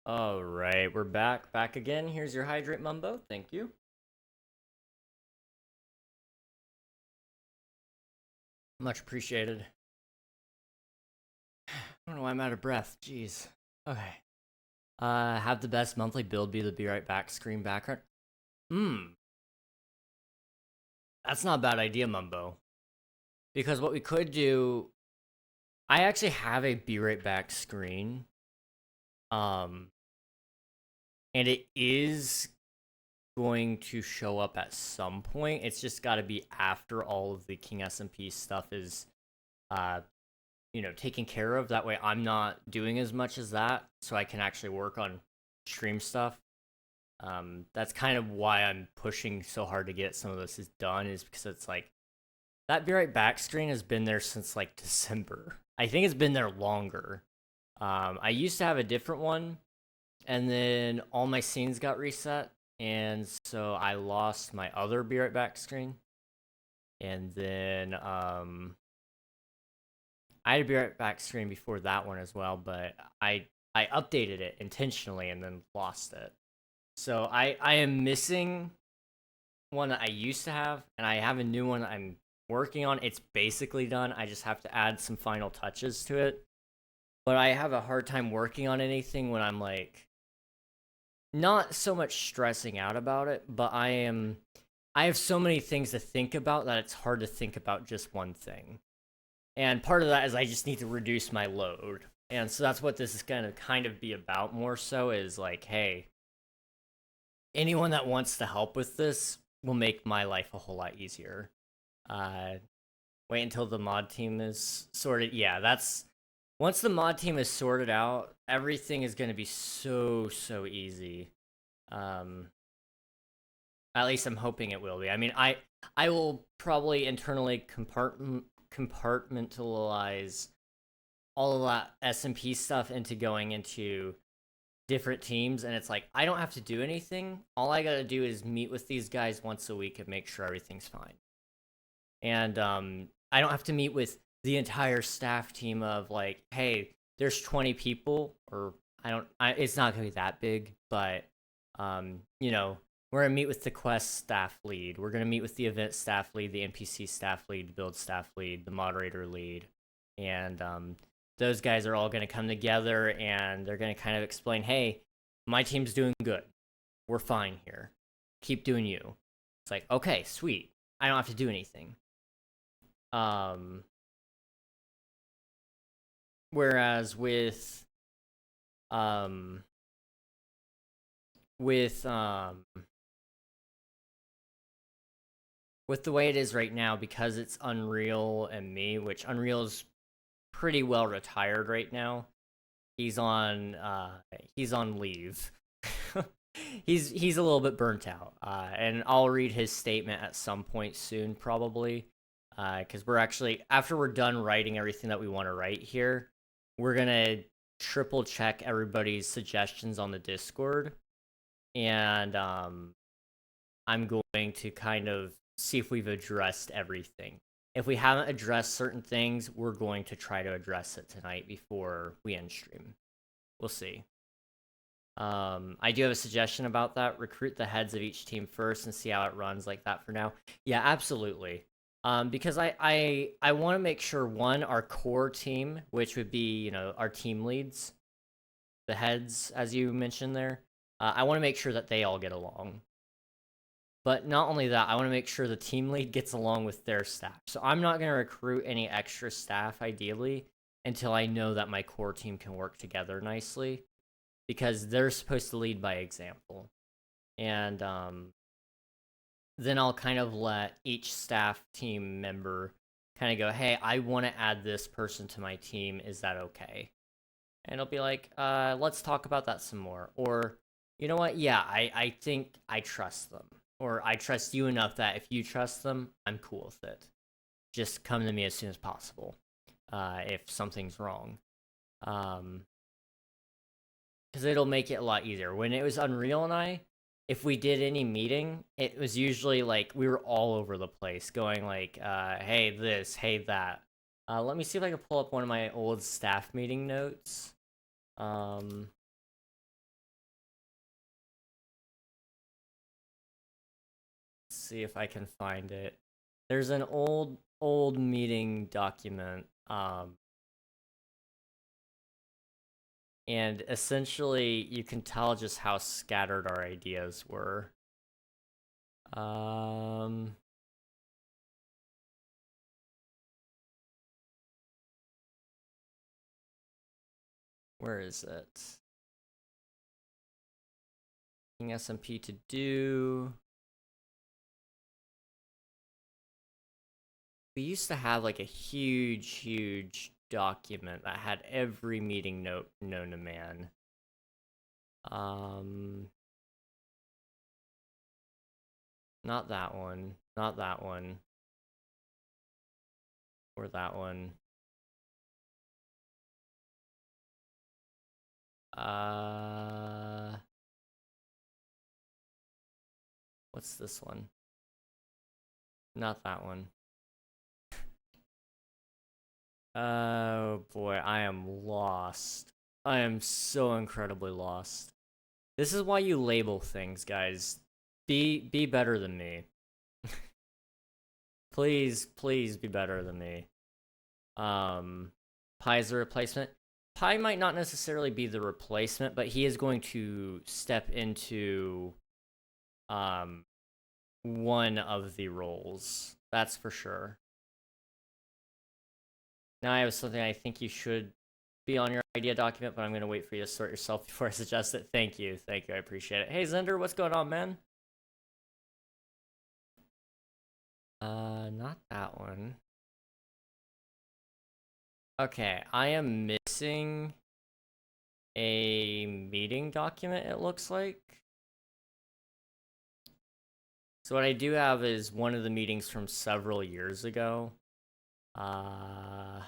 All right, we're back again. Here's your hydrate mumbo. Thank you. Much appreciated. I don't know why I'm out of breath. Jeez. Okay. Have the best monthly build be the be right back screen background. That's not a bad idea, Mumbo. Because what we could do, I actually have a be right back screen. And it is going to show up at some point. It's just got to be after all of the King SMP stuff is taken care of. That way I'm not doing as much as that, so I can actually work on stream stuff. That's kind of why I'm pushing so hard to get some of this done, is because it's like that be right back screen has been there since like December. I think it's been there longer. I used to have a different one, and then all my scenes got reset, and so I lost my other be right back screen. And then I had a be right back screen before that one as well, but I updated it intentionally and then lost it. So I am missing one that I used to have, and I have a new one I'm working on. It's basically done. I just have to add some final touches to it. But I have a hard time working on anything when I'm like not so much stressing out about it, but I have so many things to think about that it's hard to think about just one thing. And part of that is I just need to reduce my load. And so that's what this is going to kind of be about more so, is like, hey, anyone that wants to help with this will make my life a whole lot easier. Wait until the mod team is sorted. Yeah, that's once the mod team is sorted out, everything is going to be so easy. At least I'm hoping it will be. I mean, I will probably internally compartmentalize all of that SMP stuff into going into different teams, and it's like I don't have to do anything. All I gotta do is meet with these guys once a week and make sure everything's fine. And I don't have to meet with the entire staff team of like, hey, there's 20 people, or it's not gonna be that big, but we're gonna meet with the quest staff lead, we're gonna meet with the event staff lead, the NPC staff lead, the build staff lead, the moderator lead, and those guys are all gonna come together and they're gonna kind of explain, hey, my team's doing good, we're fine here, keep doing you. It's like, okay, sweet, I don't have to do anything. Whereas with the way it is right now, because it's Unreal and me, which Unreal's pretty well retired right now. He's on leave. he's a little bit burnt out. And I'll read his statement at some point soon, probably. Because we're actually, after we're done writing everything that we want to write here, we're gonna triple check everybody's suggestions on the Discord, and I'm going to kind of see if we've addressed everything. If we haven't addressed certain things, we're going to try to address it tonight before we end stream. We'll see. I do have a suggestion about that. Recruit the heads of each team first and see how it runs like that for now. Yeah, absolutely. Because I want to make sure, one, our core team, which would be, our team leads, the heads, as you mentioned there, I want to make sure that they all get along. But not only that, I want to make sure the team lead gets along with their staff. So I'm not going to recruit any extra staff, ideally, until I know that my core team can work together nicely, because they're supposed to lead by example. And then I'll kind of let each staff team member kind of go, hey, I want to add this person to my team. Is that okay? And it'll be like, let's talk about that some more. Or, you know what? Yeah, I think I trust them. Or I trust you enough that if you trust them, I'm cool with it. Just come to me as soon as possible if something's wrong. Because it'll make it a lot easier. When it was Unreal and I, if we did any meeting, it was usually like we were all over the place, going like, hey this, hey that. Let me see if I can pull up one of my old staff meeting notes. see if I can find it. There's an old meeting document, and essentially you can tell just how scattered our ideas were. Where is it? SMP to do. We used to have like a huge document that had every meeting note known to man. Not that one. Not that one. Or that one. What's this one? Not that one. Oh boy, I am lost. I am so incredibly lost. This is why you label things, guys. Be better than me. Please be better than me. Pi is the replacement. Pi might not necessarily be the replacement, but he is going to step into one of the roles. That's for sure. Now I have something I think you should be on your idea document, but I'm going to wait for you to sort yourself before I suggest it. Thank you, I appreciate it. Hey Zender, what's going on, man? Not that one. Okay, I am missing a meeting document, it looks like. So what I do have is one of the meetings from several years ago. Let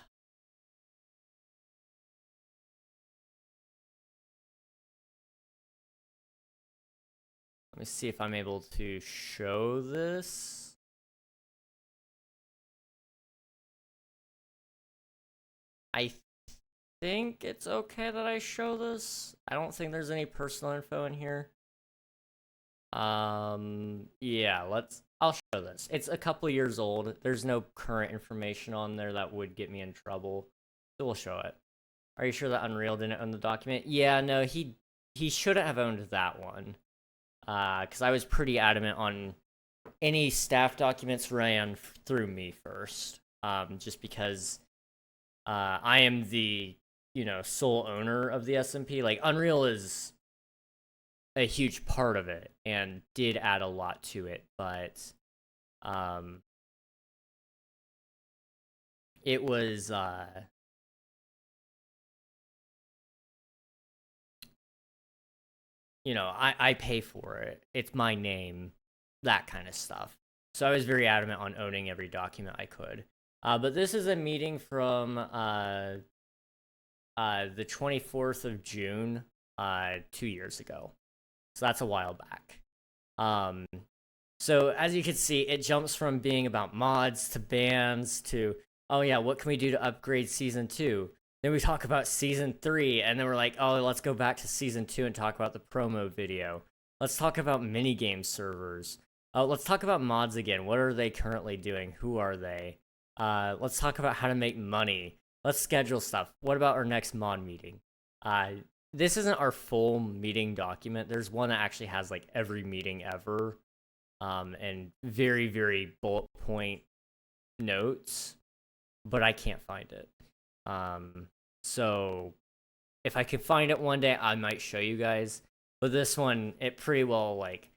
me see if I'm able to show this. I think it's okay that I show this. I don't think there's any personal info in here. Yeah, I'll show this. It's a couple years old. There's no current information on there that would get me in trouble. So we'll show it. Are you sure that Unreal didn't own the document? Yeah, no, he shouldn't have owned that one. Because I was pretty adamant on any staff documents ran through me first. Just because I am the, sole owner of the SMP. Like, Unreal is a huge part of it and did add a lot to it, but it was I pay for it. It's my name, that kind of stuff. So I was very adamant on owning every document I could. But this is a meeting from the 24th of June, 2 years ago. So that's a while back. So as you can see, it jumps from being about mods to bans to, oh yeah, what can we do to upgrade Season 2? Then we talk about Season 3, and then we're like, oh, let's go back to Season 2 and talk about the promo video. Let's talk about minigame servers. Let's talk about mods again. What are they currently doing? Who are they? Let's talk about how to make money. Let's schedule stuff. What about our next mod meeting? This isn't our full meeting document. There's one that actually has like every meeting ever, and very bullet point notes, but I can't find it. So if I could find it one day, I might show you guys. But this one, it pretty well, like,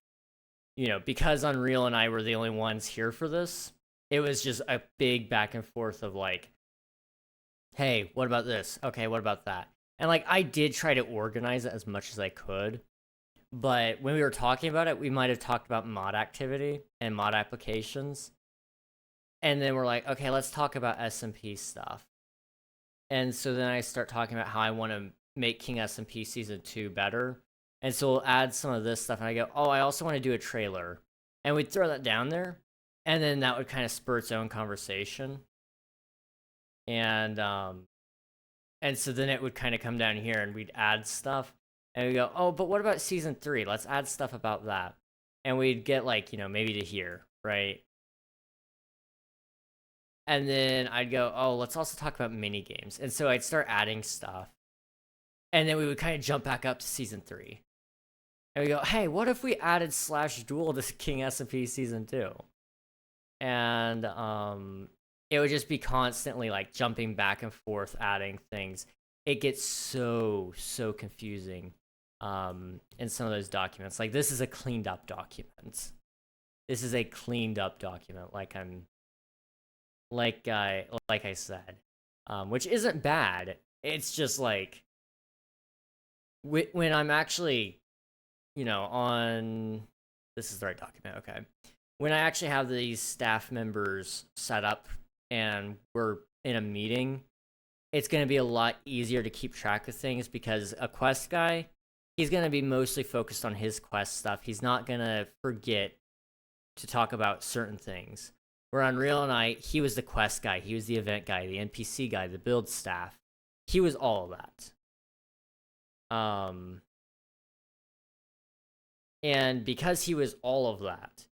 because Unreal and I were the only ones here for this, it was just a big back and forth of like, hey, what about this? Okay, what about that? And like, I did try to organize it as much as I could, but when we were talking about it, we might have talked about mod activity and mod applications. And then we're like, okay, let's talk about SMP stuff. And so then I start talking about how I want to make King SMP Season 2 better. And so we'll add some of this stuff, and I go, oh, I also want to do a trailer. And we'd throw that down there, and then that would kind of spur its own conversation. And so then it would kind of come down here, and we'd add stuff. And we go, oh, but what about Season 3? Let's add stuff about that. And we'd get, like, maybe to here, right? And then I'd go, oh, let's also talk about mini games. And so I'd start adding stuff. And then we would kind of jump back up to season 3. And we go, hey, what if we added Slash Duel to King SMP season 2? And it would just be constantly like jumping back and forth, adding things. It gets so confusing in some of those documents. Like, this is a cleaned up document. This is a cleaned up document, like I said, which isn't bad. It's just like when I'm actually, on, this is the right document. Okay, when I actually have these staff members set up and we're in a meeting, it's going to be a lot easier to keep track of things, because a quest guy, he's going to be mostly focused on his quest stuff. He's not going to forget to talk about certain things. Where on Real Night, he was the quest guy, he was the event guy, the NPC guy, the build staff. He was all of that. And because he was all of that,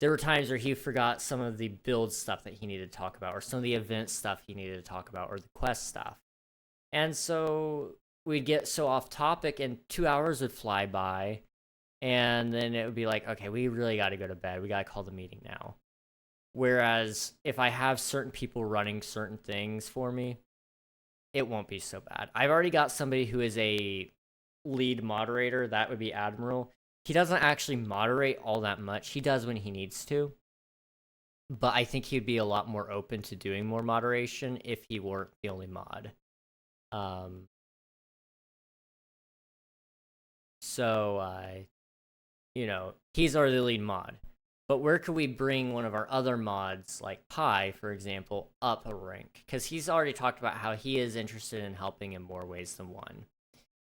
there were times where he forgot some of the build stuff that he needed to talk about, or some of the event stuff he needed to talk about, or the quest stuff. And so we'd get so off topic, and 2 hours would fly by, and then it would be like, okay, we really got to go to bed. We got to call the meeting now. Whereas if I have certain people running certain things for me, it won't be so bad. I've already got somebody who is a lead moderator. That would be Admiral. He doesn't actually moderate all that much. He does when he needs to. But I think he'd be a lot more open to doing more moderation if he weren't the only mod. He's our lead mod. But where could we bring one of our other mods, like Pi, for example, up a rank? Because he's already talked about how he is interested in helping in more ways than one.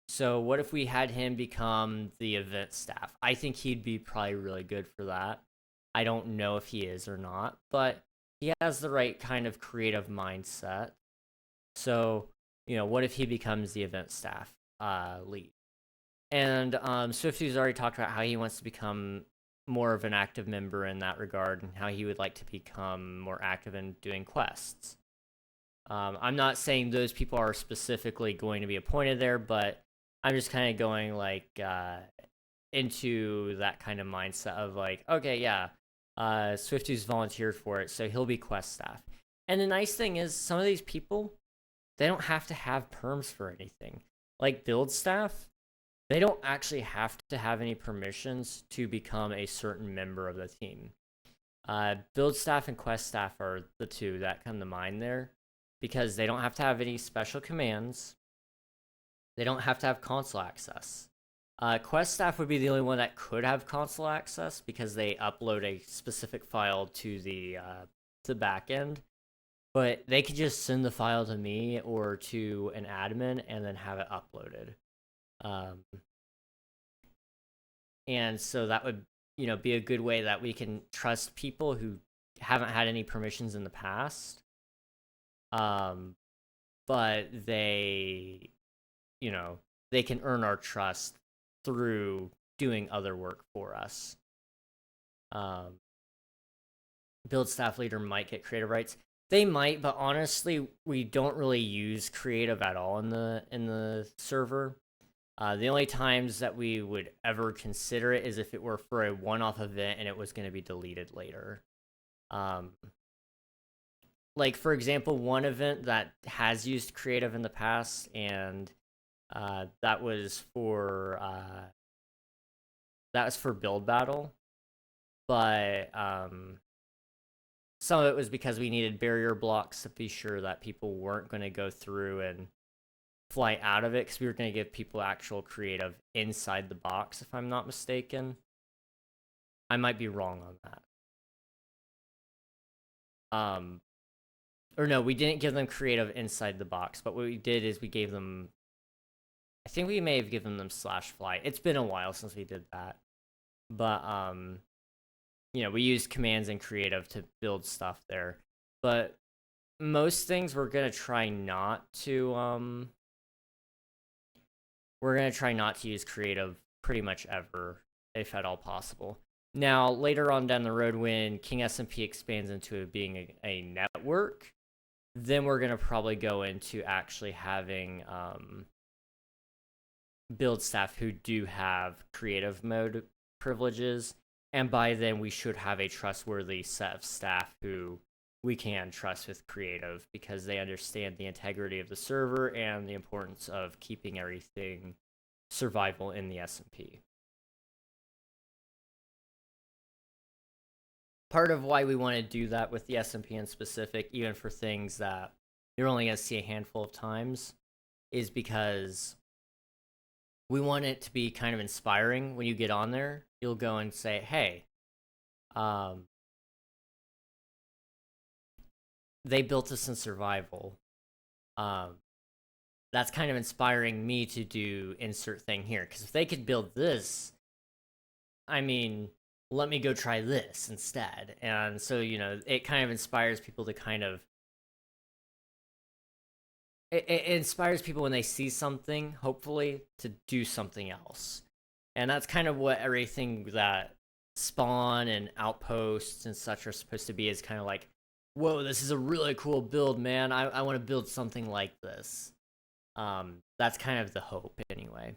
So what if we had him become the event staff? I think he'd be probably really good for that. I don't know if he is or not, but he has the right kind of creative mindset. So, what if he becomes the event staff lead? And Swifty's already talked about how he wants to become more of an active member in that regard, and how he would like to become more active in doing quests. I'm not saying those people are specifically going to be appointed there, but I'm just kind of going into that kind of mindset of like, okay, yeah, Swifty's volunteered for it, so he'll be quest staff. And the nice thing is, some of these people, they don't have to have perms for anything. Like build staff, they don't actually have to have any permissions to become a certain member of the team. Build staff and quest staff are the two that come to mind there, because they don't have to have any special commands. They don't have to have console access. Quest staff would be the only one that could have console access, because they upload a specific file to the backend. But they could just send the file to me or to an admin and then have it uploaded. And so that would, be a good way that we can trust people who haven't had any permissions in the past. But they, they can earn our trust through doing other work for us. Build staff leader might get creative rights. They might, but honestly, we don't really use creative at all in the server. The only times that we would ever consider it is if it were for a one-off event and it was going to be deleted later. Like, for example, one event that has used creative in the past, and that was for Build Battle, but some of it was because we needed barrier blocks to be sure that people weren't going to go through and fly out of it, because we were going to give people actual creative inside the box, if I'm not mistaken. I might be wrong on that. Or no, we didn't give them creative inside the box, but what we did is we gave them, I think we may have given them /fly. It's been a while since we did that. But, we used commands and creative to build stuff there. But most things we're going to try not to, use creative pretty much ever, if at all possible. Now, later on down the road, when King SMP expands into being a network, then we're going to probably go into actually having build staff who do have creative mode privileges. And by then, we should have a trustworthy set of staff who we can trust with creative because they understand the integrity of the server and the importance of keeping everything survival in the SMP. Part of why we want to do that with the SMP in specific, even for things that you're only going to see a handful of times, is because we want it to be kind of inspiring. When you get on there, you'll go and say, hey, they built this in survival. That's kind of inspiring me to do insert thing here. Because if they could build this, I mean, let me go try this instead. And so, you know, it kind of inspires people to kind of, it inspires people when they see something, hopefully, to do something else. And that's kind of what everything that Spawn and Outposts and such are supposed to be, is kind of like, whoa, this is a really cool build, man. I want to build something like this. That's kind of the hope, anyway.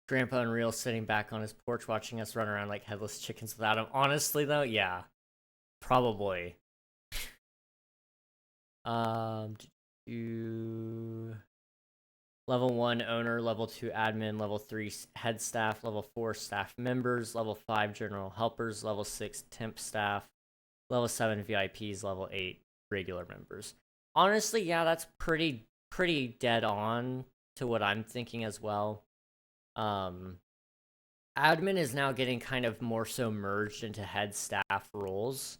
Grandpa Unreal sitting back on his porch watching us run around like headless chickens without him. Honestly, though, yeah. Probably. Level 1 owner, level 2 admin, level 3 head staff, level 4 staff members, level 5 general helpers, level 6 temp staff, level 7 VIPs, level 8 regular members. Honestly, yeah, that's pretty dead on to what I'm thinking as well. Admin is now getting kind of more so merged into head staff roles.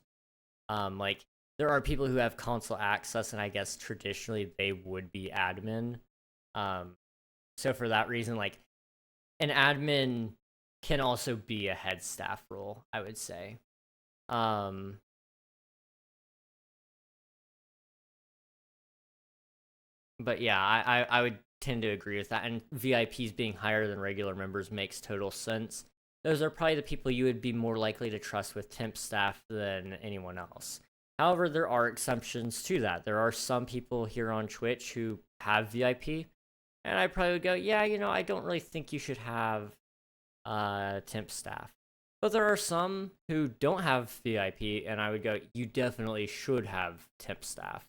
Like, there are people who have console access, and I guess traditionally they would be admin. So for that reason, like, an admin can also be a head staff role, I would say. But yeah, I would tend to agree with that. And VIPs being higher than regular members makes total sense. Those are probably the people you would be more likely to trust with temp staff than anyone else. However, there are exceptions to that. There are some people here on Twitch who have VIP, and I probably would go, yeah, you know, I don't really think you should have temp staff. But there are some who don't have VIP, and I would go, you definitely should have temp staff.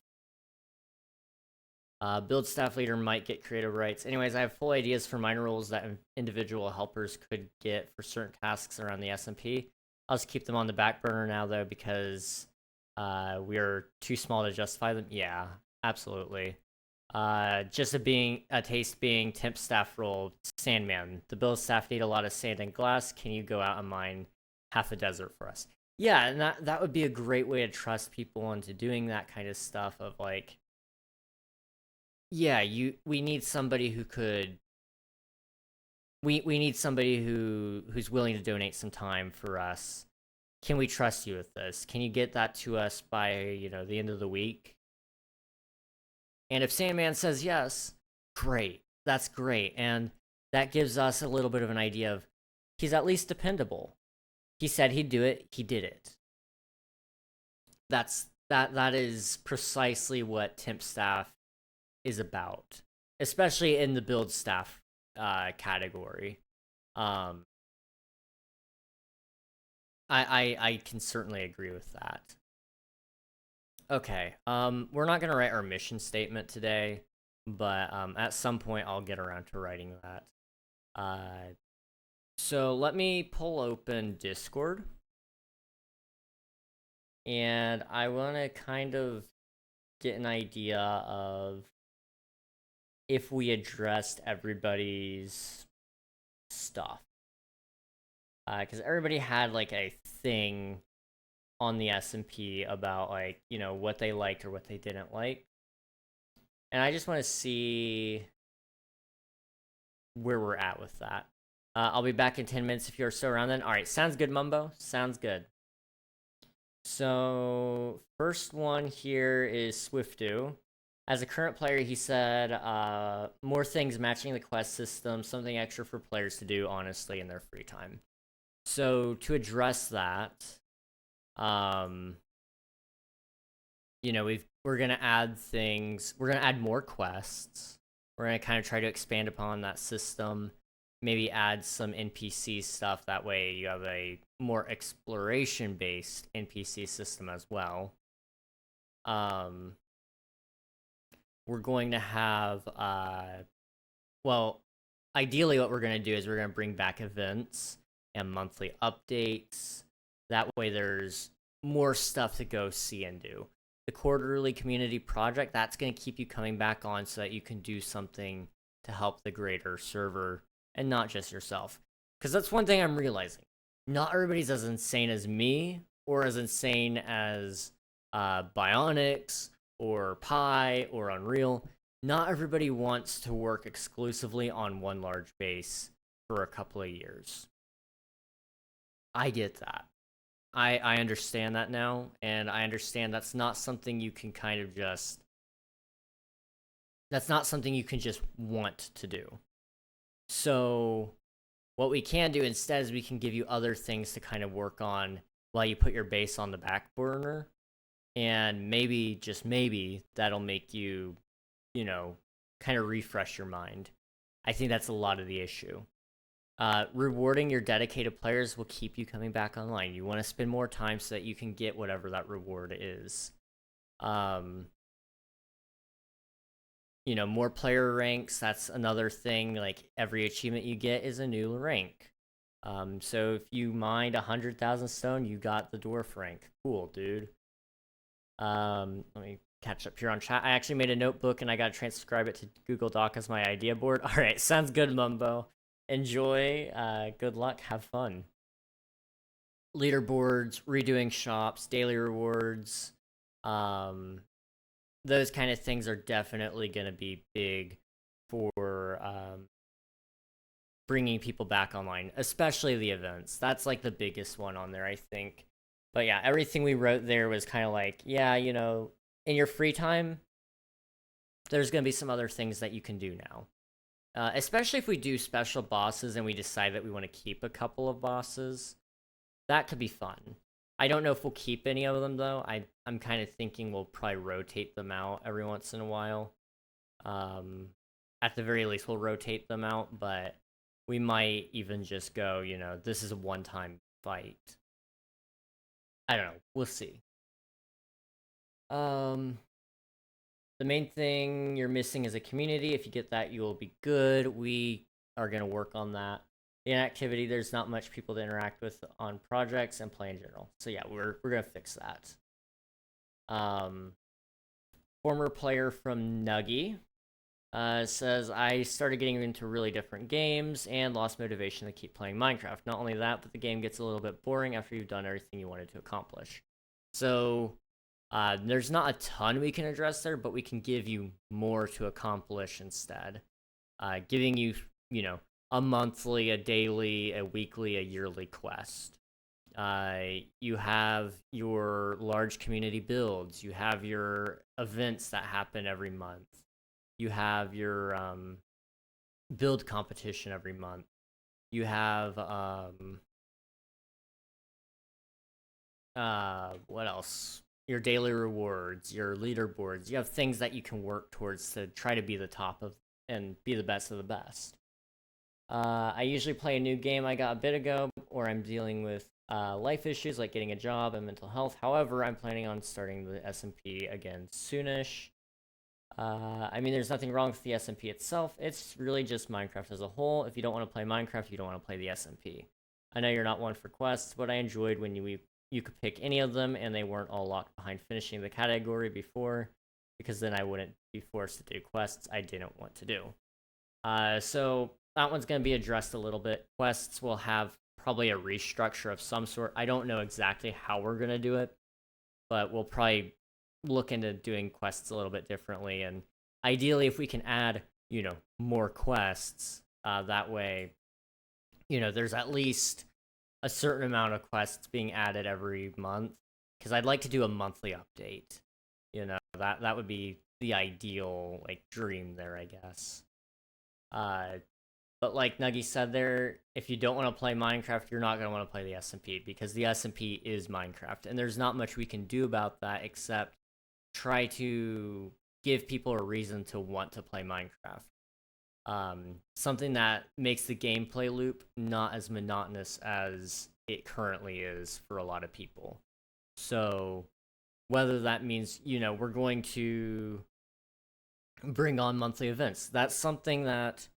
Build staff leader might get creative rights. Anyways, I have full ideas for minor roles that individual helpers could get for certain tasks around the SMP. I'll just keep them on the back burner now, though, because we're too small to justify them. Yeah, absolutely. Just a taste being temp staff role, Sandman. The build staff need a lot of sand and glass. Can you go out and mine half the desert for us? Yeah, and that would be a great way to trust people into doing that kind of stuff of like, yeah, we need somebody who could we need somebody who's willing to donate some time for us. Can we trust you with this? Can you get that to us by, you know, the end of the week? And if Sandman says yes, great. That's great. And that gives us a little bit of an idea of he's at least dependable. He said he'd do it, he did it. That is precisely what temp staff is about, especially in the build staff category. I can certainly agree with that. Okay, we're not gonna write our mission statement today, but at some point I'll get around to writing that. So let me pull open Discord, and I want to kind of get an idea of if we addressed everybody's stuff. Because everybody had like a thing on the SMP about like, you know, what they liked or what they didn't like. And I just want to see where we're at with that. I'll be back in 10 minutes if you're still around then. All right, sounds good, Mumbo. Sounds good. So first one here is Swiftu. As a current player, he said, more things matching the quest system, something extra for players to do, honestly, in their free time. So to address that, we're gonna add things. We're gonna add more quests. We're gonna kind of try to expand upon that system. Maybe add some NPC stuff. That way, you have a more exploration-based NPC system as well. We're going to have, ideally what we're going to do is we're going to bring back events and monthly updates. That way there's more stuff to go see and do. The quarterly community project, that's going to keep you coming back on so that you can do something to help the greater server and not just yourself. Because that's one thing I'm realizing. Not everybody's as insane as me or as insane as Bionics or Pi or Unreal. Not everybody wants to work exclusively on one large base for a couple of years. I get that. I understand that now, and I understand that's not something you can kind of just... That's not something you can just want to do. So what we can do instead is we can give you other things to kind of work on while you put your base on the back burner. And maybe, just maybe, that'll make you, kind of refresh your mind. I think that's a lot of the issue. Rewarding your dedicated players will keep you coming back online. You want to spend more time so that you can get whatever that reward is. More player ranks, that's another thing. Like, every achievement you get is a new rank. So if you mined 100,000 stone, you got the dwarf rank. Cool, dude. Let me catch up here on chat. I actually made a notebook and I gotta transcribe it to Google Doc as my idea board. All right, sounds good, Mumbo. Enjoy. Good luck. Have fun. Leaderboards, redoing shops, daily rewards. Those kind of things are definitely gonna be big for bringing people back online, especially the events. That's like the biggest one on there, I think. But yeah, everything we wrote there was kind of like, yeah, in your free time, there's going to be some other things that you can do now. Especially if we do special bosses and we decide that we want to keep a couple of bosses. That could be fun. I don't know if we'll keep any of them, though. I'm kind of thinking we'll probably rotate them out every once in a while. At the very least, we'll rotate them out, but we might even just go, this is a one-time fight. I don't know. We'll see. The main thing you're missing is a community. If you get that, you will be good. We are going to work on that. The inactivity, there's not much people to interact with on projects and play in general. So yeah, we're going to fix that. Former player from Nuggy says, I started getting into really different games and lost motivation to keep playing Minecraft. Not only that, but the game gets a little bit boring after you've done everything you wanted to accomplish. So there's not a ton we can address there, but we can give you more to accomplish instead. Giving you, a monthly, a daily, a weekly, a yearly quest. You have your large community builds. You have your events that happen every month. You have your build competition every month. You have what else? Your daily rewards, your leaderboards. You have things that you can work towards to try to be the top of and be the best of the best. I usually play a new game I got a bit ago, or I'm dealing with life issues like getting a job and mental health. However, I'm planning on starting the SMP again soonish. There's nothing wrong with the SMP itself. It's really just Minecraft as a whole. If you don't want to play Minecraft, you don't want to play the SMP. I know you're not one for quests, but I enjoyed when you could pick any of them and they weren't all locked behind finishing the category before, because then I wouldn't be forced to do quests I didn't want to do. So that one's going to be addressed a little bit. Quests will have probably a restructure of some sort. I don't know exactly how we're going to do it, but we'll probably look into doing quests a little bit differently. And ideally, if we can add, more quests, that way, there's at least a certain amount of quests being added every month. Because I'd like to do a monthly update. That would be the ideal like dream there, I guess. But like Nuggy said there, if you don't want to play Minecraft, you're not going to want to play the SMP because the SMP is Minecraft, and there's not much we can do about that except try to give people a reason to want to play Minecraft. Something that makes the gameplay loop not as monotonous as it currently is for a lot of people. So whether that means, we're going to bring on monthly events, that's something that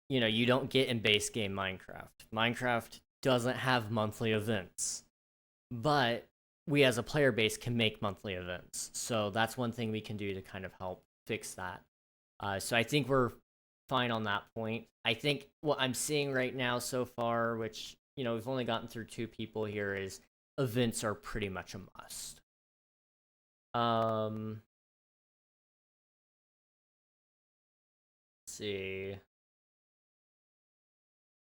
you don't get in base game Minecraft. Minecraft doesn't have monthly events, but we as a player base can make monthly events. So that's one thing we can do to kind of help fix that. So I think we're fine on that point. I think what I'm seeing right now so far, which, we've only gotten through 2 people here, is events are pretty much a must. Let's see.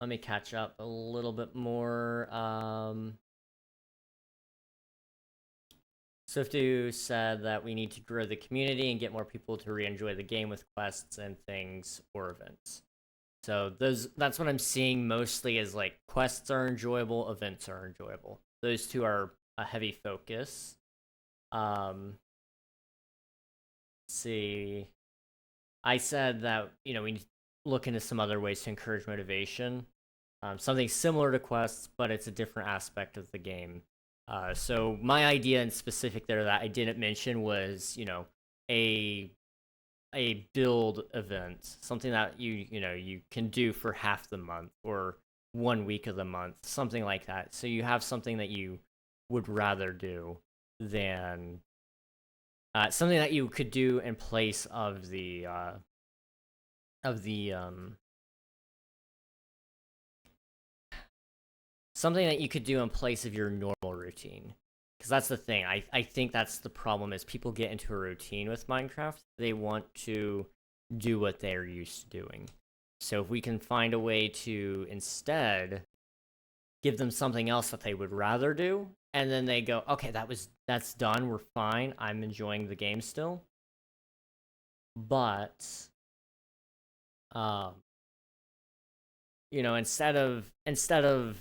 Let me catch up a little bit more. Swiftu said that we need to grow the community and get more people to re-enjoy the game with quests and things or events. So that's what I'm seeing mostly, is like quests are enjoyable, events are enjoyable. Those 2 are a heavy focus. Let's see. I said that, we need to look into some other ways to encourage motivation. Something similar to quests, but it's a different aspect of the game. So my idea in specific there that I didn't mention was, a build event, something that you can do for half the month or 1 week of the month, something like that. So you have something that you would rather do than something that you could do in place of the something that you could do in place of your normal routine. Because that's the thing. I think that's the problem, is people get into a routine with Minecraft. They want to do what they're used to doing. So if we can find a way to instead give them something else that they would rather do, and then they go, okay, that's done, we're fine, I'm enjoying the game still. But instead of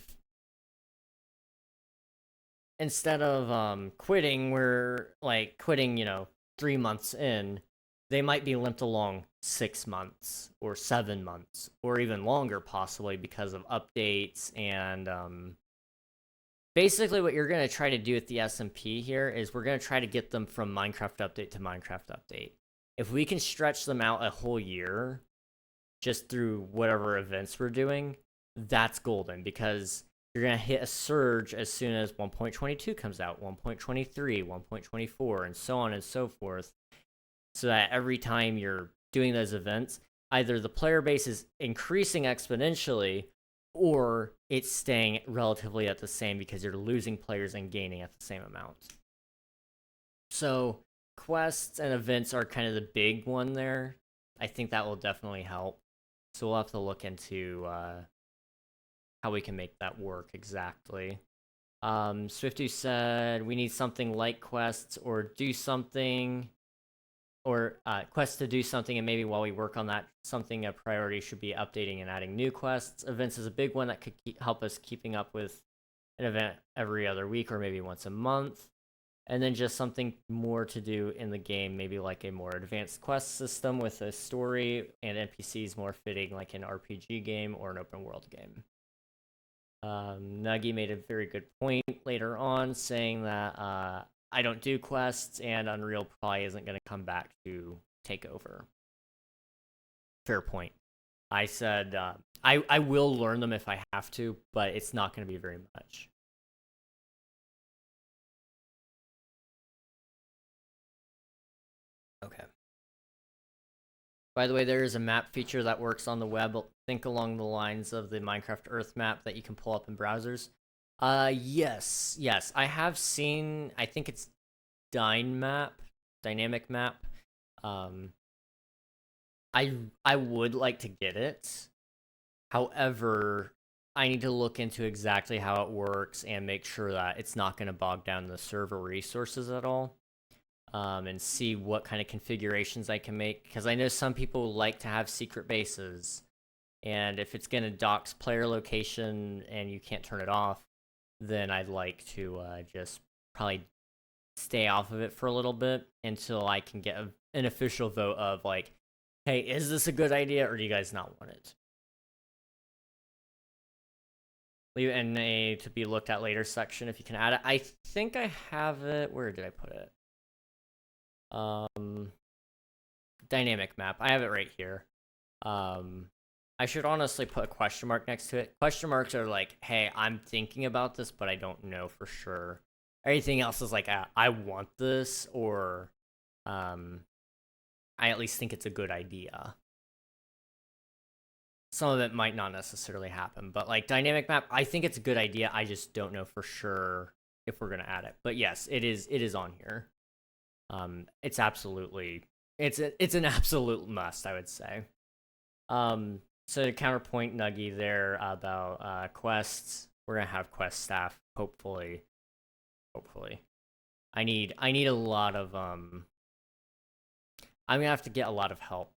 quitting, we're like quitting 3 months in, they might be limped along 6 months or 7 months or even longer, possibly because of updates. And basically what you're going to try to do with the SMP here is we're going to try to get them from Minecraft update to Minecraft update. If we can stretch them out a whole year just through whatever events we're doing, that's golden, because you're going to hit a surge as soon as 1.22 comes out, 1.23, 1.24, and so on and so forth, so that every time you're doing those events, either the player base is increasing exponentially or it's staying relatively at the same, because you're losing players and gaining at the same amount. So quests and events are kind of the big one there. I think that will definitely help. So we'll have to look into how we can make that work exactly. Swifty said we need something like quests, or do something, or quests to do something, and maybe while we work on that, something a priority should be updating and adding new quests. Events is a big one that could help us keeping up with an event every other week or maybe once a month. And then just something more to do in the game, maybe like a more advanced quest system with a story and NPCs more fitting like an RPG game or an open world game. Nuggy made a very good point later on, saying that I don't do quests and Unreal probably isn't going to come back to take over. Fair point. I said I will learn them if I have to, but it's not going to be very much. Okay. By the way, there is a map feature that works on the web. Think along the lines of the Minecraft Earth map that you can pull up in browsers. Yes. I have seen, I think it's Dynamic Map. I would like to get it. However, I need to look into exactly how it works and make sure that it's not going to bog down the server resources at all. and see what kind of configurations I can make, because I know some people like to have secret bases, and if it's going to dox player location and you can't turn it off, then I'd like to just probably stay off of it for a little bit until I can get an official vote of like, hey, is this a good idea or do you guys not want it? Leave NA to be looked at later section if you can add it. I think I have it. Where did I put it? Dynamic map. I have it right here. I should honestly put a question mark next to it. Question marks are like, hey, I'm thinking about this, but I don't know for sure. Everything else is like, I want this, or I at least think it's a good idea. Some of it might not necessarily happen, but like dynamic map, I think it's a good idea. I just don't know for sure if we're gonna add it. But yes, it is on here. It's absolutely it's an absolute must, I would say. So to counterpoint Nuggy there about quests, we're gonna have quest staff, hopefully. I need a lot of I'm gonna have to get a lot of help.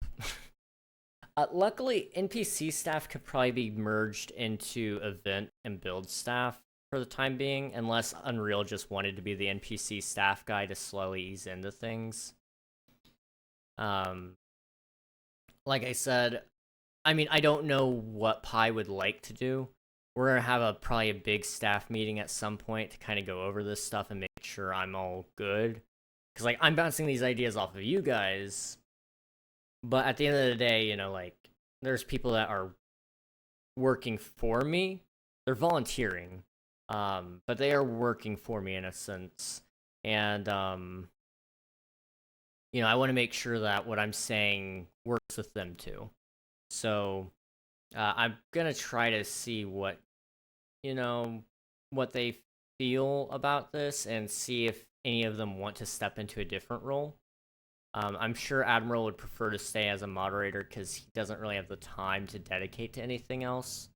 Luckily, NPC staff could probably be merged into event and build staff for the time being, unless Unreal just wanted to be the NPC staff guy to slowly ease into things. Like I said, I mean, I don't know what Pi would like to do. We're gonna have probably a big staff meeting at some point to kind of go over this stuff and make sure I'm all good. Because like I'm bouncing these ideas off of you guys, but at the end of the day, you know, like there's people that are working for me. They're volunteering, but they are working for me in a sense, and you know, I want to make sure that what I'm saying works with them too. So I'm gonna try to see what, you know, what they feel about this and see if any of them want to step into a different role. I'm sure Admiral would prefer to stay as a moderator because he doesn't really have the time to dedicate to anything else.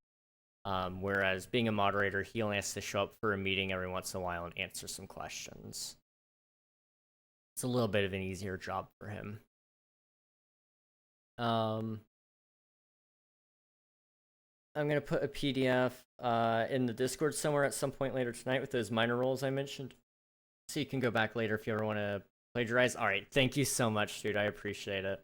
Whereas being a moderator, he only has to show up for a meeting every once in a while and answer some questions. It's a little bit of an easier job for him. I'm gonna put a PDF in the Discord somewhere at some point later tonight with those minor roles I mentioned, so you can go back later if you ever want to plagiarize. All right, thank you so much, dude. I appreciate it.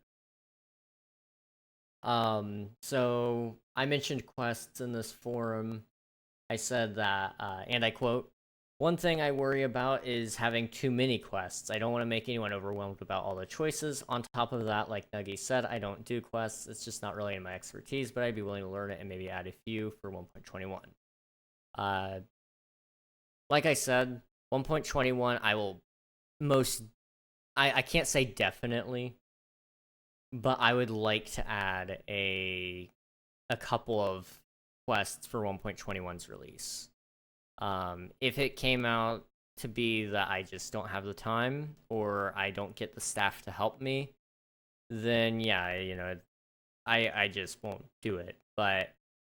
So I mentioned quests in this forum. I said that, and I quote, "One thing I worry about is having too many quests. I don't want to make anyone overwhelmed about all the choices. On top of that, like Nuggy said, I don't do quests. It's just not really in my expertise, but I'd be willing to learn it and maybe add a few for 1.21. Like I said, 1.21, I will I can't say definitely, but I would like to add a couple of quests for 1.21's release. If it came out to be that I just don't have the time or I don't get the staff to help me, then yeah, you know, I just won't do it. But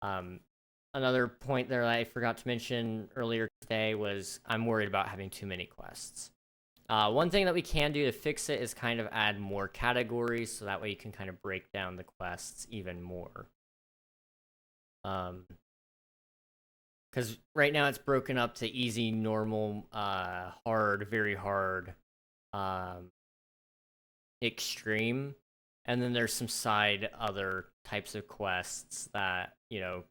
another point there that I forgot to mention earlier today was I'm worried about having too many quests. One thing that we can do to fix it is kind of add more categories, so that way you can kind of break down the quests even more. Because right now it's broken up to easy, normal, hard, very hard, extreme, and then there's some side other types of quests that, you know,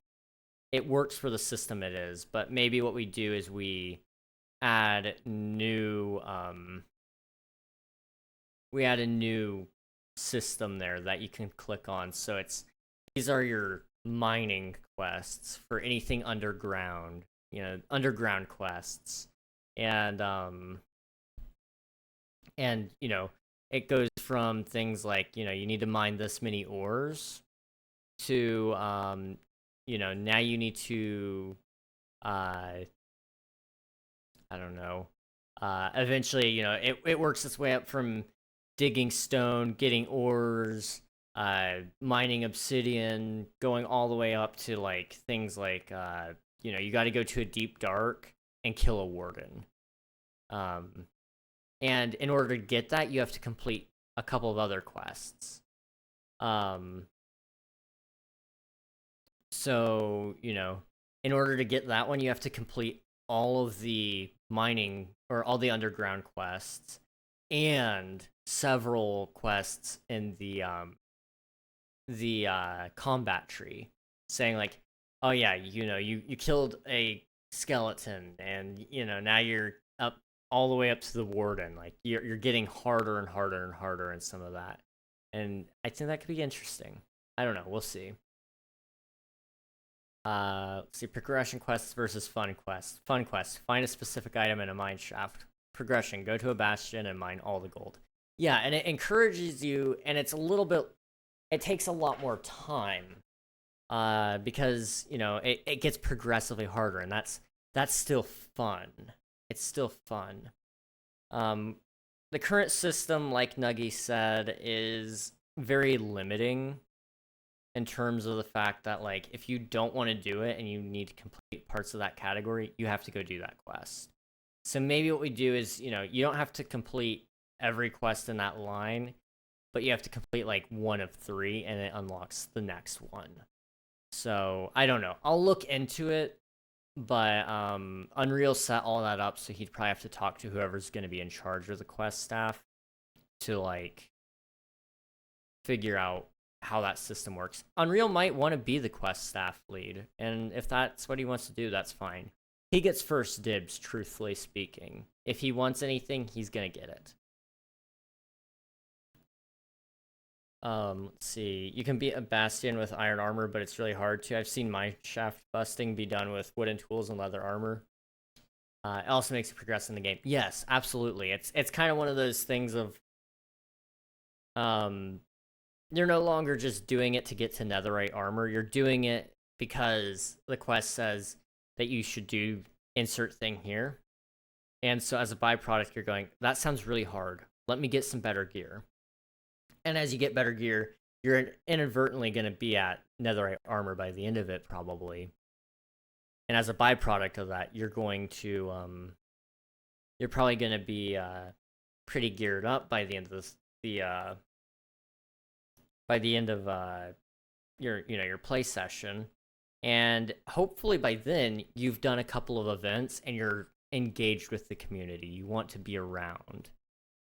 it works for the system it is, but maybe what we do is we add new a new system there that you can click on. So these are your mining quests for anything underground, you know, underground quests. And you know, it goes from things like, you know, you need to mine this many ores to you know, now you need to I don't know. Eventually, you know, it works its way up from digging stone, getting ores, mining obsidian, going all the way up to like things like you know, you got to go to a deep dark and kill a warden. And in order to get that, you have to complete a couple of other quests. So, you know, in order to get that one, you have to complete all of the mining or all the underground quests and several quests in the combat tree, saying like, oh yeah, you know, you killed a skeleton, and you know now you're up all the way up to the warden. Like you're getting harder and harder and harder in some of that, and I think that could be interesting. I don't know. We'll see. Let's see, progression quests versus fun quests. Fun quest: find a specific item in a mine shaft. Progression: go to a bastion and mine all the gold. Yeah, and it encourages you, and it's a little bit. It takes a lot more time, because you know it gets progressively harder, and that's still fun. It's still fun. Um, the current system, like Nuggy said, is very limiting in terms of the fact that like if you don't want to do it and you need to complete parts of that category, you have to go do that quest. So maybe what we do is, you know, you don't have to complete every quest in that line, but you have to complete like one of 3 and it unlocks the next one. So I don't know. I'll look into it, but Unreal set all that up, so he'd probably have to talk to whoever's going to be in charge of the quest staff to like figure out how that system works. Unreal might want to be the quest staff lead, and if that's what he wants to do, that's fine. He gets first dibs, truthfully speaking. If he wants anything, he's gonna get it. Let's see. You can beat a bastion with iron armor, but it's really hard to. I've seen mine shaft busting be done with wooden tools and leather armor. It also makes you progress in the game. Yes, absolutely. It's kind of one of those things of you're no longer just doing it to get to netherite armor. You're doing it because the quest says that you should do insert thing here. And so as a byproduct, you're going, that sounds really hard. Let me get some better gear. And as you get better gear, you're inadvertently going to be at netherite armor by the end of it, probably. And as a byproduct of that, you're going to, you're probably going to be pretty geared up by the end of this, by the end of your play session, and hopefully by then you've done a couple of events and you're engaged with the community. You want to be around.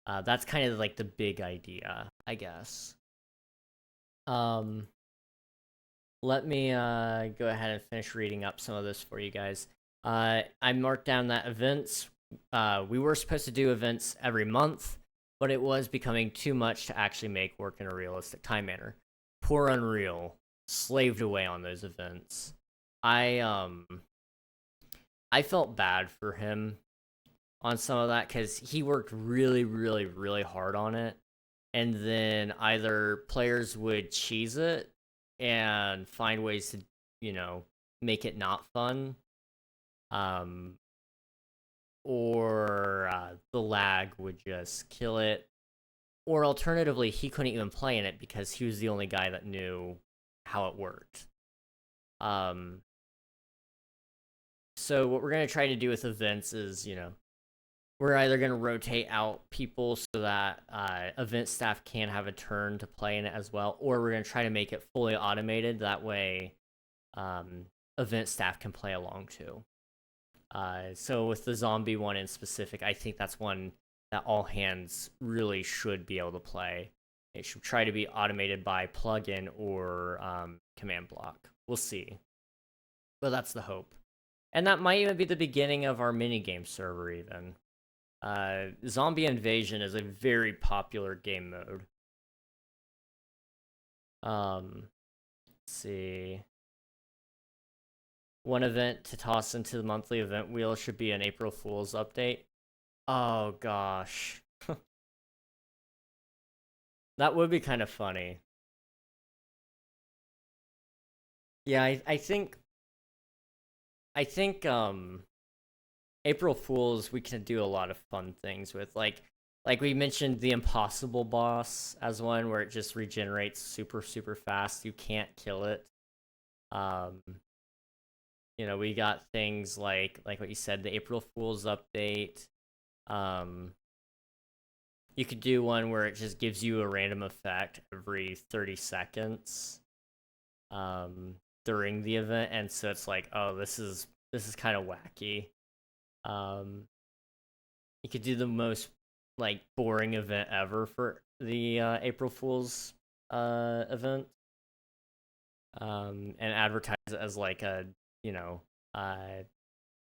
That's kind of like the big idea, I guess. Let me go ahead and finish reading up some of this for you guys. I marked down that events. We were supposed to do events every month, but it was becoming too much to actually make work in a realistic time manner. Poor Unreal slaved away on those events. I felt bad for him on some of that because he worked really, really, really hard on it, and then either players would cheese it and find ways to, you know, make it not fun, or the lag would just kill it, or alternatively, he couldn't even play in it because he was the only guy that knew how it worked. So what we're going to try to do with events is, you know, we're either going to rotate out people so that event staff can have a turn to play in it as well, or we're going to try to make it fully automated. That way, event staff can play along too. So with the zombie one in specific, I think that's one that all hands really should be able to play. It should try to be automated by plugin or command block. We'll see. But that's the hope. And that might even be the beginning of our minigame server even. Zombie Invasion is a very popular game mode. Let's see. One event to toss into the monthly event wheel should be an April Fool's update. Oh gosh. That would be kind of funny. Yeah, I think April Fools we can do a lot of fun things with, like we mentioned the impossible boss as one where it just regenerates super fast. You can't kill it. You know, we got things like what you said, the April Fools update. You could do one where it just gives you a random effect every 30 seconds during the event, and so it's like, oh, this is kind of wacky. Um, you could do the most like boring event ever for the April Fool's event, and advertise it as like a, you know,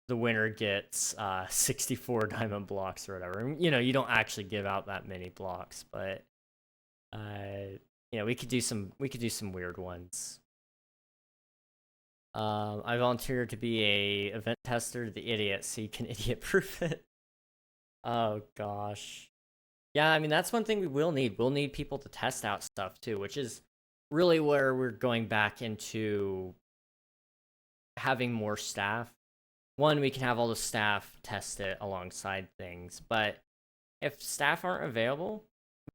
the winner gets 64 diamond blocks or whatever. You know, you don't actually give out that many blocks, but you know, we could do some weird ones. I volunteered to be a event tester to the idiot, so you can idiot proof it. Oh gosh. Yeah, I mean that's one thing we will need. We'll need people to test out stuff too, which is really where we're going back into having more staff. One, we can have all the staff test it alongside things, but if staff aren't available,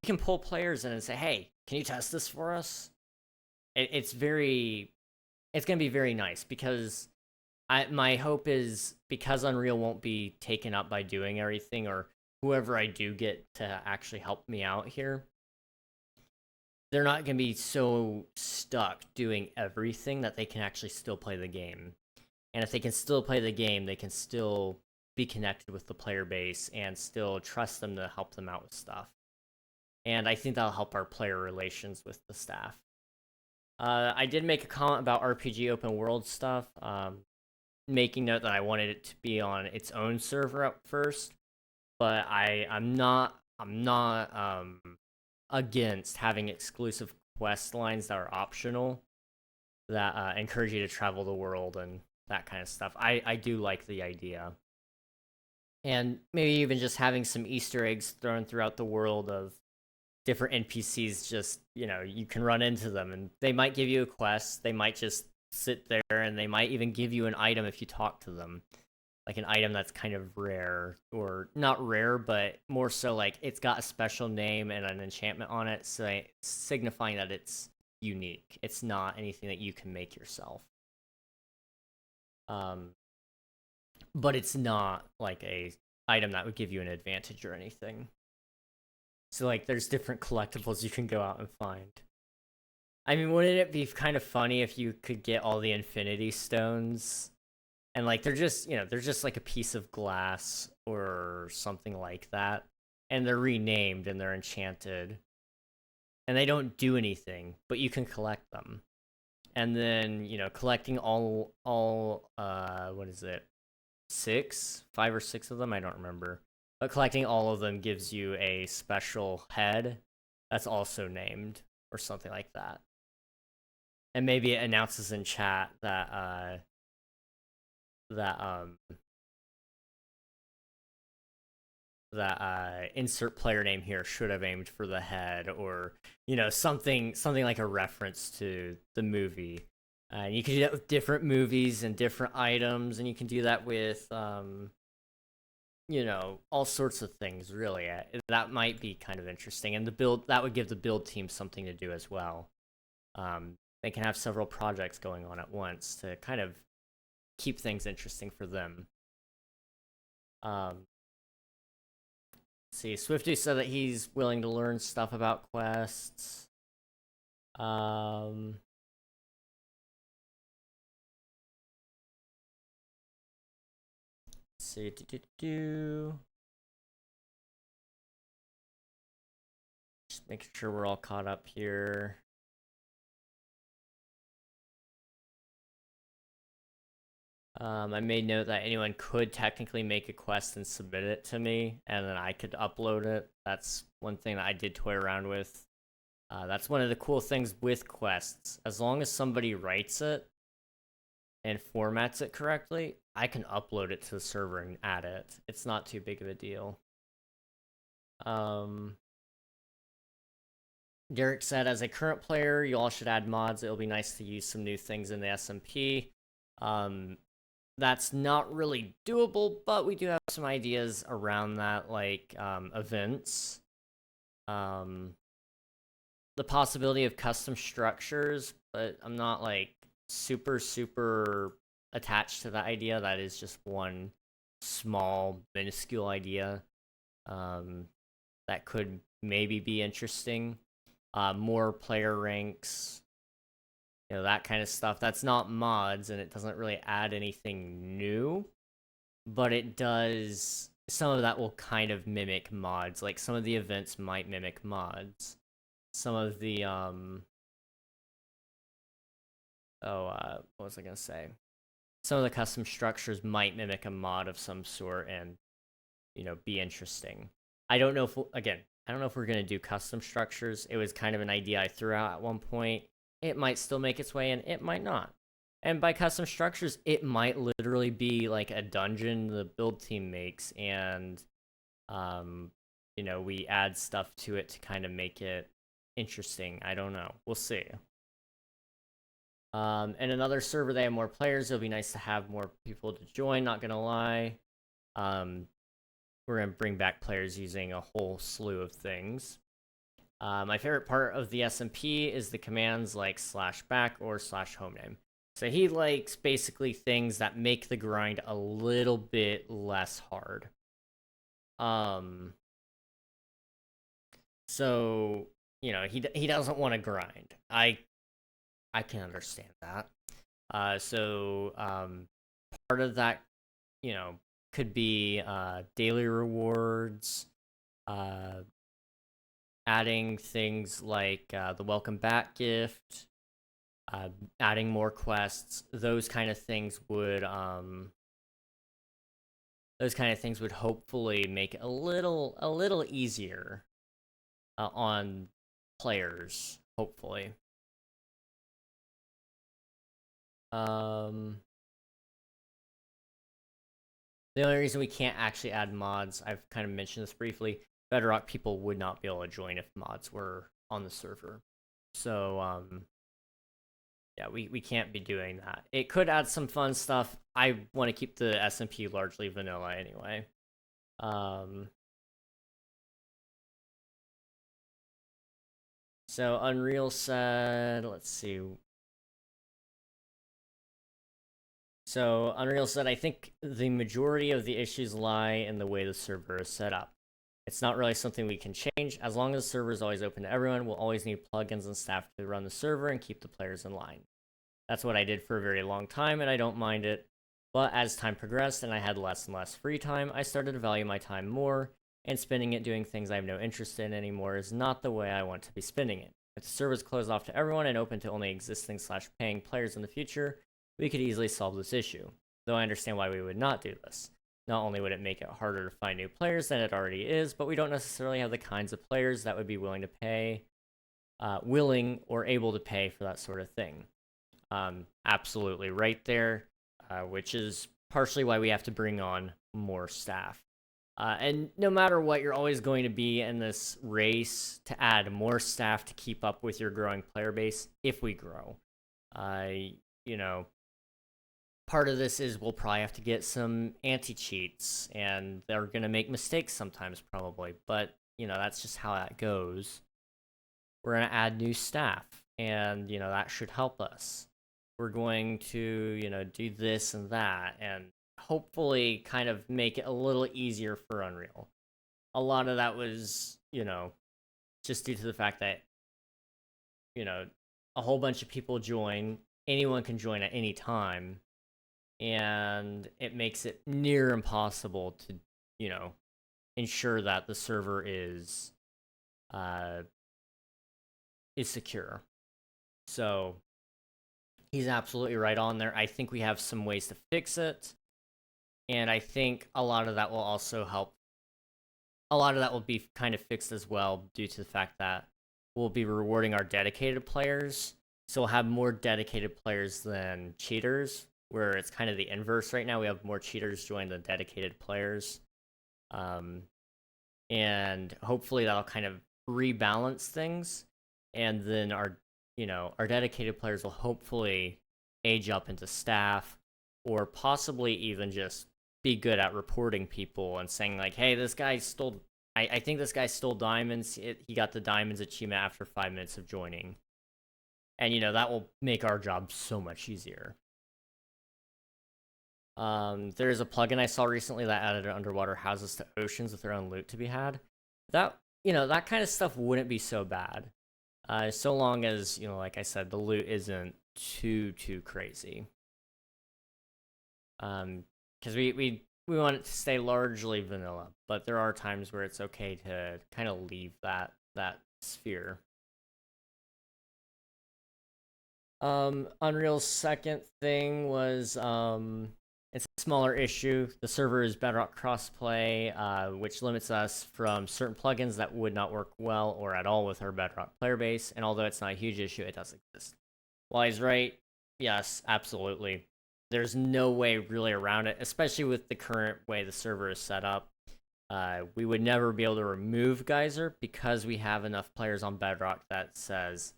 we can pull players in and say, "Hey, can you test this for us?" It's gonna be very nice because my hope is, because Unreal won't be taken up by doing everything, or whoever I do get to actually help me out here, they're not gonna be so stuck doing everything that they can actually still play the game. And if they can still play the game, they can still be connected with the player base and still trust them to help them out with stuff. And I think that'll help our player relations with the staff. I did make a comment about RPG open world stuff, making note that I wanted it to be on its own server at first, but I'm not against having exclusive quest lines that are optional, that encourage you to travel the world and that kind of stuff. I do like the idea. And maybe even just having some Easter eggs thrown throughout the world of different NPCs, just, you know, you can run into them and they might give you a quest, they might just sit there, and they might even give you an item if you talk to them. Like an item that's kind of rare, or not rare, but more so like it's got a special name and an enchantment on it, so signifying that it's unique. It's not anything that you can make yourself. But it's not like a item that would give you an advantage or anything. So like there's different collectibles you can go out and find. I mean, wouldn't it be kind of funny if you could get all the infinity stones, and like they're just, you know, they're just like a piece of glass or something like that, and they're renamed and they're enchanted and they don't do anything, but you can collect them. And then, you know, collecting all what is it, 5 or 6 of them, I don't remember, but collecting all of them gives you a special head that's also named or something like that. And maybe it announces in chat that insert player name here should have aimed for the head, or, you know, something like a reference to the movie. And you can do that with different movies and different items, and you can do that with you know, all sorts of things, really. That might be kind of interesting, and the build, that would give the build team something to do as well. They can have several projects going on at once to kind of keep things interesting for them. See, Swifty said that he's willing to learn stuff about quests. See, just making sure we're all caught up here. I made note that anyone could technically make a quest and submit it to me, and then I could upload it. That's one thing that I did toy around with. That's one of the cool things with quests. As long as somebody writes it and formats it correctly, I can upload it to the server and add it. It's not too big of a deal. Derek said, as a current player, you all should add mods. It'll be nice to use some new things in the SMP. That's not really doable, but we do have some ideas around that, like events. The possibility of custom structures, but I'm not like super attached to that idea. That is just one small minuscule idea. that could maybe be interesting. More player ranks, that kind of stuff. That's not mods, and it doesn't really add anything new, but it does. Some of that will kind of mimic mods. Like some of the events might mimic mods. Some of the what was I gonna say? Some of the custom structures might mimic a mod of some sort and, be interesting. I don't know if, I don't know if we're going to do custom structures. It was kind of an idea I threw out at one point. It might still make its way in, it might not. And by custom structures, it might literally be like a dungeon the build team makes, and, we add stuff to it to kind of make it interesting. I don't know. We'll see. And another server, they have more players. It'll be nice to have more people to join, not gonna lie. We're gonna bring back players using a whole slew of things. My favorite part of the SMP is the commands like /back or /homename. So he likes basically things that make the grind a little bit less hard. So, he doesn't want to grind. I can understand that. Part of that, could be daily rewards, adding things like the welcome back gift, adding more quests. Those kind of things would hopefully make it a little easier on players, hopefully. The only reason we can't actually add mods, I've kind of mentioned this briefly, Bedrock people would not be able to join if mods were on the server. So, yeah, we can't be doing that. It could add some fun stuff. I want to keep the SMP largely vanilla anyway. So Unreal said, let's see. So Unreal said, I think the majority of the issues lie in the way the server is set up. It's not really something we can change. As long as the server is always open to everyone, we'll always need plugins and staff to run the server and keep the players in line. That's what I did for a very long time, and I don't mind it. But as time progressed and I had less and less free time, I started to value my time more, and spending it doing things I have no interest in anymore is not the way I want to be spending it. If the server is closed off to everyone and open to only existing / paying players in the future, we could easily solve this issue, though I understand why we would not do this. Not only would it make it harder to find new players than it already is, but we don't necessarily have the kinds of players that would be willing to pay, willing or able to pay for that sort of thing. Absolutely right there, which is partially why we have to bring on more staff. And no matter what, you're always going to be in this race to add more staff to keep up with your growing player base if we grow. Part of this is we'll probably have to get some anti-cheats, and they're going to make mistakes sometimes probably, but, that's just how that goes. We're going to add new staff, and, that should help us. We're going to, do this and that, and hopefully kind of make it a little easier for Unreal. A lot of that was, just due to the fact that, a whole bunch of people join, anyone can join at any time, and it makes it near impossible to, ensure that the server is secure. So he's absolutely right on there. I think we have some ways to fix it, and I think a lot of that will also help. A lot of that will be kind of fixed as well due to the fact that we'll be rewarding our dedicated players. So we'll have more dedicated players than cheaters, where it's kind of the inverse right now. We have more cheaters join than dedicated players. And hopefully that'll kind of rebalance things. And then our dedicated players will hopefully age up into staff, or possibly even just be good at reporting people and saying like, hey, this guy stole, I think this guy stole diamonds. He got the diamonds achievement after 5 minutes of joining. And, that will make our job so much easier. There's a plugin I saw recently that added underwater houses to oceans with their own loot to be had. That that kind of stuff wouldn't be so bad. So long as, like I said, the loot isn't too crazy. Because we want it to stay largely vanilla, but there are times where it's okay to kind of leave that sphere. Unreal's second thing was it's a smaller issue. The server is Bedrock crossplay, which limits us from certain plugins that would not work well or at all with our Bedrock player base. And although it's not a huge issue, it does exist. While he's right, yes, absolutely. There's no way really around it, especially with the current way the server is set up. We would never be able to remove Geyser because we have enough players on Bedrock that says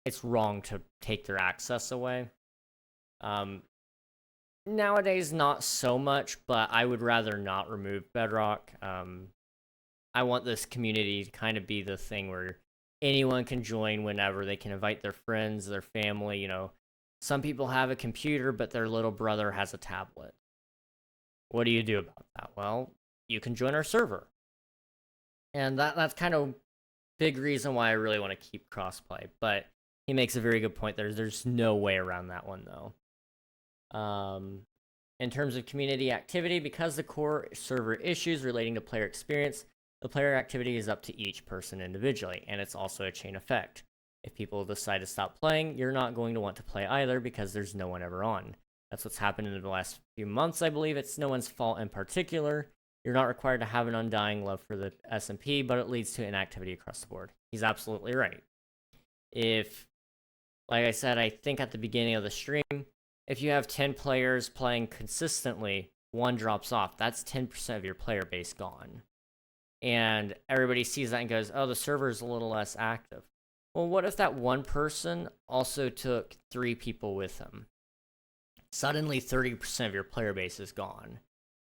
it's wrong to take their access away. Nowadays, not so much, but I would rather not remove Bedrock. I want this community to kind of be the thing where anyone can join whenever. They can invite their friends, their family. Some people have a computer, but their little brother has a tablet. What do you do about that? Well, you can join our server. And that's kind of big reason why I really want to keep crossplay. But he makes a very good point. There's no way around that one, though. In terms of community activity, because the core server issues relating to player experience, the player activity is up to each person individually, and it's also a chain effect. If people decide to stop playing, you're not going to want to play either because there's no one ever on. That's what's happened in the last few months, I believe. It's no one's fault in particular. You're not required to have an undying love for the SMP, but it leads to inactivity across the board. He's absolutely right. If, like I said, I think at the beginning of the stream, if you have 10 players playing consistently, one drops off. That's 10% of your player base gone. And everybody sees that and goes, oh, the server's a little less active. Well, what if that one person also took 3 people with him? Suddenly 30% of your player base is gone.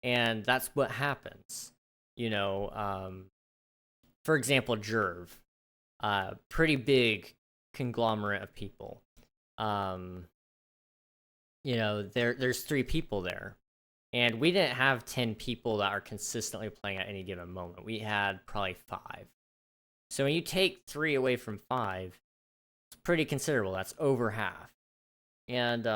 And that's what happens. For example, Jerv. Pretty big conglomerate of people. There's 3 people there. And we didn't have 10 people that are consistently playing at any given moment. We had probably 5. So when you take 3 away from 5, it's pretty considerable. That's over half. And,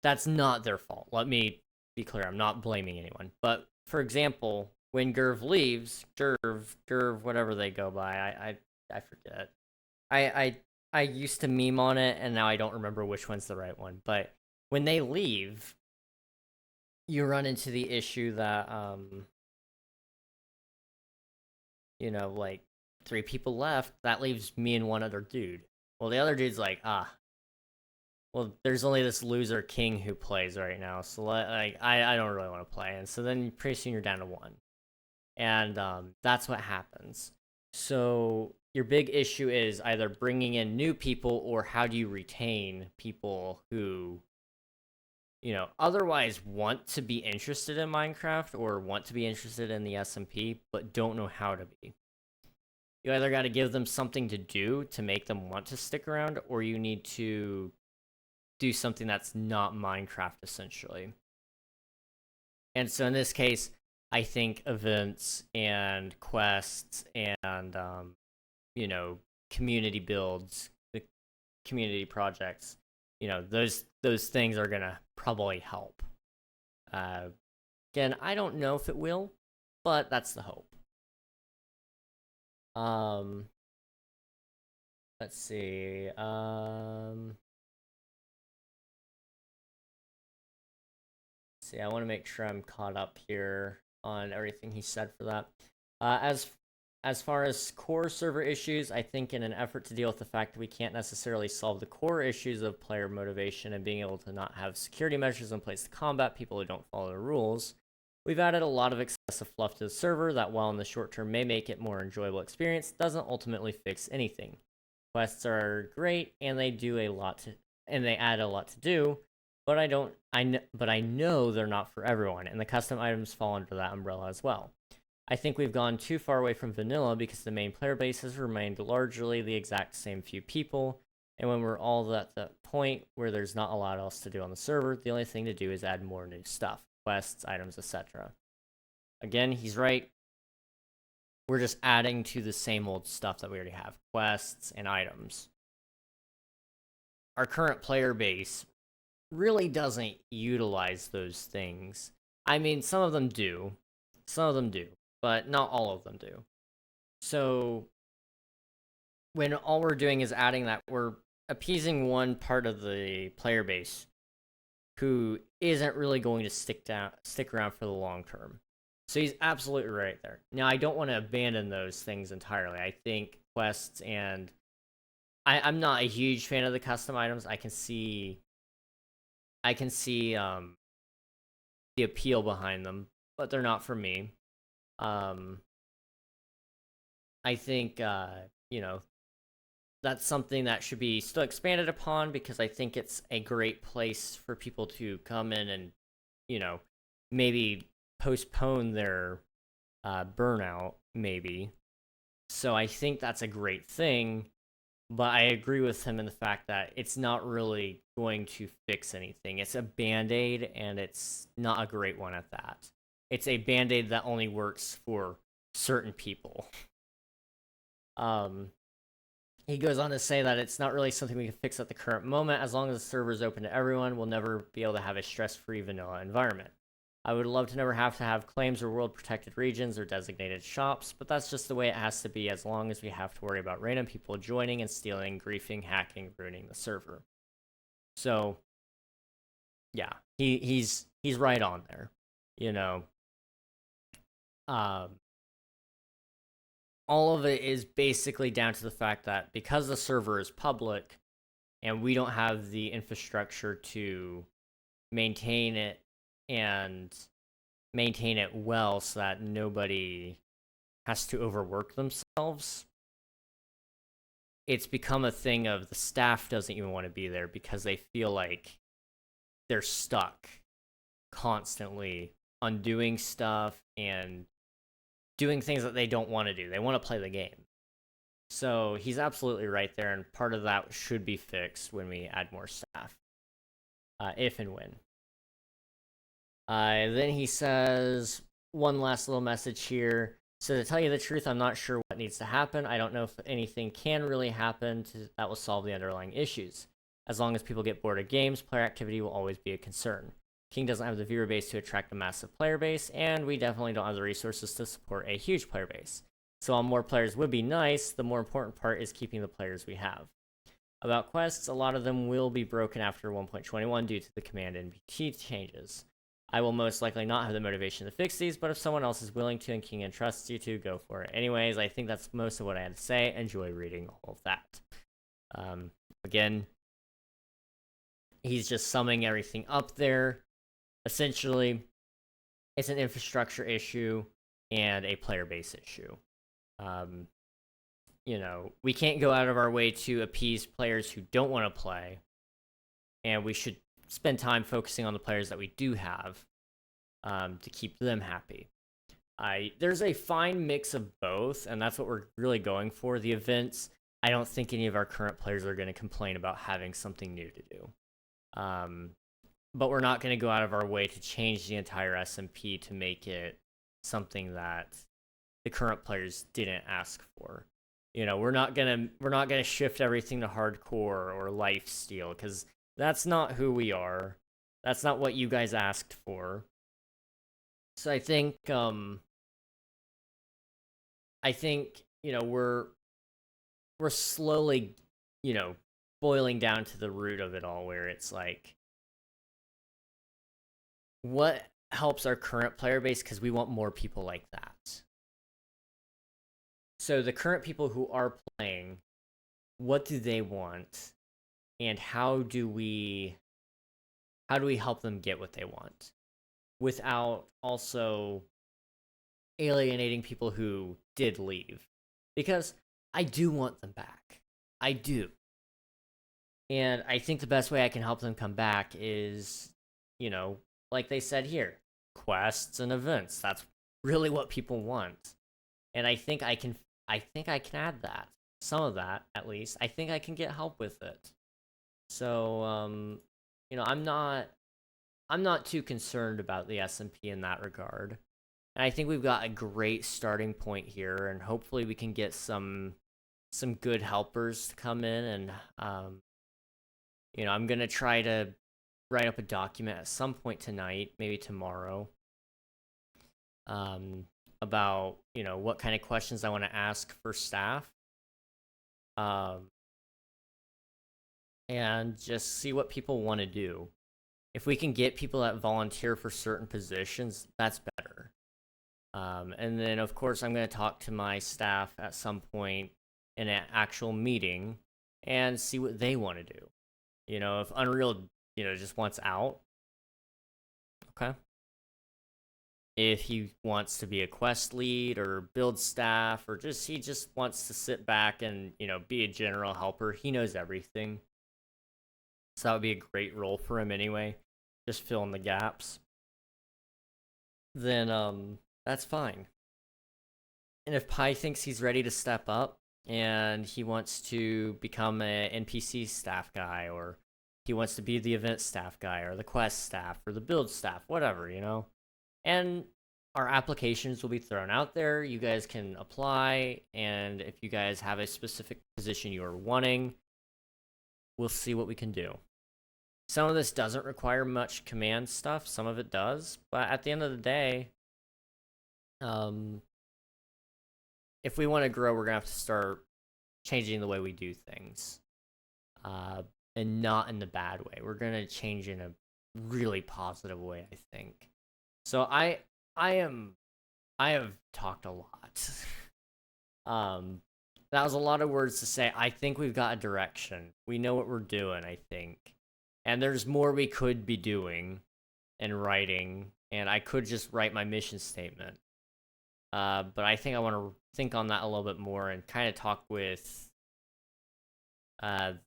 that's not their fault. Let me be clear. I'm not blaming anyone. But, for example, when Gerv leaves, Gerv, whatever they go by, I forget. I used to meme on it, and now I don't remember which one's the right one. But when they leave, you run into the issue that, like 3 people left. That leaves me and one other dude. Well, the other dude's like, well, there's only this loser king who plays right now, so I don't really want to play. And so then pretty soon you're down to 1. And that's what happens. So your big issue is either bringing in new people or how do you retain people who, otherwise want to be interested in Minecraft or want to be interested in the SMP, but don't know how to be. You either got to give them something to do to make them want to stick around, or you need to do something that's not Minecraft, essentially. And so in this case, I think events and quests and, community builds, the community projects, those things are going to probably help. Again, I don't know if it will, but that's the hope. Let's see. I want to make sure I'm caught up here on everything he said for that. As far as core server issues, I think in an effort to deal with the fact that we can't necessarily solve the core issues of player motivation and being able to not have security measures in place to combat people who don't follow the rules, we've added a lot of excessive fluff to the server that, while in the short term may make it more enjoyable experience, doesn't ultimately fix anything. Quests are great, and they add a lot to do, but I know they're not for everyone, and the custom items fall under that umbrella as well. I think we've gone too far away from vanilla because the main player base has remained largely the exact same few people, and when we're all at that point where there's not a lot else to do on the server, the only thing to do is add more new stuff, quests, items, etc. Again, he's right. we're just adding to the same old stuff that we already have, quests and items. Our current player base really doesn't utilize those things. I mean, some of them do, but not all of them do. So when all we're doing is adding that, we're appeasing one part of the player base who isn't really going to stick around for the long term. So he's absolutely right there. Now, I don't want to abandon those things entirely. I think quests and I'm not a huge fan of the custom items. I can see the appeal behind them, but they're not for me. I think that's something that should be still expanded upon, because I think it's a great place for people to come in and, maybe postpone their burnout, maybe. So I think that's a great thing, but I agree with him in the fact that it's not really going to fix anything. It's a band-aid, and it's not a great one at that. It's a band-aid that only works for certain people. He goes on to say that it's not really something we can fix at the current moment. As long as the server is open to everyone, we'll never be able to have a stress-free vanilla environment. I would love to never have to have claims or world-protected regions or designated shops, but that's just the way it has to be as long as we have to worry about random people joining and stealing, griefing, hacking, ruining the server. So, yeah, he's right on there, all of it is basically down to the fact that because the server is public and we don't have the infrastructure to maintain it and maintain it well so that nobody has to overwork themselves, it's become a thing of the staff doesn't even want to be there because they feel like they're stuck constantly undoing stuff and doing things that they don't want to do. They want to play the game. So he's absolutely right there, and part of that should be fixed when we add more staff, if and when. Then he says, one last little message here. So to tell you the truth, I'm not sure what needs to happen. I don't know if anything can really happen that will solve the underlying issues. As long as people get bored of games, player activity will always be a concern. King doesn't have the viewer base to attract a massive player base, and we definitely don't have the resources to support a huge player base. So while more players would be nice, the more important part is keeping the players we have. About quests, a lot of them will be broken after 1.21 due to the command NPT changes. I will most likely not have the motivation to fix these, but if someone else is willing to and King entrusts you to, go for it. Anyways, I think that's most of what I had to say. Enjoy reading all of that. Again, he's just summing everything up there. Essentially, it's an infrastructure issue and a player base issue. We can't go out of our way to appease players who don't want to play, and we should spend time focusing on the players that we do have to keep them happy. There's a fine mix of both, and that's what we're really going for. The events, I don't think any of our current players are going to complain about having something new to do. But we're not going to go out of our way to change the entire SMP to make it something that the current players didn't ask for. We're not gonna shift everything to hardcore or lifesteal, because that's not who we are. That's not what you guys asked for. So I think we're slowly boiling down to the root of it all, where it's like, what helps our current player base, because we want more people like that. So the current people who are playing, what do they want, and how do we help them get what they want without also alienating people who did leave? Because I do want them back. I do. And I think the best way I can help them come back is, like they said here, quests and events. That's really what people want. And I think I can add that. Some of that, at least. I think I can get help with it. So, I'm not too concerned about the SMP in that regard. And I think we've got a great starting point here, and hopefully we can get some good helpers to come in. And I'm gonna try to write up a document at some point tonight, maybe tomorrow, about what kind of questions I want to ask for staff, and just see what people want to do. If we can get people that volunteer for certain positions, that's better. And then, of course, I'm going to talk to my staff at some point in an actual meeting and see what they want to do. If Unreal, just wants out, okay. If he wants to be a quest lead or build staff, or he just wants to sit back and, be a general helper, he knows everything. So that would be a great role for him anyway. Just fill in the gaps. Then, that's fine. And if Pi thinks he's ready to step up and he wants to become an NPC staff guy, or he wants to be the event staff guy, or the quest staff, or the build staff, whatever, And our applications will be thrown out there. You guys can apply, and if you guys have a specific position you are wanting, we'll see what we can do. Some of this doesn't require much command stuff. Some of it does. But at the end of the day, if we want to grow, we're going to have to start changing the way we do things. And not in the bad way. We're going to change in a really positive way, I think. So I have talked a lot. That was a lot of words to say. I think we've got a direction. We know what we're doing, I think. And there's more we could be doing and writing, and I could just write my mission statement. But I think I want to think on that a little bit more and kind of talk with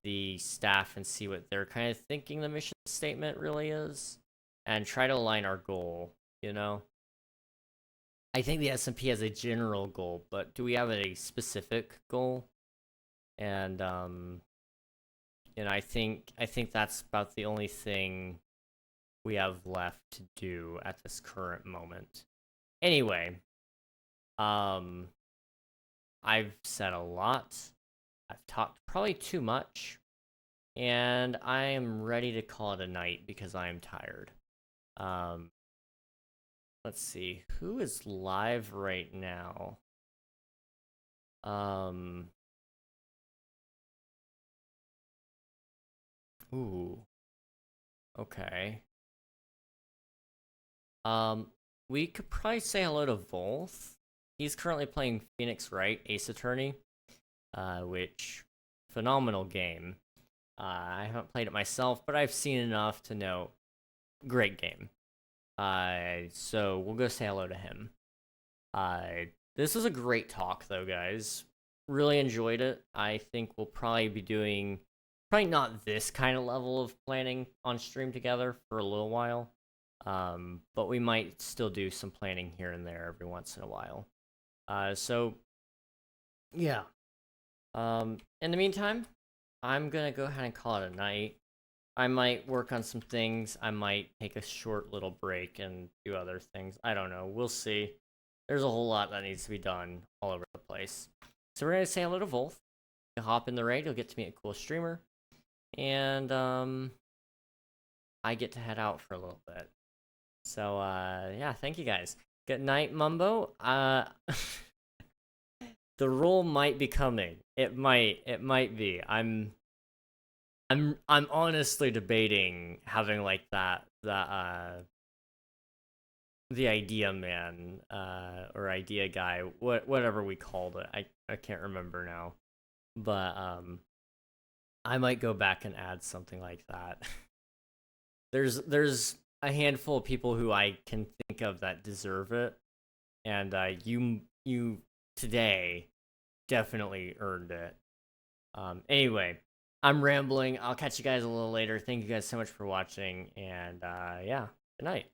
the staff and see what they're kind of thinking the mission statement really is, and try to align our goal, I think the SMP has a general goal, but do we have a specific goal? And I think that's about the only thing we have left to do at this current moment. Anyway, I've said a lot. I've talked probably too much, and I am ready to call it a night because I am tired. Let's see, who is live right now? Ooh. Okay. We could probably say hello to Volth. He's currently playing Phoenix Wright, Ace Attorney, which, phenomenal game. I haven't played it myself, but I've seen enough to know, great game. So we'll go say hello to him. This was a great talk, though, guys. Really enjoyed it. I think we'll probably be doing, probably not this kind of level of planning on stream together for a little while. But we might still do some planning here and there every once in a while. So, yeah. In the meantime, I'm gonna go ahead and call it a night. I might work on some things. I might take a short little break and do other things. I don't know. We'll see. There's a whole lot that needs to be done all over the place. So we're gonna say hello to Volth. You'll hop in the raid. You'll get to meet a cool streamer. And, I get to head out for a little bit. So, yeah, thank you guys. Good night, Mumbo. The role might be coming. It might be. I'm honestly debating having like that the idea man, or idea guy, whatever we called it. I can't remember now. But I might go back and add something like that. There's a handful of people who I can think of that deserve it, and you today definitely earned it. Anyway, I'm rambling. I'll catch you guys a little later. Thank you guys so much for watching, and yeah, good night.